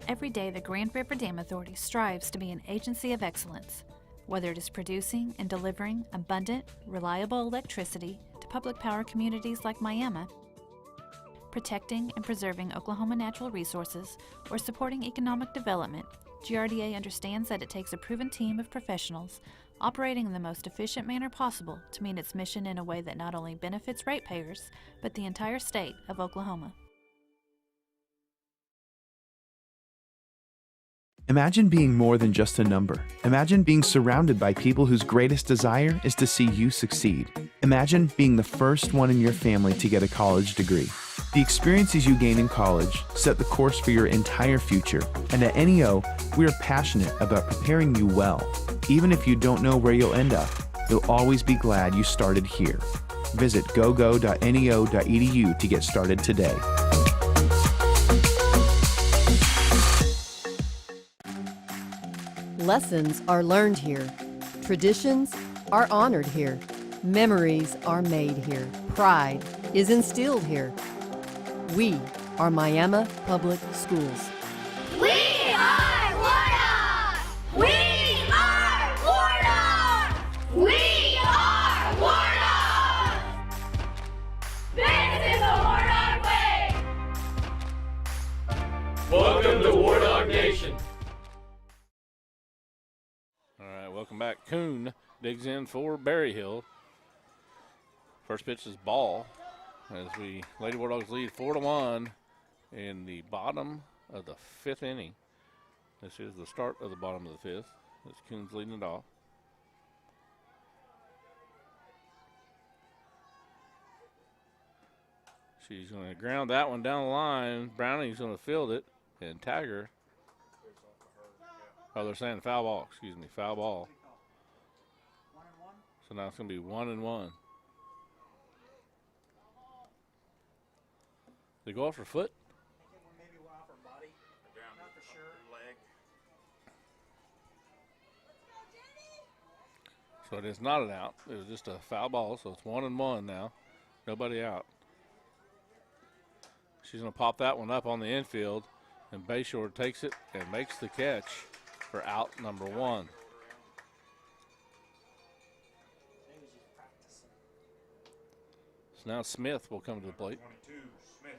Every day, the Grand River Dam Authority strives to be an agency of excellence, whether it is producing and delivering abundant, reliable electricity to public power communities like Miami, protecting and preserving Oklahoma natural resources, or supporting economic development. GRDA understands that it takes a proven team of professionals operating in the most efficient manner possible to meet its mission in a way that not only benefits ratepayers, but the entire state of Oklahoma. Imagine being more than just a number. Imagine being surrounded by people whose greatest desire is to see you succeed. Imagine being the first one in your family to get a college degree. The experiences you gain in college set the course for your entire future, and at NEO, we are passionate about preparing you well. Even if you don't know where you'll end up, you'll always be glad you started here. Visit gogo.neo.edu to get started today. Lessons are learned here. Traditions are honored here. Memories are made here. Pride is instilled here. We are Miami Public Schools. We are Warnock! We are Warnock! We are Warnock! This is the Warnock way! Welcome to War Dog Nation. All right, welcome back. Kuhn digs in for Berryhill. First pitch is ball as Lady War Dogs lead 4-1 in the bottom of the fifth inning. This is the start of the bottom of the fifth. As Kuhn's leading it off. She's going to ground that one down the line. Browning's going to field it and tag her. Oh, they're saying foul ball. Excuse me, foul ball. So now it's going to be 1-1. They go off her foot? Maybe off her body. Not for sure. Leg. So it is not an out. It was just a foul ball, so it's 1-1 now. Nobody out. She's going to pop that one up on the infield, and Bayshore takes it and makes the catch for out number 1. So now Smith will come to the plate. 22, Smith.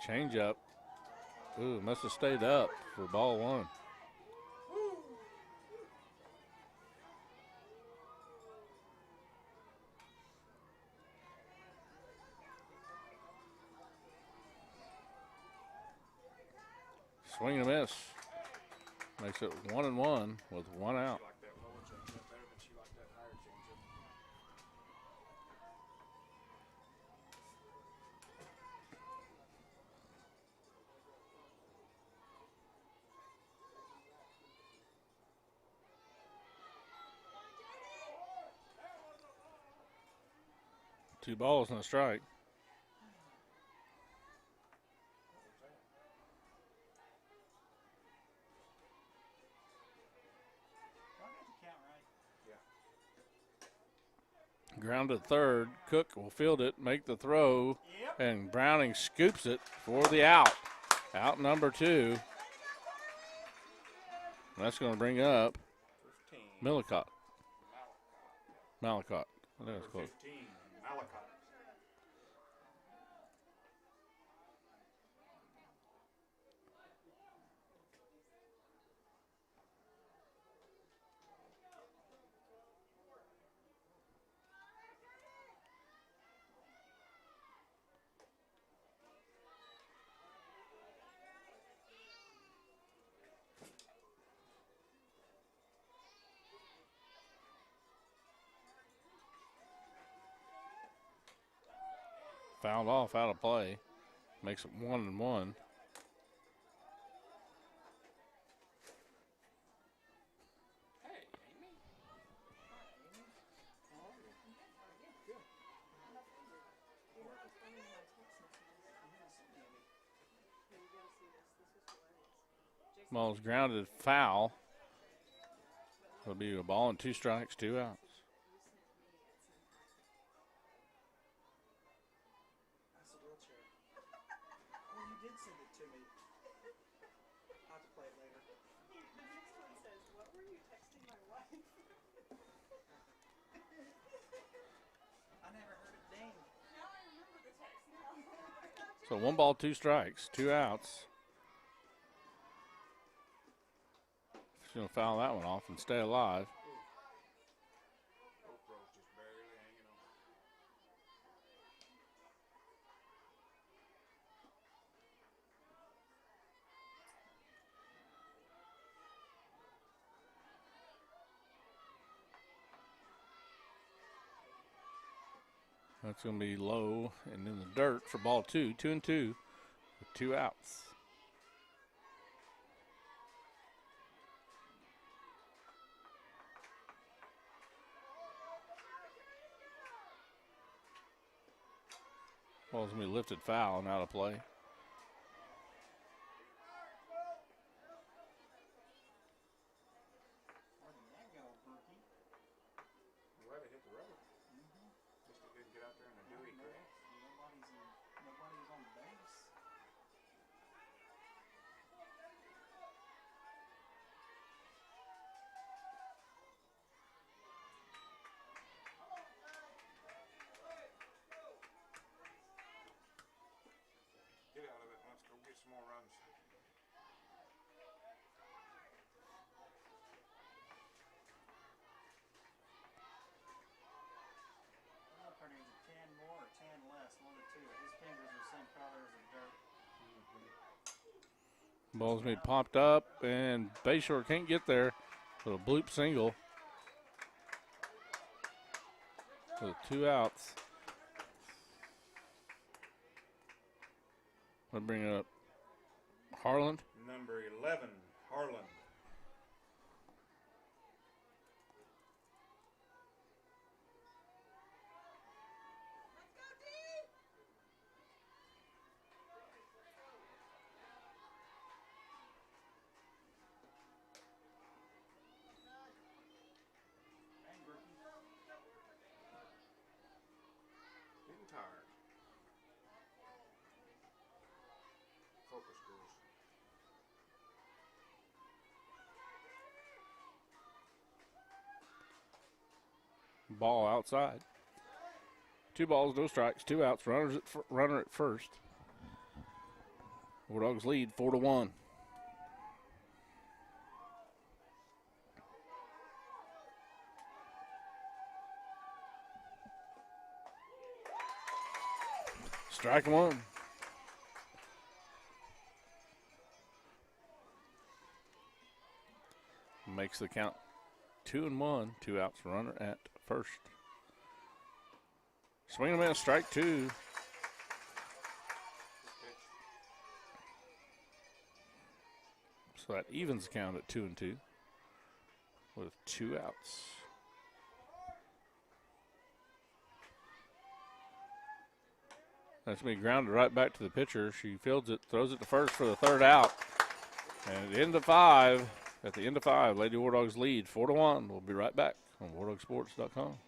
Change up. Ooh, must have stayed up for ball 1. Swing and a miss. Makes it 1-1 with 1 out. Like that lower changeup better than she liked that higher changeup. Two balls and a strike. Ground to third. Cook will field it, make the throw, and Browning scoops it for the out. Out number 2. That's going to bring up Mallicott. Mallicott. I think it's close. 15, Mallicott. Fouled off, out of play. Makes it 1-1. Ball's grounded foul. It'll be a ball and 2 strikes, 2 outs. So 1 ball, 2 strikes, 2 outs. She's going to foul that one off and stay alive. That's going to be low and in the dirt for ball 2, 2-2 with 2 outs. Ball's going to be lifted foul and out of play. Get out of it. Let's go get some more runs. Party is a 10 more or 10 less, 1 or 2. His fingers are the same color as the dirt. Ball's going to be popped up, and Bayshore can't get there. So a bloop single. with 2 outs. I'll bring up Harland. Number 11, Harlan. Getting tired. Focus, girls. Ball outside. 2 balls, no strikes, 2 outs. Runner at first. War Dogs lead 4-1. Strike 1. Makes the count 2-1. 2 outs. Runner at first. Swing and a miss, strike 2. So that evens the count at 2-2 with 2 outs. That's going to be grounded right back to the pitcher. She fields it, throws it to first for the 3rd out. And at the end of 5, Lady War Dogs lead 4-1. We'll be right back on WarDogSports.com.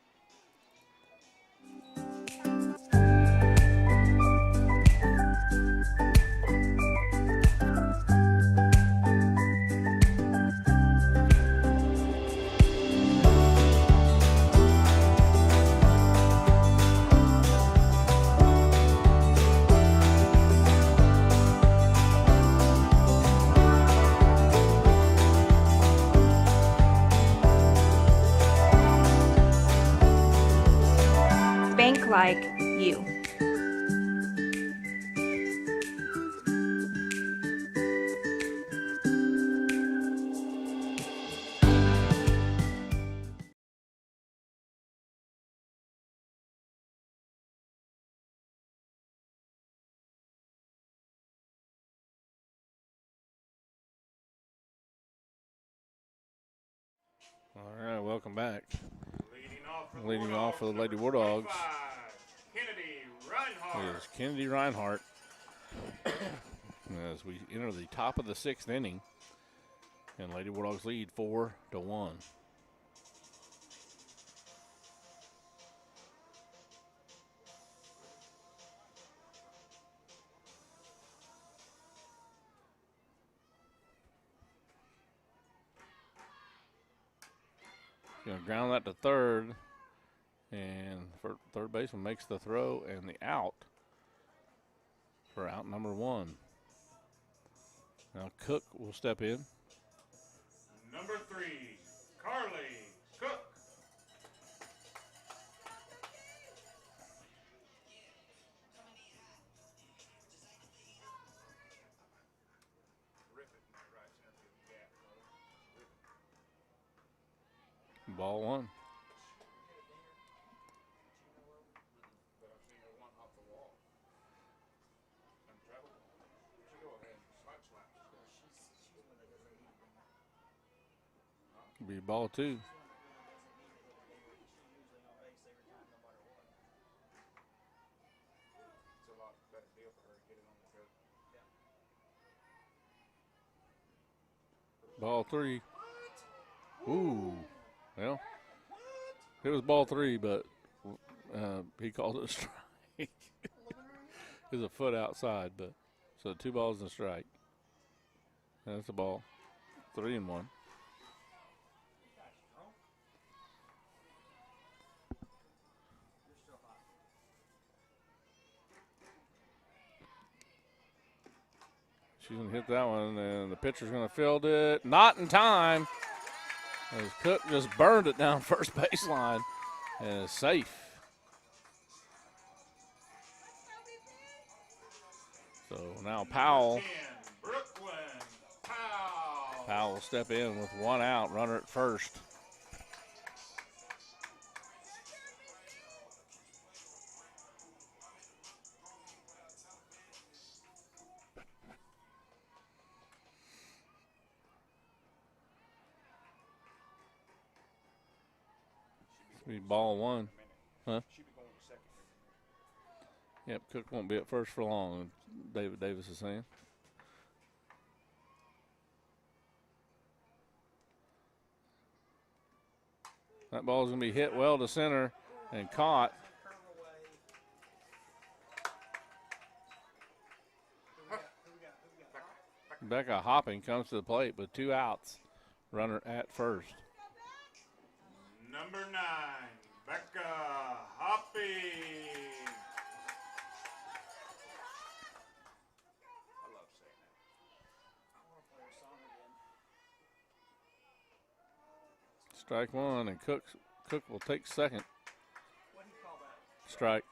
Bank like you. All right, welcome back. Leading off for the Lady War Dogs Kennedy Reinhardt. is Kennedy Reinhardt. As we enter the top of the 6th inning, and Lady War Dogs lead 4-1. Going to ground that to third, and third baseman makes the throw and the out for out number 1. Now Cook will step in. Number 3, Carly Cook. Ball 1. Be ball 2. Ball 3. Ooh. Well, it was ball 3, but he called it a strike. It was a foot outside, but so 2 balls and a strike. That's a ball. 3-1. She's going to hit that one, and the pitcher's going to field it. Not in time. As Cook just burned it down first baseline and is safe. So now Powell. Powell will step in with 1 out, runner at first. Be ball one. Huh? She'll be going to second. Yep, Cook won't be at first for long, David Davis is saying. That ball's going to be hit well to center and caught. Becca Hopping comes to the plate with 2 outs. Runner at first. Number 9, Becca Hopping. I love saying that. I want to play her song again. Strike one, and Cook will take second. What do you call that? Strike.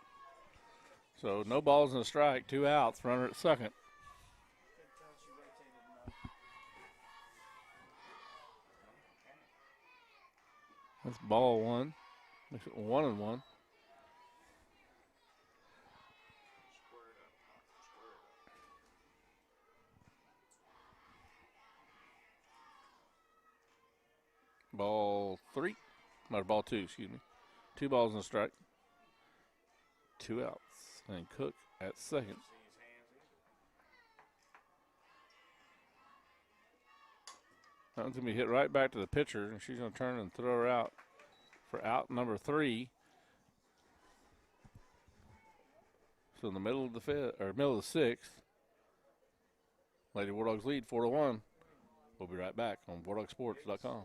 So no balls and a strike, 2 outs, runner at second. Can't tell she rotated enough. That's ball one. Makes it 1-1. Ball 3, or ball 2, excuse me. 2 balls and a strike. 2 outs. And Cook at second. That one's going to be hit right back to the pitcher, and she's going to turn and throw her out for out number 3. So in the middle of the fifth, or middle of the 6th, Lady War Dogs lead 4-1. We'll be right back on WarDogSports.com.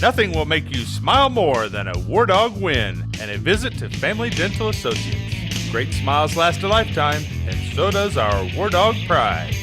Nothing will make you smile more than a War Dog win and a visit to Family Dental Associates. Great smiles last a lifetime, and so does our War Dog pride.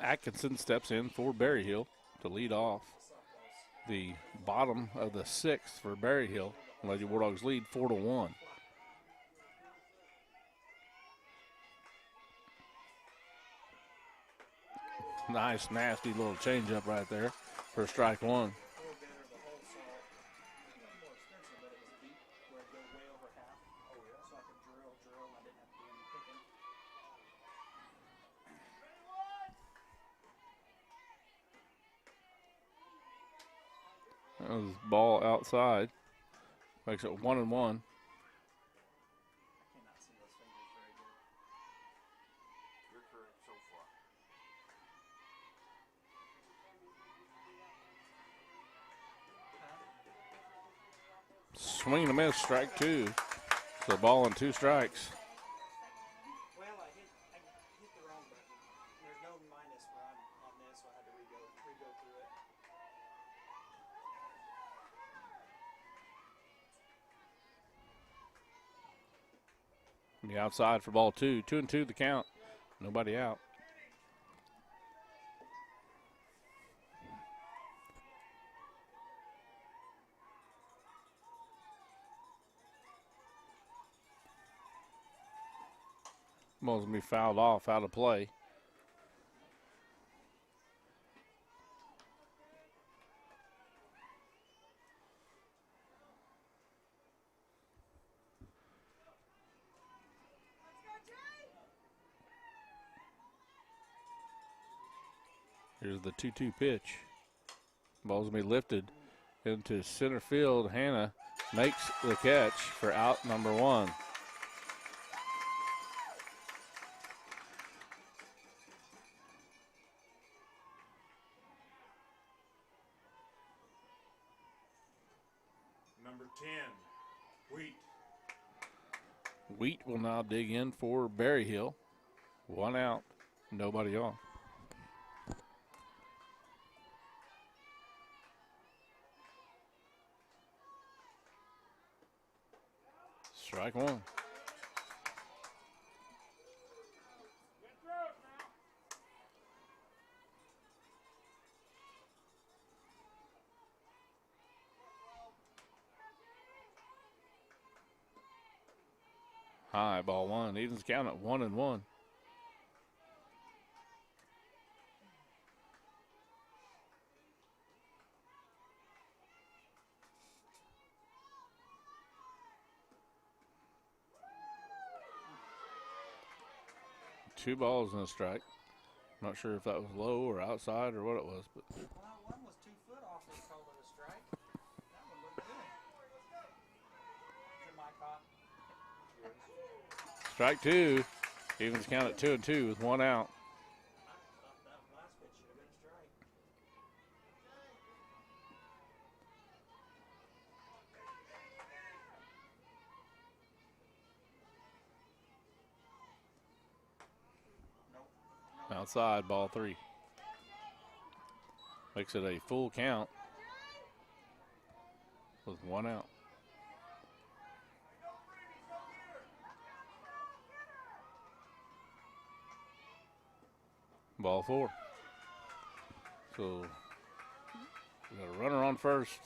Atkinson steps in for Berry Hill to lead off the bottom of the 6th for Berry Hill. Lady War Dogs lead 4-1. Nice, nasty little changeup right there for strike one. That was ball outside. Makes it 1-1. Swing and a miss, strike 2. So ball and 2 strikes. Well, I hit the wrong button. There's no minus on this, so I had to re-go through it. Be outside for ball 2. 2-2 the count. Nobody out. Ball's going to be fouled off, out of play. Here's the 2-2 pitch. Ball's going to be lifted into center field. Hannah makes the catch for out number 1. Number 10, Wheat. Wheat will now dig in for Berry Hill. 1 out, nobody on. Strike one. High, ball one. Evens count at 1-1. Two balls and a strike. Not sure if that was low or outside or what it was, but Well, one was 2 foot off this call it a strike. That one looked good. Is it my cop? strike two. Evens count at 2-2 with 1 out. That last pitch should have been a strike. Outside, ball 3. Makes it a full count with 1 out. Ball 4. So we got a runner on first.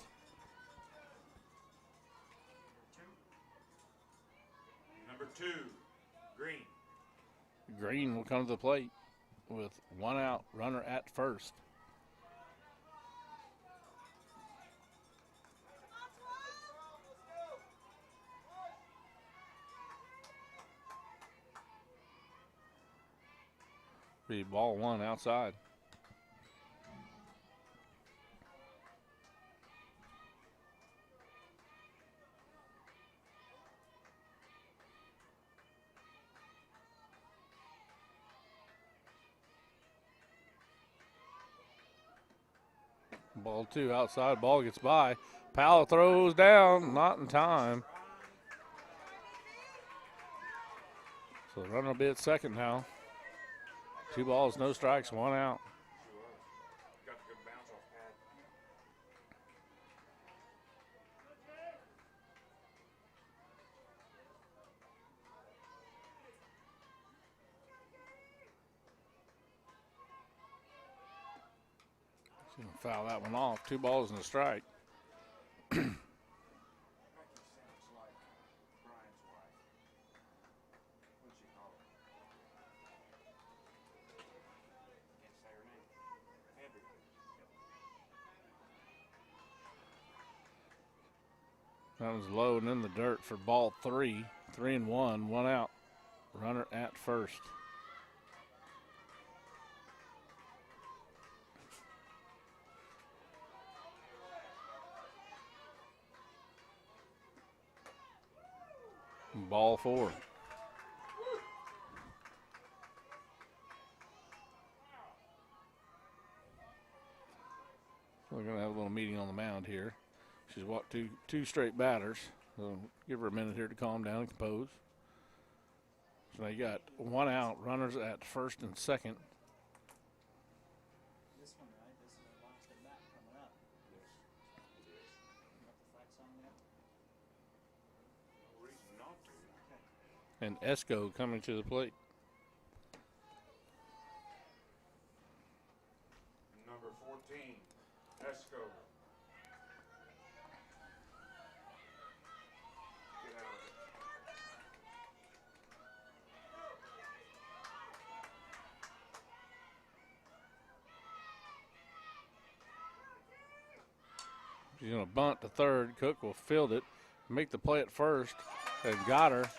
Number 2, Green. Green will come to the plate with 1 out, runner at first. Be ball 1 outside. Ball 2 outside, ball gets by. Powell throws down, not in time. So the runner will be at second now. 2 balls, no strikes, 1 out. Got the good bounce off pad. He's gonna foul that one off. 2 balls and a strike. That was low and in the dirt for ball 3. 3-1, 1 out. Runner at first. Ball 4. We're going to have a little meeting on the mound here. She's walked two straight batters. So give her a minute here to calm down and compose. So now you got 1 out, runners at first and second. This one, right? This is the last at bat coming up. Yes. You got the facts on that? No reason not to. And Esco coming to the plate. Number 14, Esco. Get out of it. She's going to bunt to third. Cook will field it, make the play at first, and got her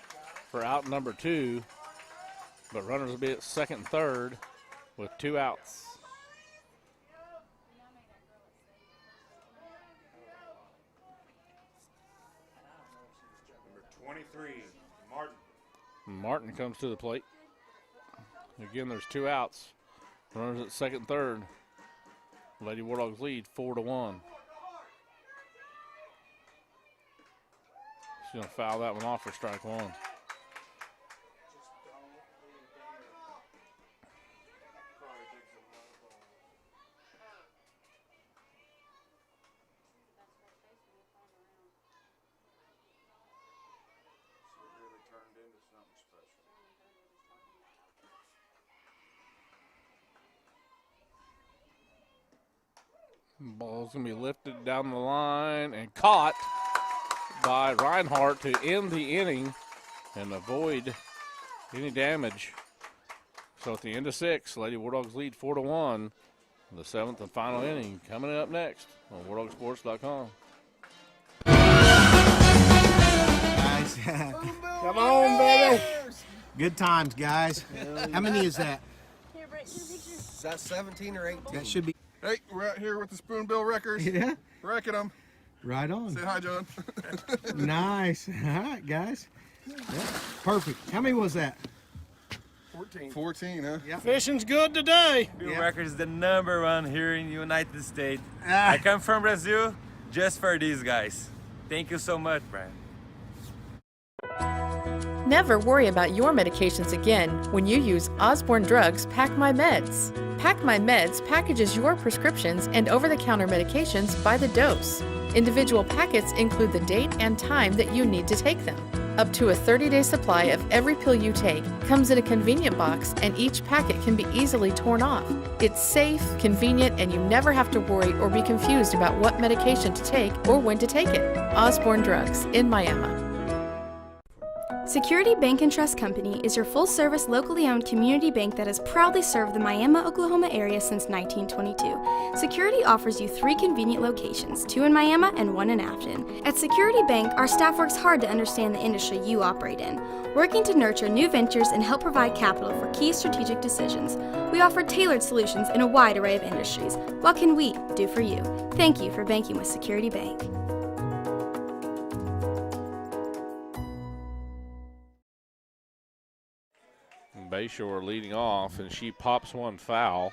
for out number 2. But runners will be at second and third with 2 outs. Number 23, Martin. Martin comes to the plate. Again, there's 2 outs. Runners at second and third. Lady War Dogs lead 4-1. He's going to foul that one off for strike one. Ball's going to be lifted down the line and caught by Reinhardt to end the inning and avoid any damage. So at the end of 6, Lady War Dogs lead 4-1. The 7th and final inning coming up next on WarDogSports.com. Guys, come on, baby. Good times, guys. How many is that? Is that 17 or 18? That should be. Hey, we're out here with the Spoonbill Wreckers. Yeah. Wrecking them. Right on. Say hi, John. Nice. All right, guys. Yeah. Perfect. How many was that? 14. 14, huh? Yeah. Fishing's good today. Spoonbill Records is the #1 here in the United States. I come from Brazil just for these guys. Thank you so much, Brian. Never worry about your medications again when you use Osborne Drugs Pack My Meds. Pack My Meds packages your prescriptions and over-the-counter medications by the dose. Individual packets include the date and time that you need to take them. Up to a 30-day supply of every pill you take comes in a convenient box, and each packet can be easily torn off. It's safe, convenient, and you never have to worry or be confused about what medication to take or when to take it. Osborne Drugs in Miami. Security Bank and Trust Company is your full-service, locally owned community bank that has proudly served the Miami, Oklahoma area since 1922. Security offers you 3 convenient locations, 2 in Miami and 1 in Afton. At Security Bank, our staff works hard to understand the industry you operate in, working to nurture new ventures and help provide capital for key strategic decisions. We offer tailored solutions in a wide array of industries. What can we do for you? Thank you for banking with Security Bank. Bayshore leading off, and she pops one foul,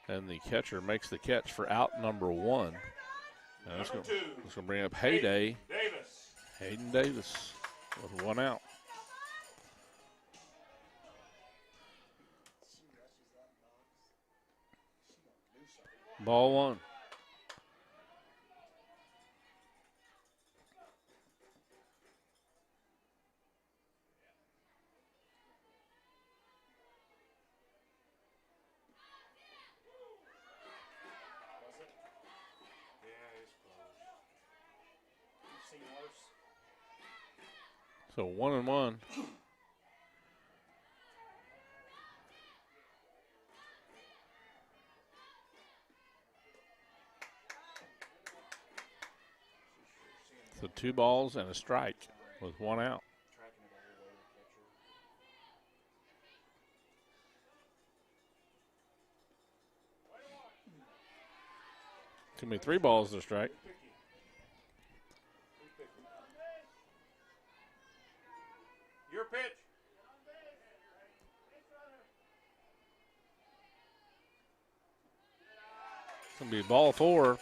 and the catcher makes the catch for out number 1. And that's going to bring up Hayden Davis with 1 out. Ball 1. So 1-1. So 2 balls and a strike with 1 out. Too many 3 balls and a strike. Your pitch. It's going to be ball 4.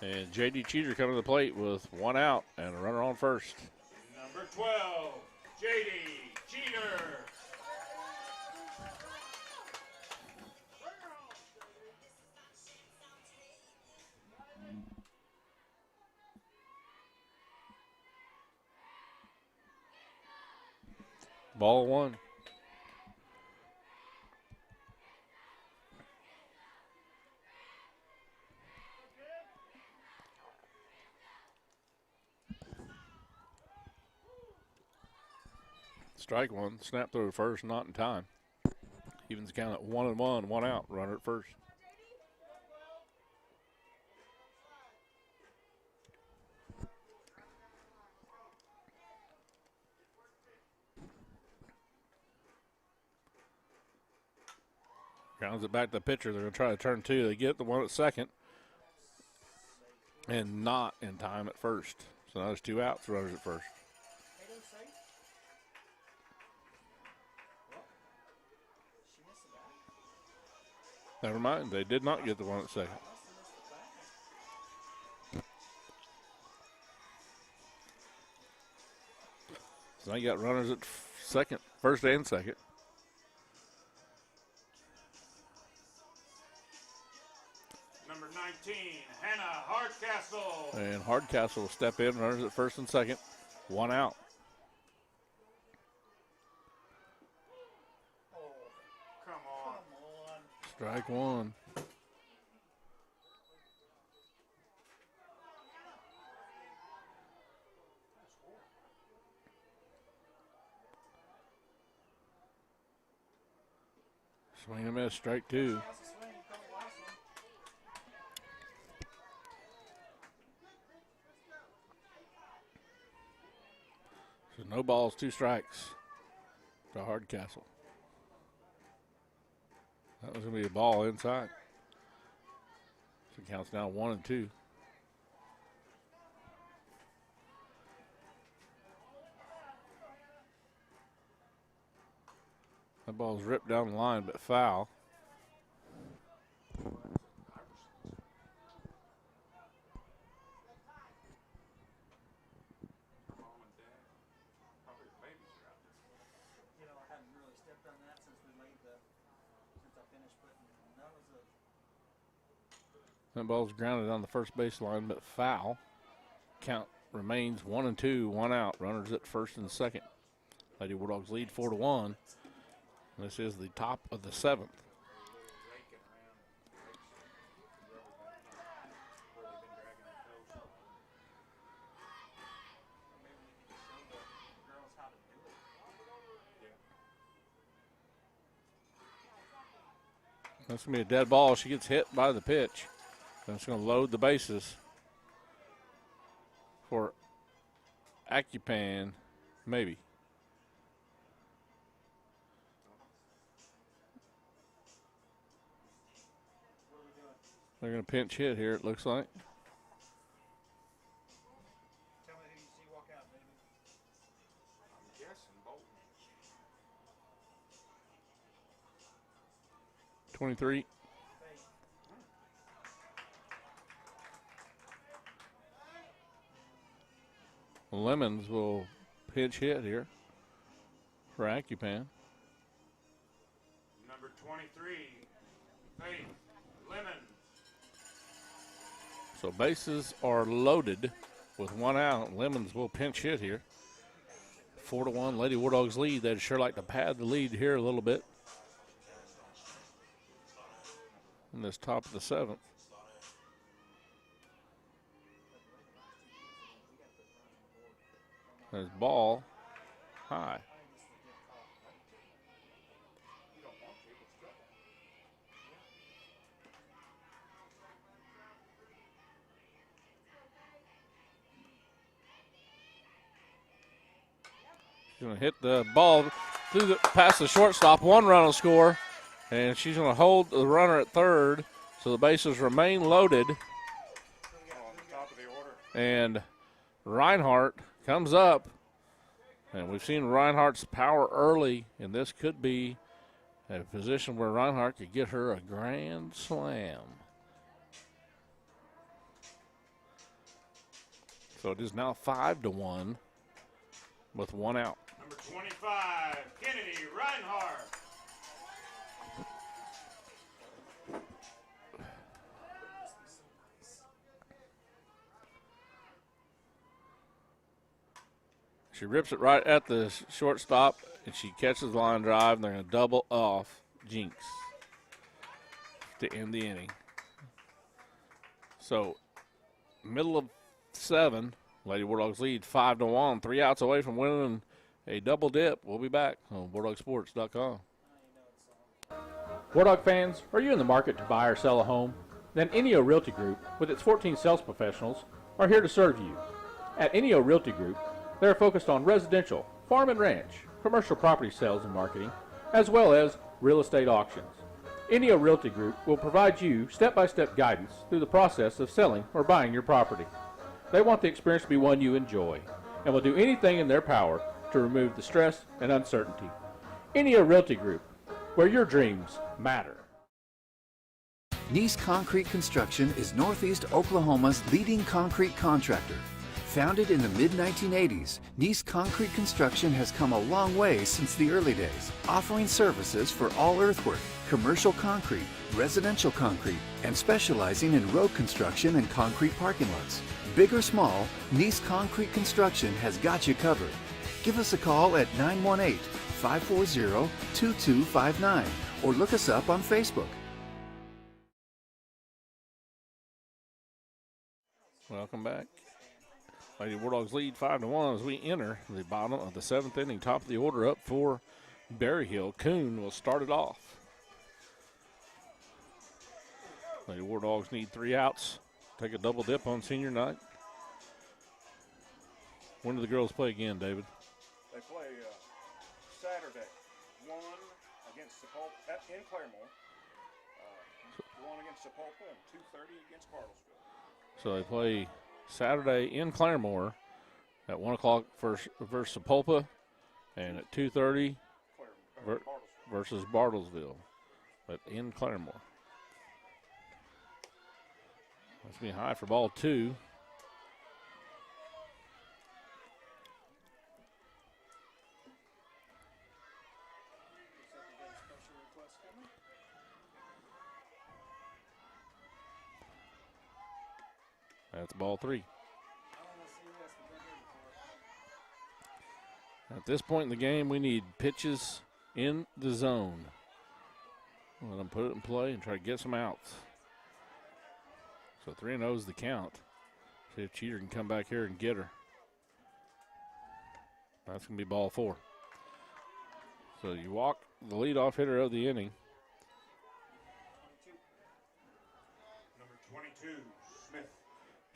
And J.D. Cheater coming to the plate with 1 out and a runner on first. Number 12, J.D. Cheater. Ball 1. Strike 1, snap through first, not in time. Evens count at 1-1, 1 out, runner at first. Grounds it back to the pitcher. They're going to try to turn 2. They get the one at second. And not in time at first. So now there's 2 outs, runners at first. Never mind, they did not get the one at second. So now you got runners at first and second. Number 19, Hannah Hardcastle. And Hardcastle will step in, runners at first and second. 1 out. Come on. Strike 1. Swing and a miss, strike 2. So no balls, 2 strikes to Hardcastle. That was going to be a ball inside. So it counts now 1 and 2. That ball's ripped down the line, but foul. You know, I hadn't really stepped on that since I finished putting, that was a That ball's grounded on the first baseline, but foul. Count remains 1 and 2, 1 out. Runners at first and second. Lady War Dogs lead 4-1. This is the top of the 7th. That's going to be a dead ball. She gets hit by the pitch. That's going to load the bases for Accupan, maybe. They're going to pinch hit here, it looks like. Tell me who you see walk out, baby. I'm guessing Bolton. 23. Lemons will pinch hit here for Accupan. Number 23, Faith Lemon. So bases are loaded with 1 out. Lemons will pinch hit here. 4-1, Lady War Dogs lead. They'd sure like to pad the lead here a little bit in this top of the 7th. There's ball high. She's going to hit the ball past the shortstop. 1 run will score, and she's going to hold the runner at third, so the bases remain loaded. On top of the order. And Reinhardt comes up, and we've seen Reinhardt's power early, and this could be a position where Reinhardt could get her a grand slam. So it is now 5-1 with 1 out. Number 25, Kennedy Reinhardt. She rips it right at the shortstop, and she catches the line drive, and they're going to double off Jinx to end the inning. So, middle of 7, Lady War Dogs lead 5-1, 3 outs away from winning a double dip. We'll be back on WarDogSports.com. War Dog fans, are you in the market to buy or sell a home? Then Enio Realty Group, with its 14 sales professionals, are here to serve you. At Enio Realty Group, they are focused on residential, farm and ranch, commercial property sales and marketing, as well as real estate auctions. Enio Realty Group will provide you step-by-step guidance through the process of selling or buying your property. They want the experience to be one you enjoy and will do anything in their power to remove the stress and uncertainty. Enio Realty Group, where your dreams matter. Nice Concrete Construction is Northeast Oklahoma's leading concrete contractor. Founded in the mid-1980s, Nice Concrete Construction has come a long way since the early days, offering services for all earthwork, commercial concrete, residential concrete, and specializing in road construction and concrete parking lots. Big or small, Nice Concrete Construction has got you covered. Give us a call at 918-540-2259 or look us up on Facebook. Welcome back. Lady War Dogs lead 5-1 as we enter the bottom of the 7th inning. Top of the order up for Berry Hill. Kuhn will start it off. Lady War Dogs need 3 outs. Take a double dip on senior night. When do the girls play again, David? They play Saturday, 1 against Sepulpa in Claremore, 1 against Sepulpa, and 2:30 against Bartlesville. So they play Saturday in Claremore at 1 o'clock versus Sepulpa, and at 2:30 versus Bartlesville, but in Claremore. That's be high for ball 2. That's ball 3. At this point in the game, we need pitches in the zone. Let them put it in play and try to get some outs. So 3-0 is the count. See if Cheater can come back here and get her. That's going to be ball 4. So you walk the leadoff hitter of the inning. Number 22, Smith.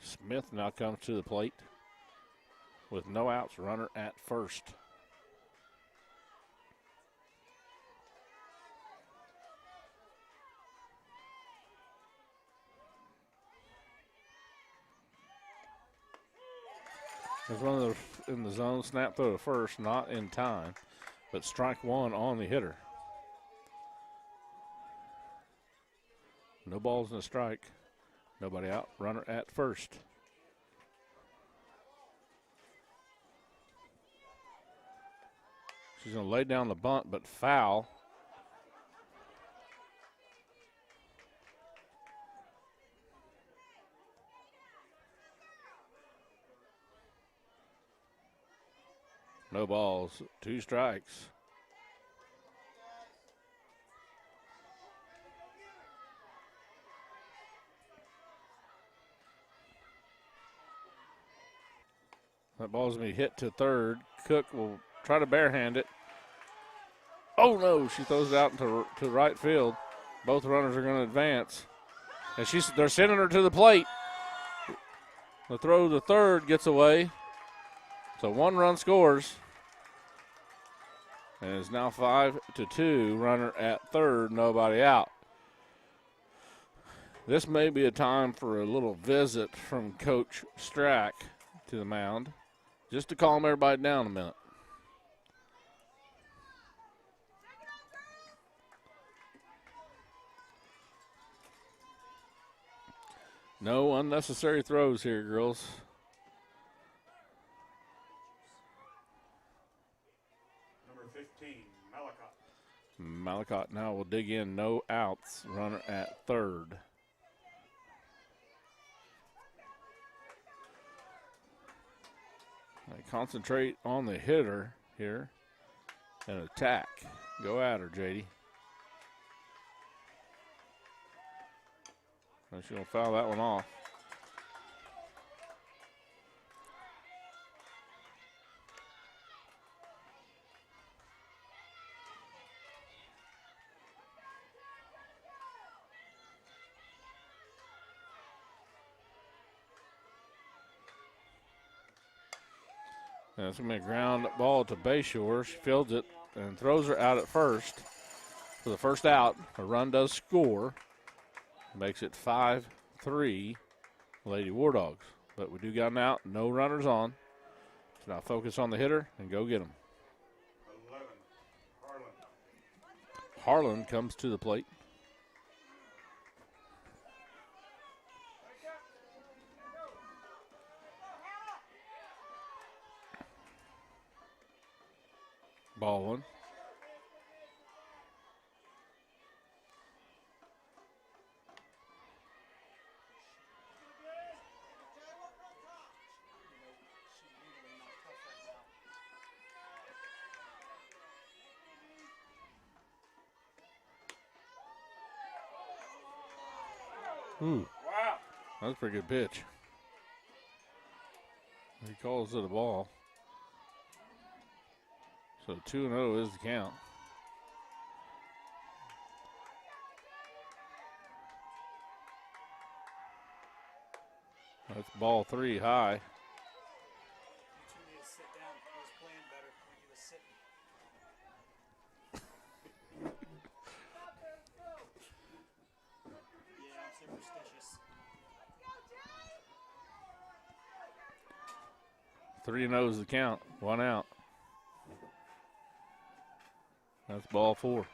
Smith now comes to the plate with no outs, runner at first. There's one of the in the zone, snap throw to first, not in time, but strike 1 on the hitter. No balls and a strike. Nobody out, runner at first. She's going to lay down the bunt, but foul. No balls, 2 strikes. That ball's going to be hit to third. Cook will try to barehand it. Oh, no, she throws it out to right field. Both runners are going to advance. And they're sending her to the plate. The throw to third gets away. So 1 run scores. And it's now 5-2. Runner at third, nobody out. This may be a time for a little visit from Coach Strack to the mound, just to calm everybody down a minute. No unnecessary throws here, girls. Number 15, Malacott. Malacott now will dig in, no outs, runner at third. They concentrate on the hitter here and attack. Go at her, JD. And she's going to foul that one off. And it's going to be a ground ball to Bayshore. She fields it and throws her out at first for the first out. A run does score. Makes it 5-3 Lady War Dogs. But we do got an out, no runners on. So now focus on the hitter and go get them. 11, Harlan. Harlan comes to the plate. Ball one. Ooh. Wow. That's a pretty good pitch. He calls it a ball. So 2-0 is the count. That's ball 3 high. You two need to sit down. I was playing better when you was sitting. Yeah, I'm superstitious. 3-0 is the count. 1 out. That's ball 4.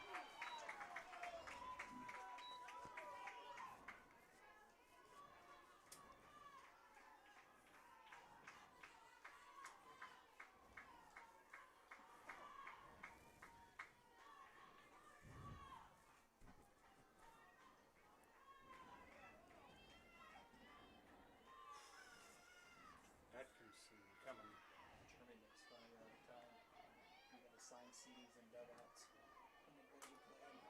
Atkinson coming. Jeremy makes fun of me all the time. You gotta sign CDs and dugouts. And the boys are playing.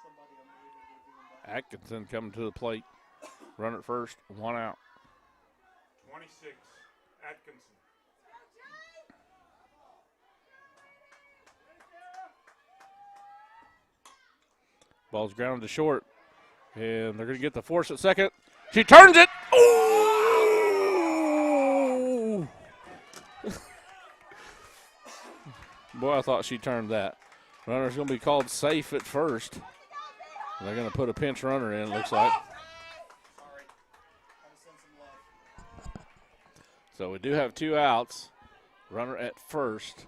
Somebody unbelievably doing that. Atkinson coming to the plate. Runner at first. 1 out. 26. Atkinson. Ball's grounded to short. And they're going to get the force at second. She turns it. Ooh! Boy, I thought she turned that. Runner's going to be called safe at first. They're going to put a pinch runner in, looks like. Sorry. Gotta send some love. So we do have 2 outs. Runner at first.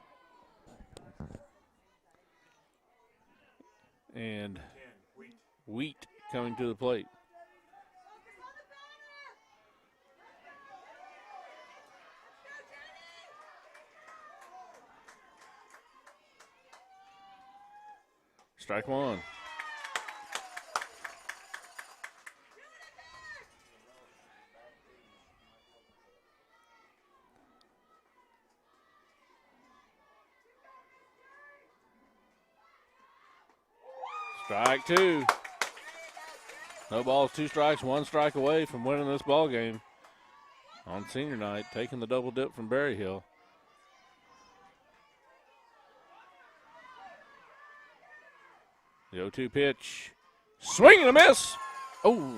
And Wheat coming to the plate. Strike 1. Strike 2. No balls, 2 strikes, 1 strike away from winning this ball game on senior night, taking the double dip from Berry Hill. The 0-2 pitch. Swing and a miss. Oh,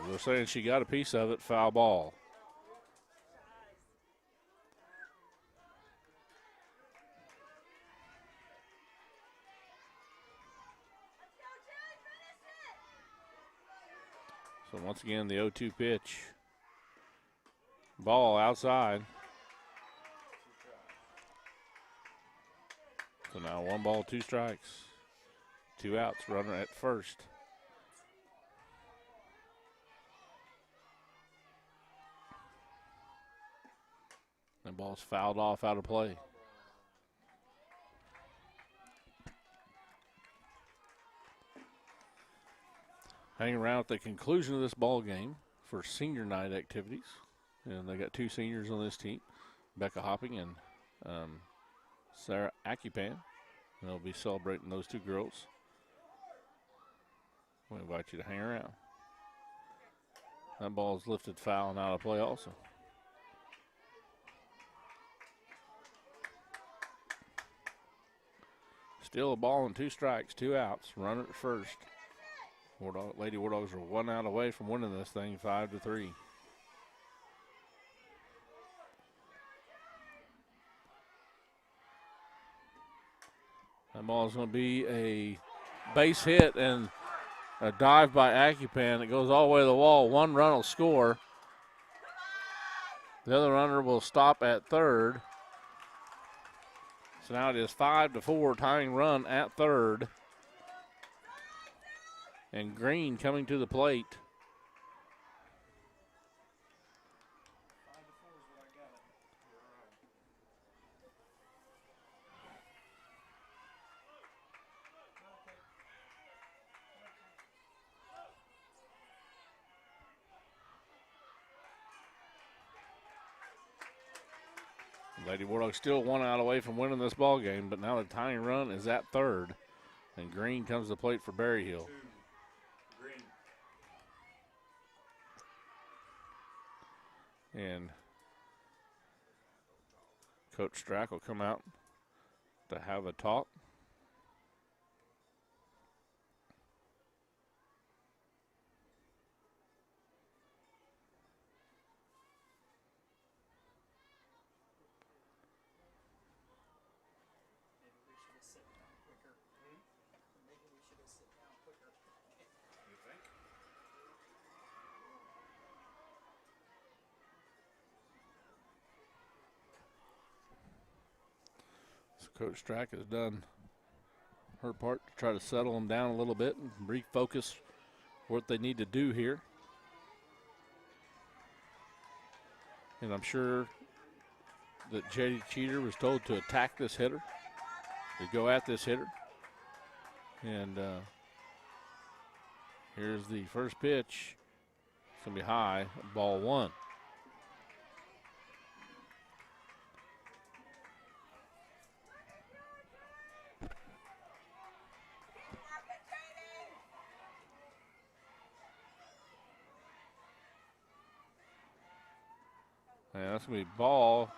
they're saying she got a piece of it. Foul ball. So once again, the 0-2 pitch. Ball outside. So now 1 ball, 2 strikes. 2 outs, runner at first. And ball's fouled off out of play. Hanging around at the conclusion of this ball game for senior night activities. And they got 2 seniors on this team, Becca Hopping and Sarah Akipan. And they'll be celebrating those 2 girls. We invite you to hang around. That ball is lifted foul and out of play also. Still a ball and 2 strikes, 2 outs. Runner at first. Lady War Dogs are 1 out away from winning this thing 5-3. That ball is going to be a base hit and a dive by Akipan. It goes all the way to the wall. 1 run will score. The other runner will stop at third. So now it is 5-4, tying run at third. And Green coming to the plate. Lady War Dogs still 1 out away from winning this ball game, but now the tying run is at third. And Green comes to the plate for Berry Hill. And Coach Strack will come out to have a talk. Coach Strack has done her part to try to settle them down a little bit and refocus what they need to do here. And I'm sure that JD Cheater was told to attack this hitter, to go at this hitter. And here's the first pitch. It's going to be high, ball 1. Yeah, that's going to be ball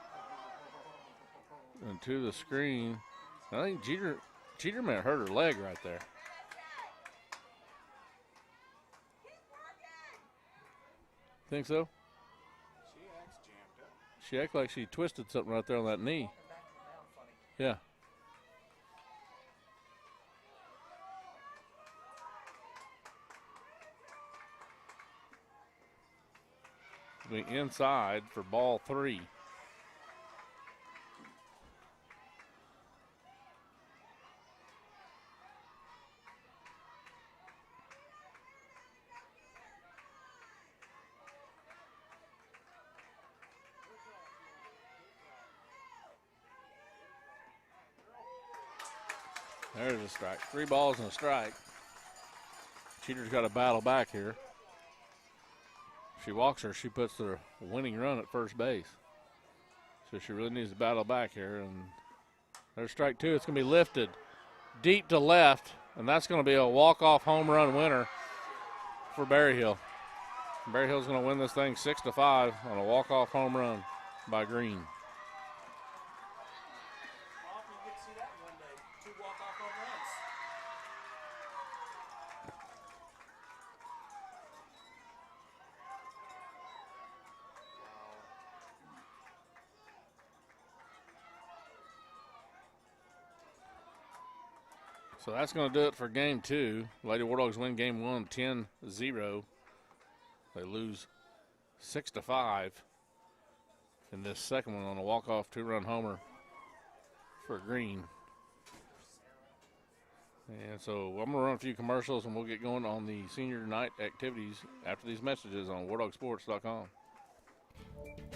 into the screen. I think Cheater may have hurt her leg right there. Think so? She acts like she twisted something right there on that knee. Yeah. Be inside for ball 3. There's a strike. 3 balls and a strike. Cheater's got to battle back here. She walks her, she puts the winning run at first base. So she really needs to battle back here. And there's strike 2. It's going to be lifted deep to left, and that's going to be a walk-off home run winner for Berry Hill. Berry Hill's going to win this thing 6-5 on a walk-off home run by Green. So that's going to do it for game 2. Lady War Dogs win game 1 10-0. They lose 6-5 in this second one on a walk-off 2-run homer for Green. And so I'm going to run a few commercials and we'll get going on the senior night activities after these messages on WarDogSports.com.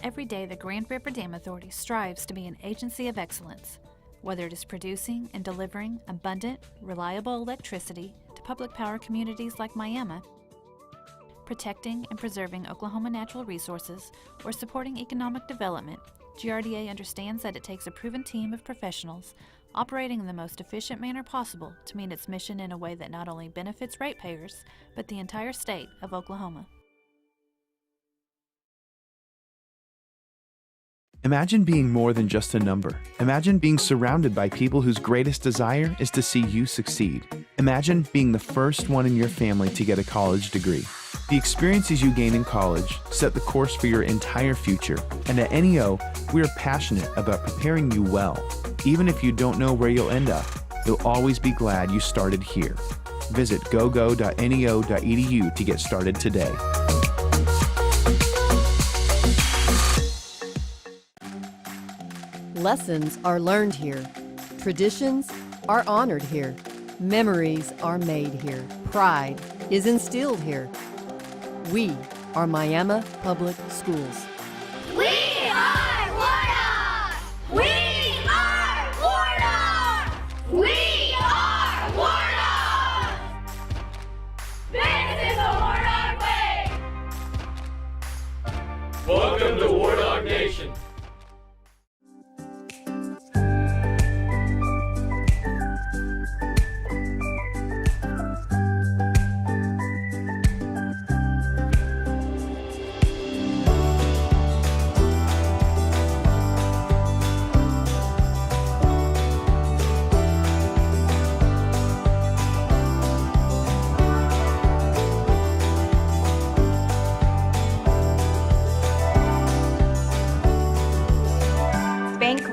Every day, the Grand River Dam Authority strives to be an agency of excellence. Whether it is producing and delivering abundant, reliable electricity to public power communities like Miami, protecting and preserving Oklahoma natural resources, or supporting economic development, GRDA understands that it takes a proven team of professionals operating in the most efficient manner possible to meet its mission in a way that not only benefits ratepayers, but the entire state of Oklahoma. Imagine being more than just a number. Imagine being surrounded by people whose greatest desire is to see you succeed. Imagine being the first one in your family to get a college degree. The experiences you gain in college set the course for your entire future, and at NEO, we are passionate about preparing you well. Even if you don't know where you'll end up, you'll always be glad you started here. Visit gogo.neo.edu to get started today. Lessons are learned here. Traditions are honored here. Memories are made here. Pride is instilled here. We are Miami Public Schools. We are War Dogs! We are War Dogs! We are War Dogs! This is the War Dog way! Welcome to War Dog Nation.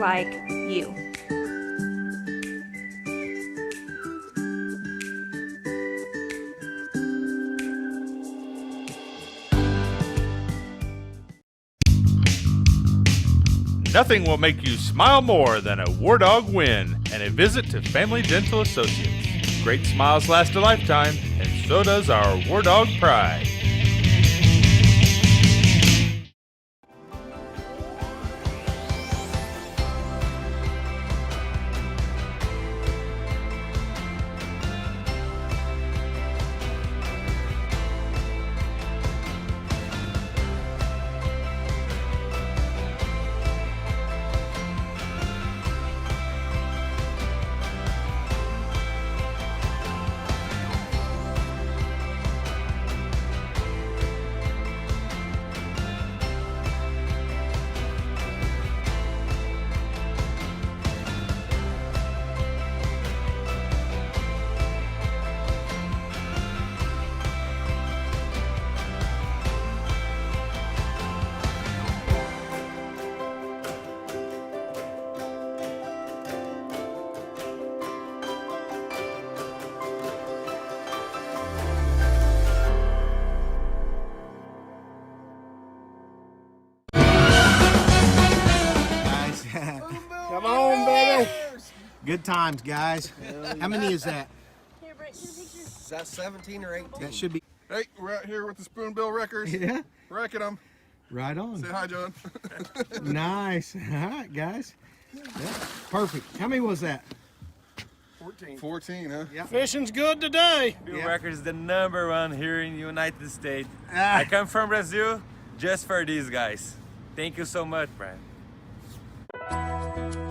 like you. Nothing will make you smile more than a War Dog win and a visit to Family Dental Associates. Great smiles last a lifetime, and so does our War Dog pride. Come on, baby. Good times, guys. How many is that? Is that 17 or 18? That should be. Hey, we're out here with the Spoonbill Wreckers. Yeah. Wrecking them. Right on. Say hi, John. Nice. All right, guys. Yeah. Perfect. How many was that? 14, huh? Yeah. Fishing's good today. Bill Record is the #1 here in the United States. I come from Brazil just for these guys. Thank you so much, Brian.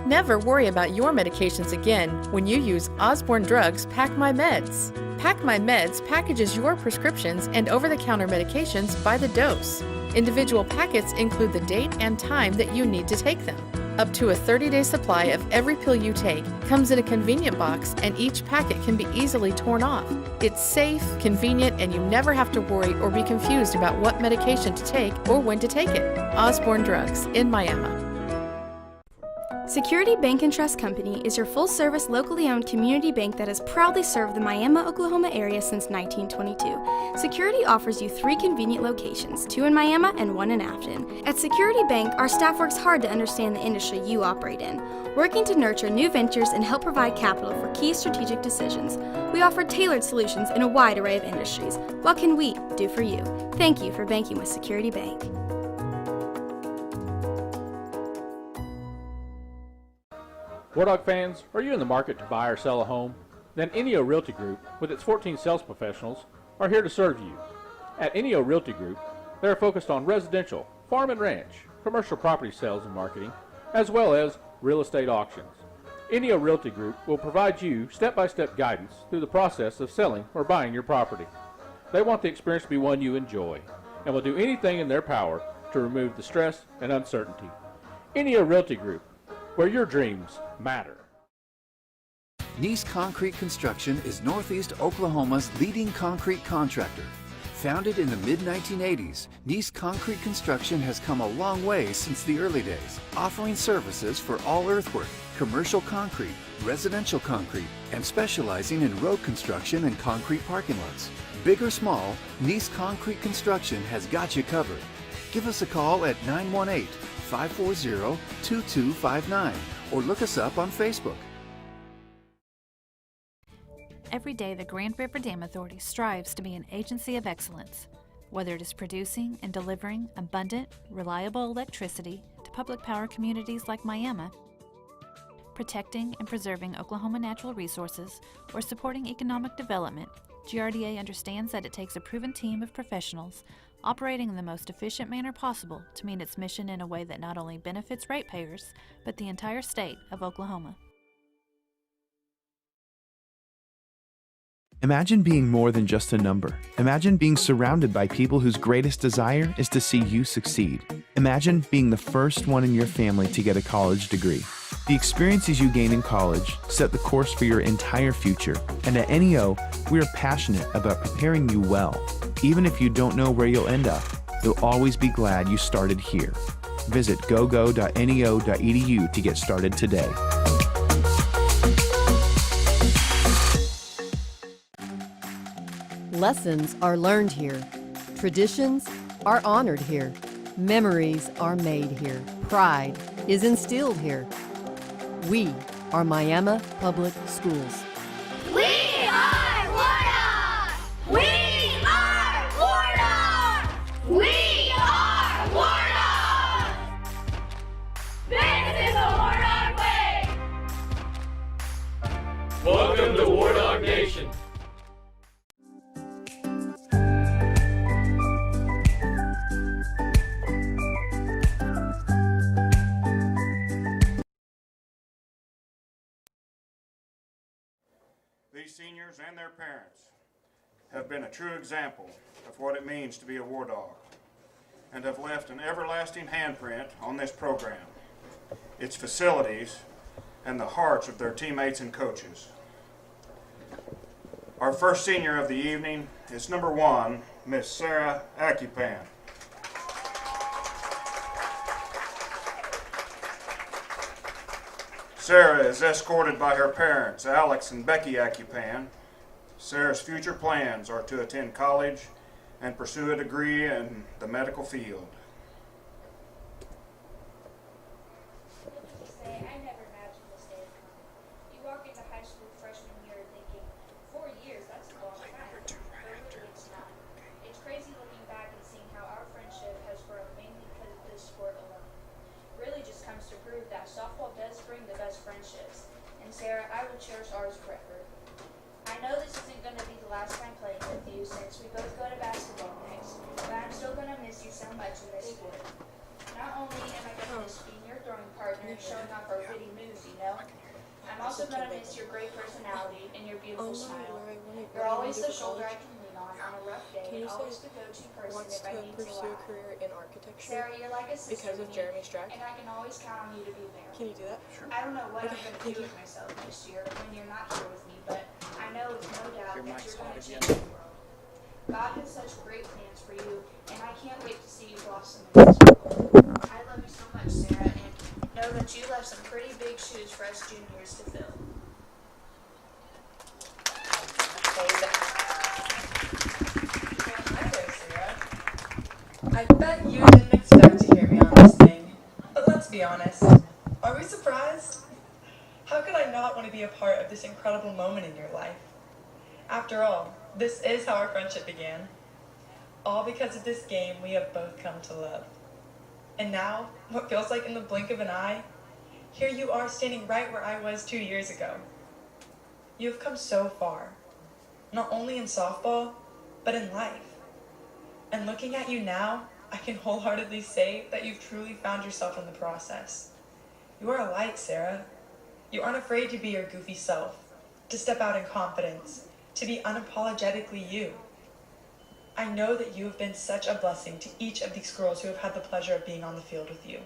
Never worry about your medications again when you use Osborne Drugs Pack My Meds. Pack My Meds packages your prescriptions and over-the-counter medications by the dose. Individual packets include the date and time that you need to take them. Up to a 30-day supply of every pill you take comes in a convenient box, and each packet can be easily torn off. It's safe, convenient, and you never have to worry or be confused about what medication to take or when to take it. Osborne Drugs in Miami. Security Bank and Trust Company is your full-service, locally owned community bank that has proudly served the Miami, Oklahoma area since 1922. Security offers you 3 convenient locations, 2 in Miami and 1 in Afton. At Security Bank, our staff works hard to understand the industry you operate in, working to nurture new ventures and help provide capital for key strategic decisions. We offer tailored solutions in a wide array of industries. What can we do for you? Thank you for banking with Security Bank. War Dog fans, are you in the market to buy or sell a home? Then Enio Realty Group, with its 14 sales professionals, are here to serve you. At Enio Realty Group, they are focused on residential, farm and ranch, commercial property sales and marketing, as well as real estate auctions. Enio Realty Group will provide you step-by-step guidance through the process of selling or buying your property. They want the experience to be one you enjoy, and will do anything in their power to remove the stress and uncertainty. Enio Realty Group, where your dreams matter. Nice Concrete Construction is Northeast Oklahoma's leading concrete contractor. Founded in the mid-1980s, Nice Concrete Construction has come a long way since the early days, offering services for all earthwork, commercial concrete, residential concrete, and specializing in road construction and concrete parking lots. Big or small, Nice Concrete Construction has got you covered. Give us a call at 918-540-2259 or look us up on Facebook. Every day, the Grand River Dam Authority strives to be an agency of excellence, whether it is producing and delivering abundant, reliable electricity to public power communities like Miami, protecting and preserving Oklahoma natural resources, or supporting economic development. GRDA understands that it takes a proven team of professionals operating in the most efficient manner possible to meet its mission in a way that not only benefits ratepayers, but the entire state of Oklahoma. Imagine being more than just a number. Imagine being surrounded by people whose greatest desire is to see you succeed. Imagine being the first one in your family to get a college degree. The experiences you gain in college set the course for your entire future, and at NEO, we are passionate about preparing you well. Even if you don't know where you'll end up, you'll always be glad you started here. Visit gogo.neo.edu to get started today. Lessons are learned here. Traditions are honored here. Memories are made here. Pride is instilled here. We are Miami Public Schools. We are Warnock! We are Warnock! We are Warnock! This is the Warnock way! Welcome to Wardog Nation. These seniors and their parents have been a true example of what it means to be a War Dog and have left an everlasting handprint on this program, its facilities, and the hearts of their teammates and coaches. Our first senior of the evening is number 1, Miss Sarah Accupan. Sarah is escorted by her parents, Alex and Becky Accupan. Sarah's future plans are to attend college and pursue a degree in the medical field. I never imagined this day would come. You walk into high school freshman year thinking, 4 years, that's a long time. But really, it's not. It's crazy looking back and seeing how our friendship has grown mainly because of this sport alone. Really just comes to prove that softball does bring the best friendships. And Sarah, I will cherish ours forever. I know this isn't going to be the last time playing with you since we both go to basketball next, but I'm still going to miss you so much in this sport. Not only am I going to miss being your throwing partner and showing off our witty moves, you know, I'm also going to miss your great personality and your beautiful smile. You're always the shoulder I can lean on a rough day and always the go-to person if I need to pursue a laugh. career in architecture Sarah, you're like a sister because of to me, Jeremy Strack? and I can always count on you to be there. Can you do that? Sure. I don't know what I'm Okay, going to thank do you. with myself next year when you're not here with me, but I know with no doubt Your that mic's you're going hot to again. change the world. God has such great plans for you, and I can't wait to see you blossom in this world. I love you so much, Sarah, and know that you left some pretty big shoes for us juniors to fill. Hi there, Sarah. I bet you didn't expect to hear me on this thing. But let's be honest. Are we surprised? How could I not want to be a part of this incredible moment in your life? After all, this is how our friendship began. All because of this game we have both come to love. And now, what feels like in the blink of an eye, here you are standing right where I was 2 years ago. You have come so far, not only in softball, but in life. And looking at you now, I can wholeheartedly say that you've truly found yourself in the process. You are a light, Sarah. You aren't afraid to be your goofy self, to step out in confidence, to be unapologetically you. I know that you have been such a blessing to each of these girls who have had the pleasure of being on the field with you.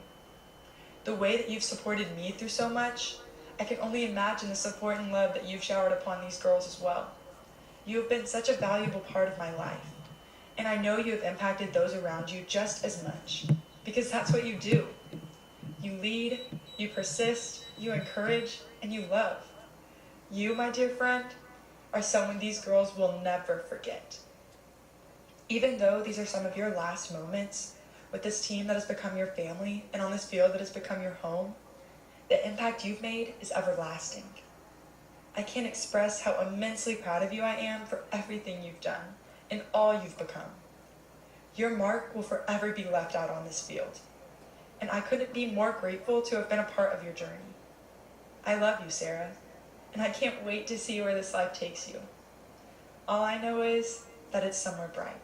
The way that you've supported me through so much, I can only imagine the support and love that you've showered upon these girls as well. You have been such a valuable part of my life, and I know you have impacted those around you just as much, because that's what you do. You lead, you persist, you encourage, and you love. You, my dear friend, are someone these girls will never forget. Even though these are some of your last moments with this team that has become your family and on this field that has become your home, the impact you've made is everlasting. I can't express how immensely proud of you I am for everything you've done and all you've become. Your mark will forever be left out on this field, and I couldn't be more grateful to have been a part of your journey. I love you, Sarah, and I can't wait to see where this life takes you. All I know is that it's somewhere bright.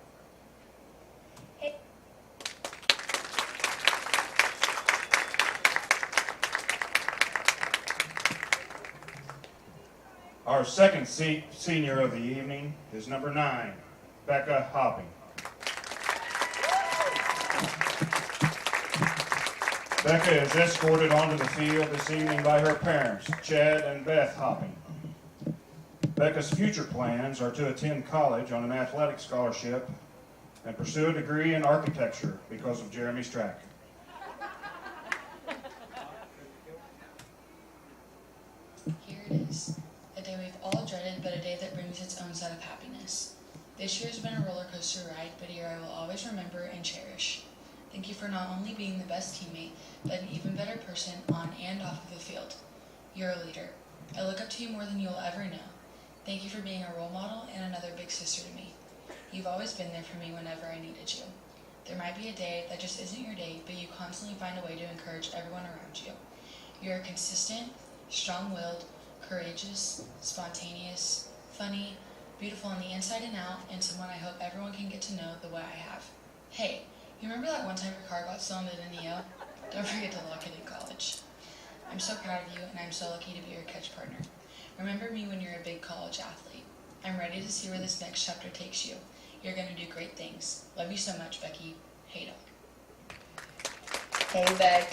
Our second senior of the evening is number 9, Becca Hopping. Becca is escorted onto the field this evening by her parents, Chad and Beth Hopping. Becca's future plans are to attend college on an athletic scholarship and pursue a degree in architecture because of Jeremy Strack. but a day that brings its own set of happiness. This year has been a roller coaster ride, but a year I will always remember and cherish. Thank you for not only being the best teammate, but an even better person on and off of the field. You're a leader. I look up to you more than you'll ever know. Thank you for being a role model and another big sister to me. You've always been there for me whenever I needed you. There might be a day that just isn't your day, but you constantly find a way to encourage everyone around you. You're consistent, strong-willed, courageous, spontaneous, funny, beautiful on the inside and out, and someone I hope everyone can get to know the way I have. Hey, you remember that one time your car got stolen at the Neo? Don't forget to lock it in college. I'm so proud of you, and I'm so lucky to be your catch partner. Remember me when you're a big college athlete. I'm ready to see where this next chapter takes you. You're going to do great things. Love you so much, Becky. Hey, dog. Hey, Beck.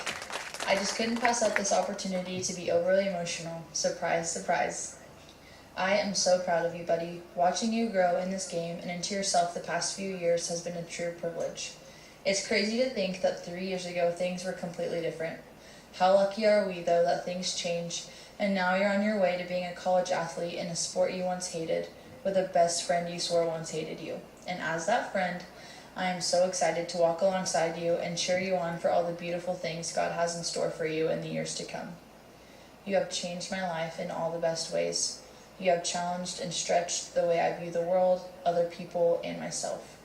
I just couldn't pass up this opportunity to be overly emotional. Surprise, surprise. I am so proud of you, buddy. Watching you grow in this game and into yourself the past few years has been a true privilege. It's crazy to think that 3 years ago things were completely different. How lucky are we, though, that things change, and now you're on your way to being a college athlete in a sport you once hated, with a best friend you swore once hated you. And as that friend, I am so excited to walk alongside you and cheer you on for all the beautiful things God has in store for you in the years to come. You have changed my life in all the best ways. You have challenged and stretched the way I view the world, other people, and myself.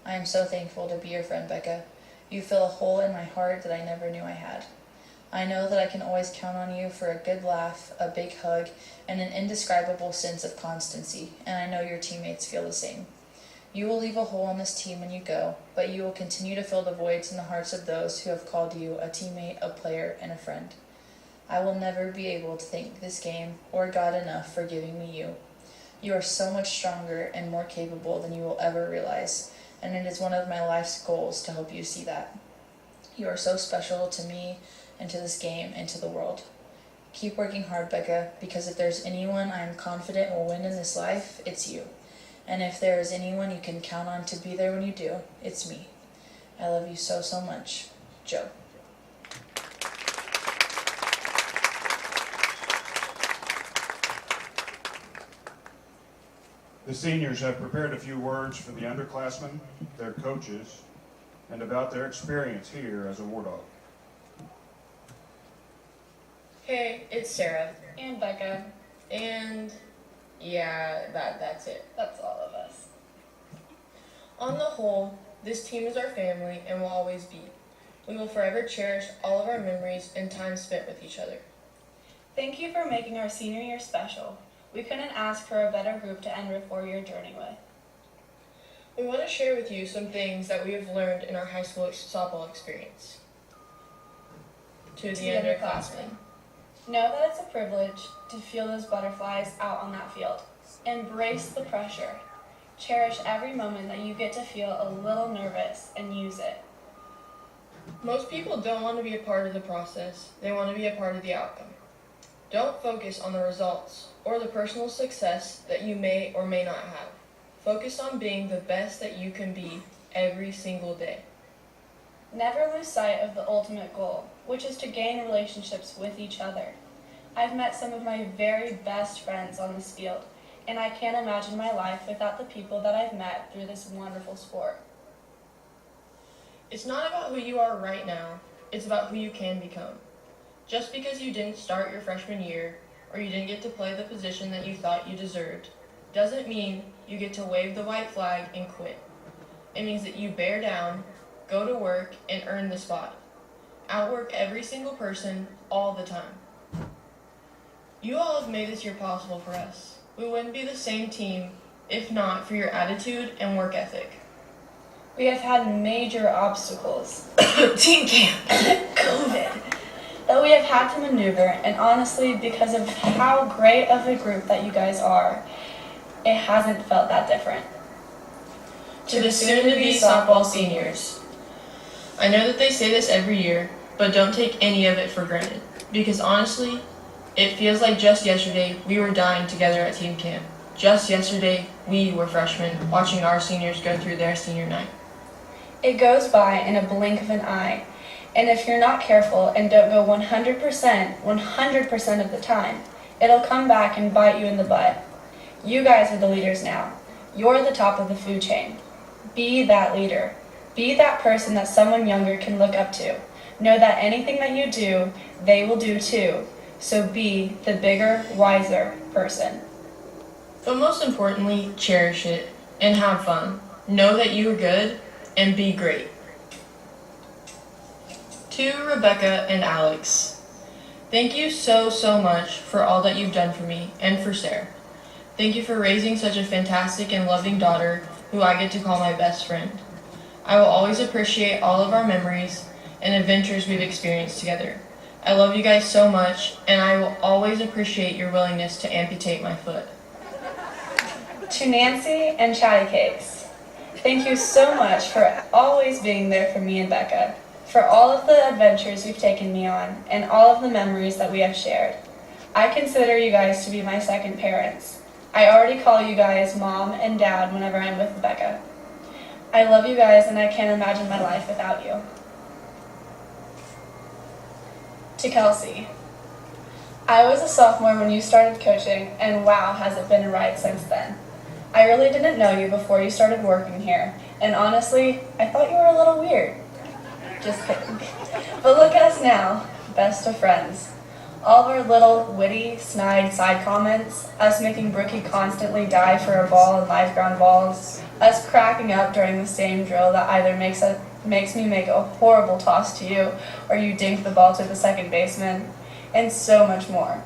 I am so thankful to be your friend, Becca. You fill a hole in my heart that I never knew I had. I know that I can always count on you for a good laugh, a big hug, and an indescribable sense of constancy, and I know your teammates feel the same. You will leave a hole on this team when you go, but you will continue to fill the voids in the hearts of those who have called you a teammate, a player, and a friend. I will never be able to thank this game or God enough for giving me you. You are so much stronger and more capable than you will ever realize, and it is one of my life's goals to help you see that. You are so special to me and to this game and to the world. Keep working hard, Becca, because if there's anyone I am confident will win in this life, it's you. And if there is anyone you can count on to be there when you do, it's me. I love you so, so much. Joe. The seniors have prepared a few words for the underclassmen, their coaches, and about their experience here as a War Dog. Hey, it's Sarah. And Becca. And yeah, that's it. That's all of us. On the whole, this team is our family and will always be. We will forever cherish all of our memories and time spent with each other. Thank you for making our senior year special. We couldn't ask for a better group to end our 4-year journey with. We want to share with you some things that we have learned in our high school softball experience. To the underclassmen. Know that it's a privilege to feel those butterflies out on that field. Embrace the pressure. Cherish every moment that you get to feel a little nervous and use it. Most people don't want to be a part of the process. They want to be a part of the outcome. Don't focus on the results or the personal success that you may or may not have. Focus on being the best that you can be every single day. Never lose sight of the ultimate goal, which is to gain relationships with each other. I've met some of my very best friends on this field, and I can't imagine my life without the people that I've met through this wonderful sport. It's not about who you are right now, it's about who you can become. Just because you didn't start your freshman year, or you didn't get to play the position that you thought you deserved, doesn't mean you get to wave the white flag and quit. It means that you bear down, go to work, and earn the spot. Outwork every single person, all the time. You all have made this year possible for us. We wouldn't be the same team if not for your attitude and work ethic. We have had major obstacles, team camp, COVID, that we have had to maneuver, and honestly, because of how great of a group that you guys are, it hasn't felt that different. To the soon-to-be softball seniors, I know that they say this every year, but don't take any of it for granted, because honestly, it feels like just yesterday we were dying together at team camp. Just yesterday, we were freshmen watching our seniors go through their senior night. It goes by in a blink of an eye, and if you're not careful and don't go 100% of the time, it'll come back and bite you in the butt. You guys are the leaders now. You're the top of the food chain. Be that leader. Be that person that someone younger can look up to. Know that anything that you do, they will do too. So be the bigger, wiser person. But most importantly, cherish it and have fun. Know that you are good and be great. To Rebecca and Alex, thank you so much for all that you've done for me and for Sarah. Thank you for raising such a fantastic and loving daughter who I get to call my best friend. I will always appreciate all of our memories and adventures we've experienced together. I love you guys so much, and I will always appreciate your willingness to amputate my foot. To Nancy and Chatty Cakes, thank you so much for always being there for me and Becca, for all of the adventures you've taken me on, and all of the memories that we have shared. I consider you guys to be my second parents. I already call you guys Mom and Dad whenever I'm with Becca. I love you guys, and I can't imagine my life without you. To Kelsey, I was a sophomore when you started coaching, and wow, has it been a ride since then. I really didn't know you before you started working here, and honestly, I thought you were a little weird. Just kidding. But look at us now, best of friends. All of our little witty, snide side comments, us making Brookie constantly dive for a ball in live ground balls, us cracking up during the same drill that either makes me make a horrible toss to you or you dink the ball to the second baseman, and so much more.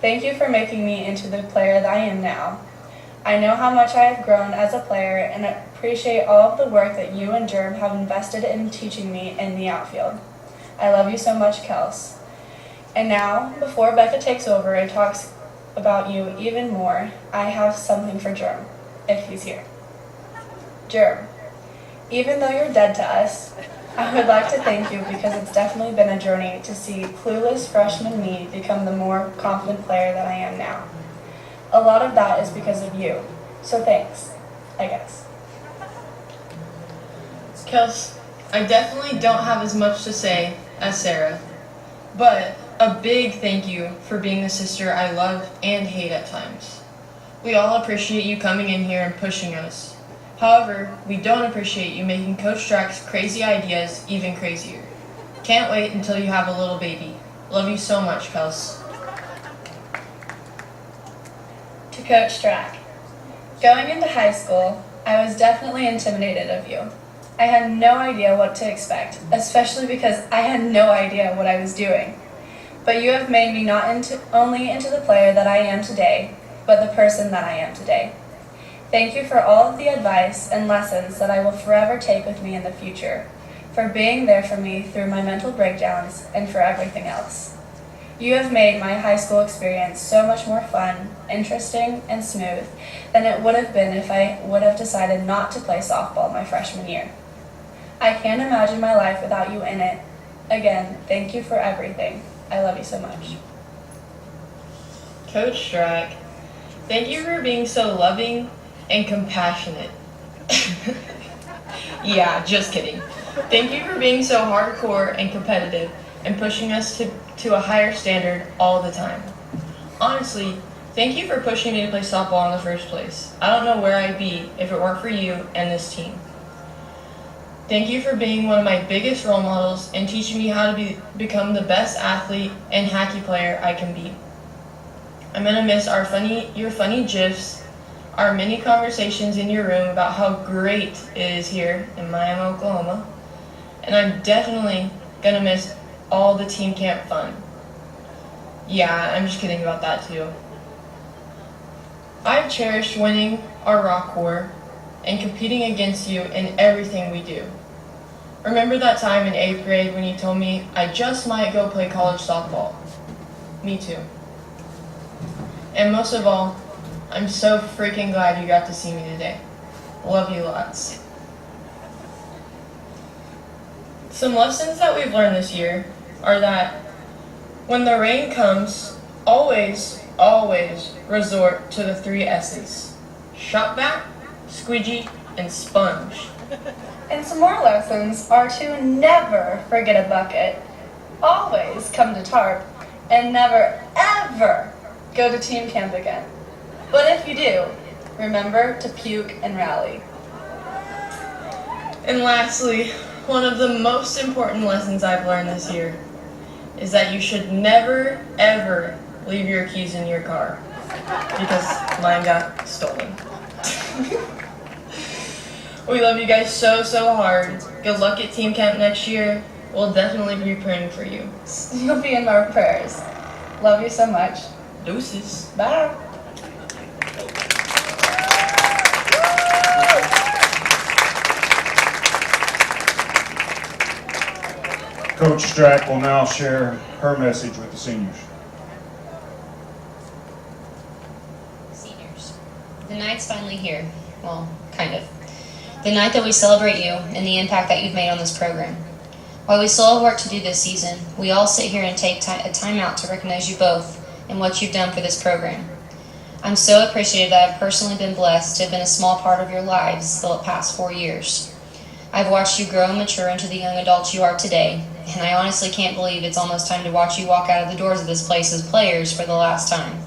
Thank you for making me into the player that I am now. I know how much I have grown as a player and appreciate all of the work that you and Germ have invested in teaching me in the outfield. I love you so much, Kels. And now, before Becca takes over and talks about you even more, I have something for Germ, if he's here. Germ, even though you're dead to us, I would like to thank you because it's definitely been a journey to see clueless freshman me become the more confident player that I am now. A lot of that is because of you, so thanks, I guess. Kels, I definitely don't have as much to say as Sarah, but a big thank you for being the sister I love and hate at times. We all appreciate you coming in here and pushing us. However, we don't appreciate you making Coach Strack's crazy ideas even crazier. Can't wait until you have a little baby. Love you so much, Kels. To Coach Strack, going into high school, I was definitely intimidated of you. I had no idea what to expect, especially because I had no idea what I was doing. But you have made me not only into the player that I am today, but the person that I am today. Thank you for all of the advice and lessons that I will forever take with me in the future, for being there for me through my mental breakdowns and for everything else. You have made my high school experience so much more fun, interesting, and smooth than it would have been if I would have decided not to play softball my freshman year. I can't imagine my life without you in it. Again, thank you for everything. I love you so much. Coach Strack, thank you for being so loving and compassionate. Yeah, just kidding. Thank you for being so hardcore and competitive and pushing us to a higher standard all the time. Honestly, thank you for pushing me to play softball in the first place. I don't know where I'd be if it weren't for you and this team. Thank you for being one of my biggest role models and teaching me how to become the best athlete and hacky player I can be. I'm gonna miss your funny gifs, our many conversations in your room about how great it is here in Miami, Oklahoma, and I'm definitely gonna miss all the team camp fun. Yeah, I'm just kidding about that too. I've cherished winning our rock war and competing against you in everything we do. Remember that time in 8th grade when you told me I just might go play college softball? Me too. And most of all, I'm so freaking glad you got to see me today. Love you lots. Some lessons that we've learned this year are that when the rain comes, always resort to the 3 S's. Shot back, squeegee, and sponge. And some more lessons are to never forget a bucket, always come to tarp, and never ever go to team camp again. But if you do, remember to puke and rally. And lastly, one of the most important lessons I've learned this year is that you should never, ever leave your keys in your car, because mine got stolen. We love you guys so, so hard. Good luck at team camp next year. We'll definitely be praying for you. You'll be in our prayers. Love you so much. Deuces. Bye. Coach Strack will now share her message with the seniors. Seniors, the night's finally here. Well, kind of. The night that we celebrate you and the impact that you've made on this program. While we still have work to do this season, we all sit here and take a time out to recognize you both and what you've done for this program. I'm so appreciative that I've personally been blessed to have been a small part of your lives the past 4 years. I've watched you grow and mature into the young adults you are today, and I honestly can't believe it's almost time to watch you walk out of the doors of this place as players for the last time.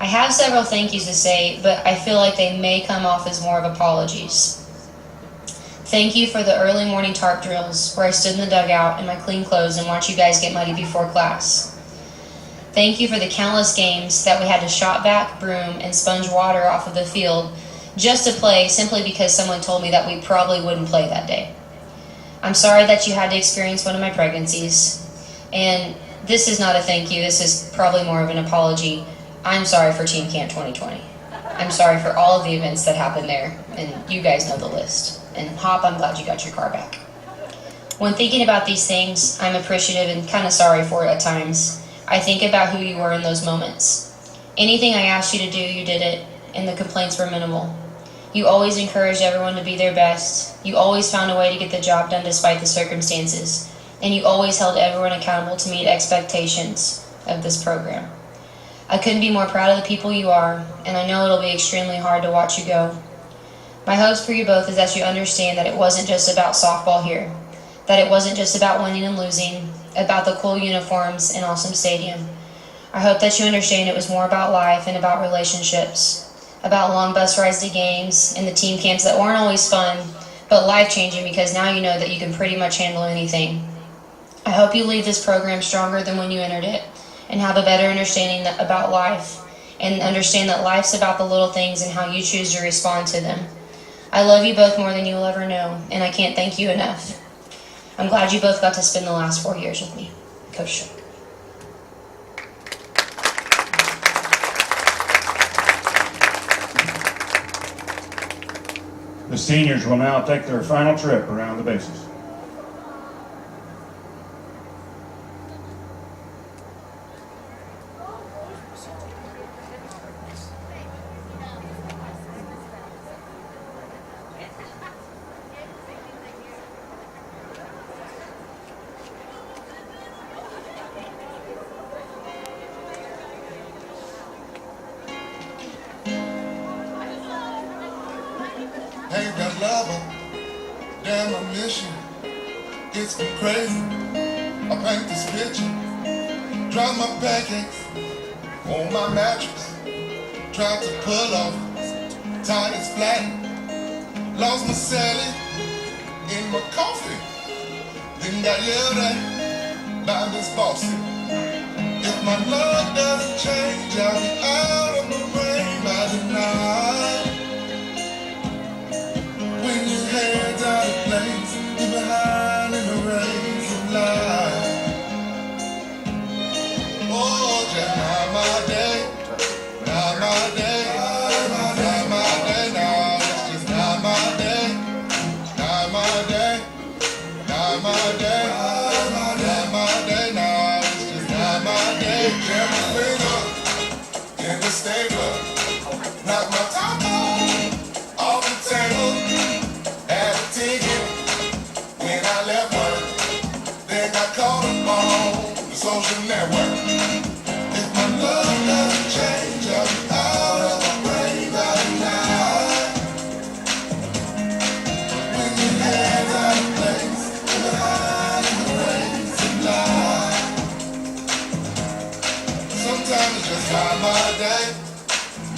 I have several thank yous to say, but I feel like they may come off as more of apologies. Thank you for the early morning tarp drills where I stood in the dugout in my clean clothes and watched you guys get muddy before class. Thank you for the countless games that we had to shot back, broom, and sponge water off of the field just to play simply because someone told me that we probably wouldn't play that day. I'm sorry that you had to experience one of my pregnancies. And this is not a thank you, this is probably more of an apology. I'm sorry for Team Camp 2020. I'm sorry for all of the events that happened there, and you guys know the list. And Hop, I'm glad you got your car back. When thinking about these things, I'm appreciative and kind of sorry for it at times. I think about who you were in those moments. Anything I asked you to do, you did it, and the complaints were minimal. You always encouraged everyone to be their best. You always found a way to get the job done despite the circumstances. And you always held everyone accountable to meet expectations of this program. I couldn't be more proud of the people you are, and I know it'll be extremely hard to watch you go. My hopes for you both is that you understand that it wasn't just about softball here, that it wasn't just about winning and losing, about the cool uniforms and awesome stadium. I hope that you understand it was more about life and about relationships, about long bus rides to games and the team camps that weren't always fun, but life-changing because now you know that you can pretty much handle anything. I hope you leave this program stronger than when you entered it and have a better understanding about life and understand that life's about the little things and how you choose to respond to them. I love you both more than you'll ever know, and I can't thank you enough. I'm glad you both got to spend the last 4 years with me. Coach Strack. The seniors will now take their final trip around the bases. Ain't got lover, damn I miss you. It's been crazy. I paint this picture, drop my pancakes on my mattress. Tried to pull off, tired as flat. Lost my salad in my coffee. Then got yelled at by Miss Bossy. If my love doesn't change, I'll be out of the rain by tonight. When your head's out of place, you're behind in the rays of light. Oh, just not my day, not my day, not my day, no, it's just not my day, not my day, not my day, not my day, no, it's just not my day. Jam my finger in the stapler.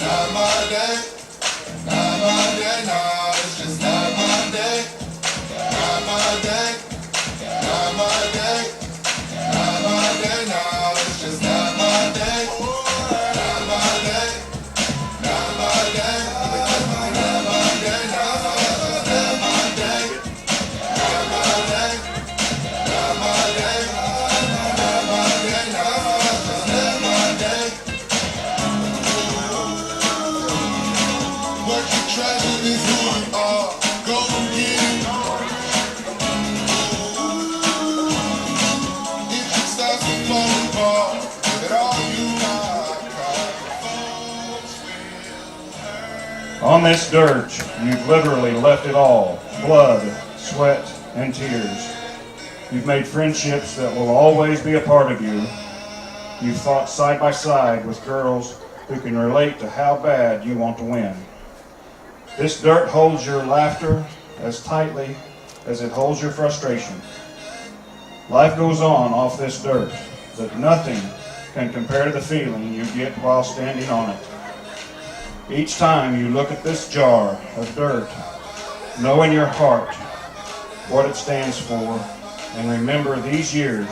not my day. Not my day, no, it's just not my day. Not my day. Not my day. Not my day, no, it's just not my day. Not my day. Not my day. Not my day, no, it's just not my day. Not my day. Not my day. Not my day, no, it's just not my day. What you treasure is who you are. Go and get it. If it starts to fall apart, give it all you got. On this dirt, you've literally left it all. Blood, sweat, and tears. You've made friendships that will always be a part of you. You've fought side by side with girls who can relate to how bad you want to win. This dirt holds your laughter as tightly as it holds your frustration. Life goes on off this dirt, but nothing can compare to the feeling you get while standing on it. Each time you look at this jar of dirt, know in your heart what it stands for, and remember these years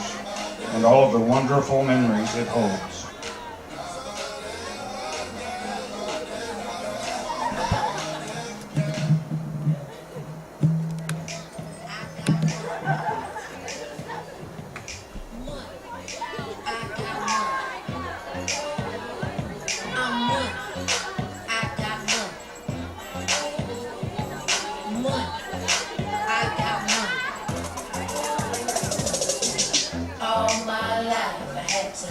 and all of the wonderful memories it holds. All my life I had to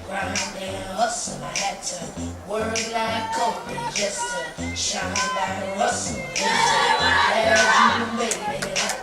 grind and hustle. I had to work like Kobe just to shine like Russell. Just to have you, baby.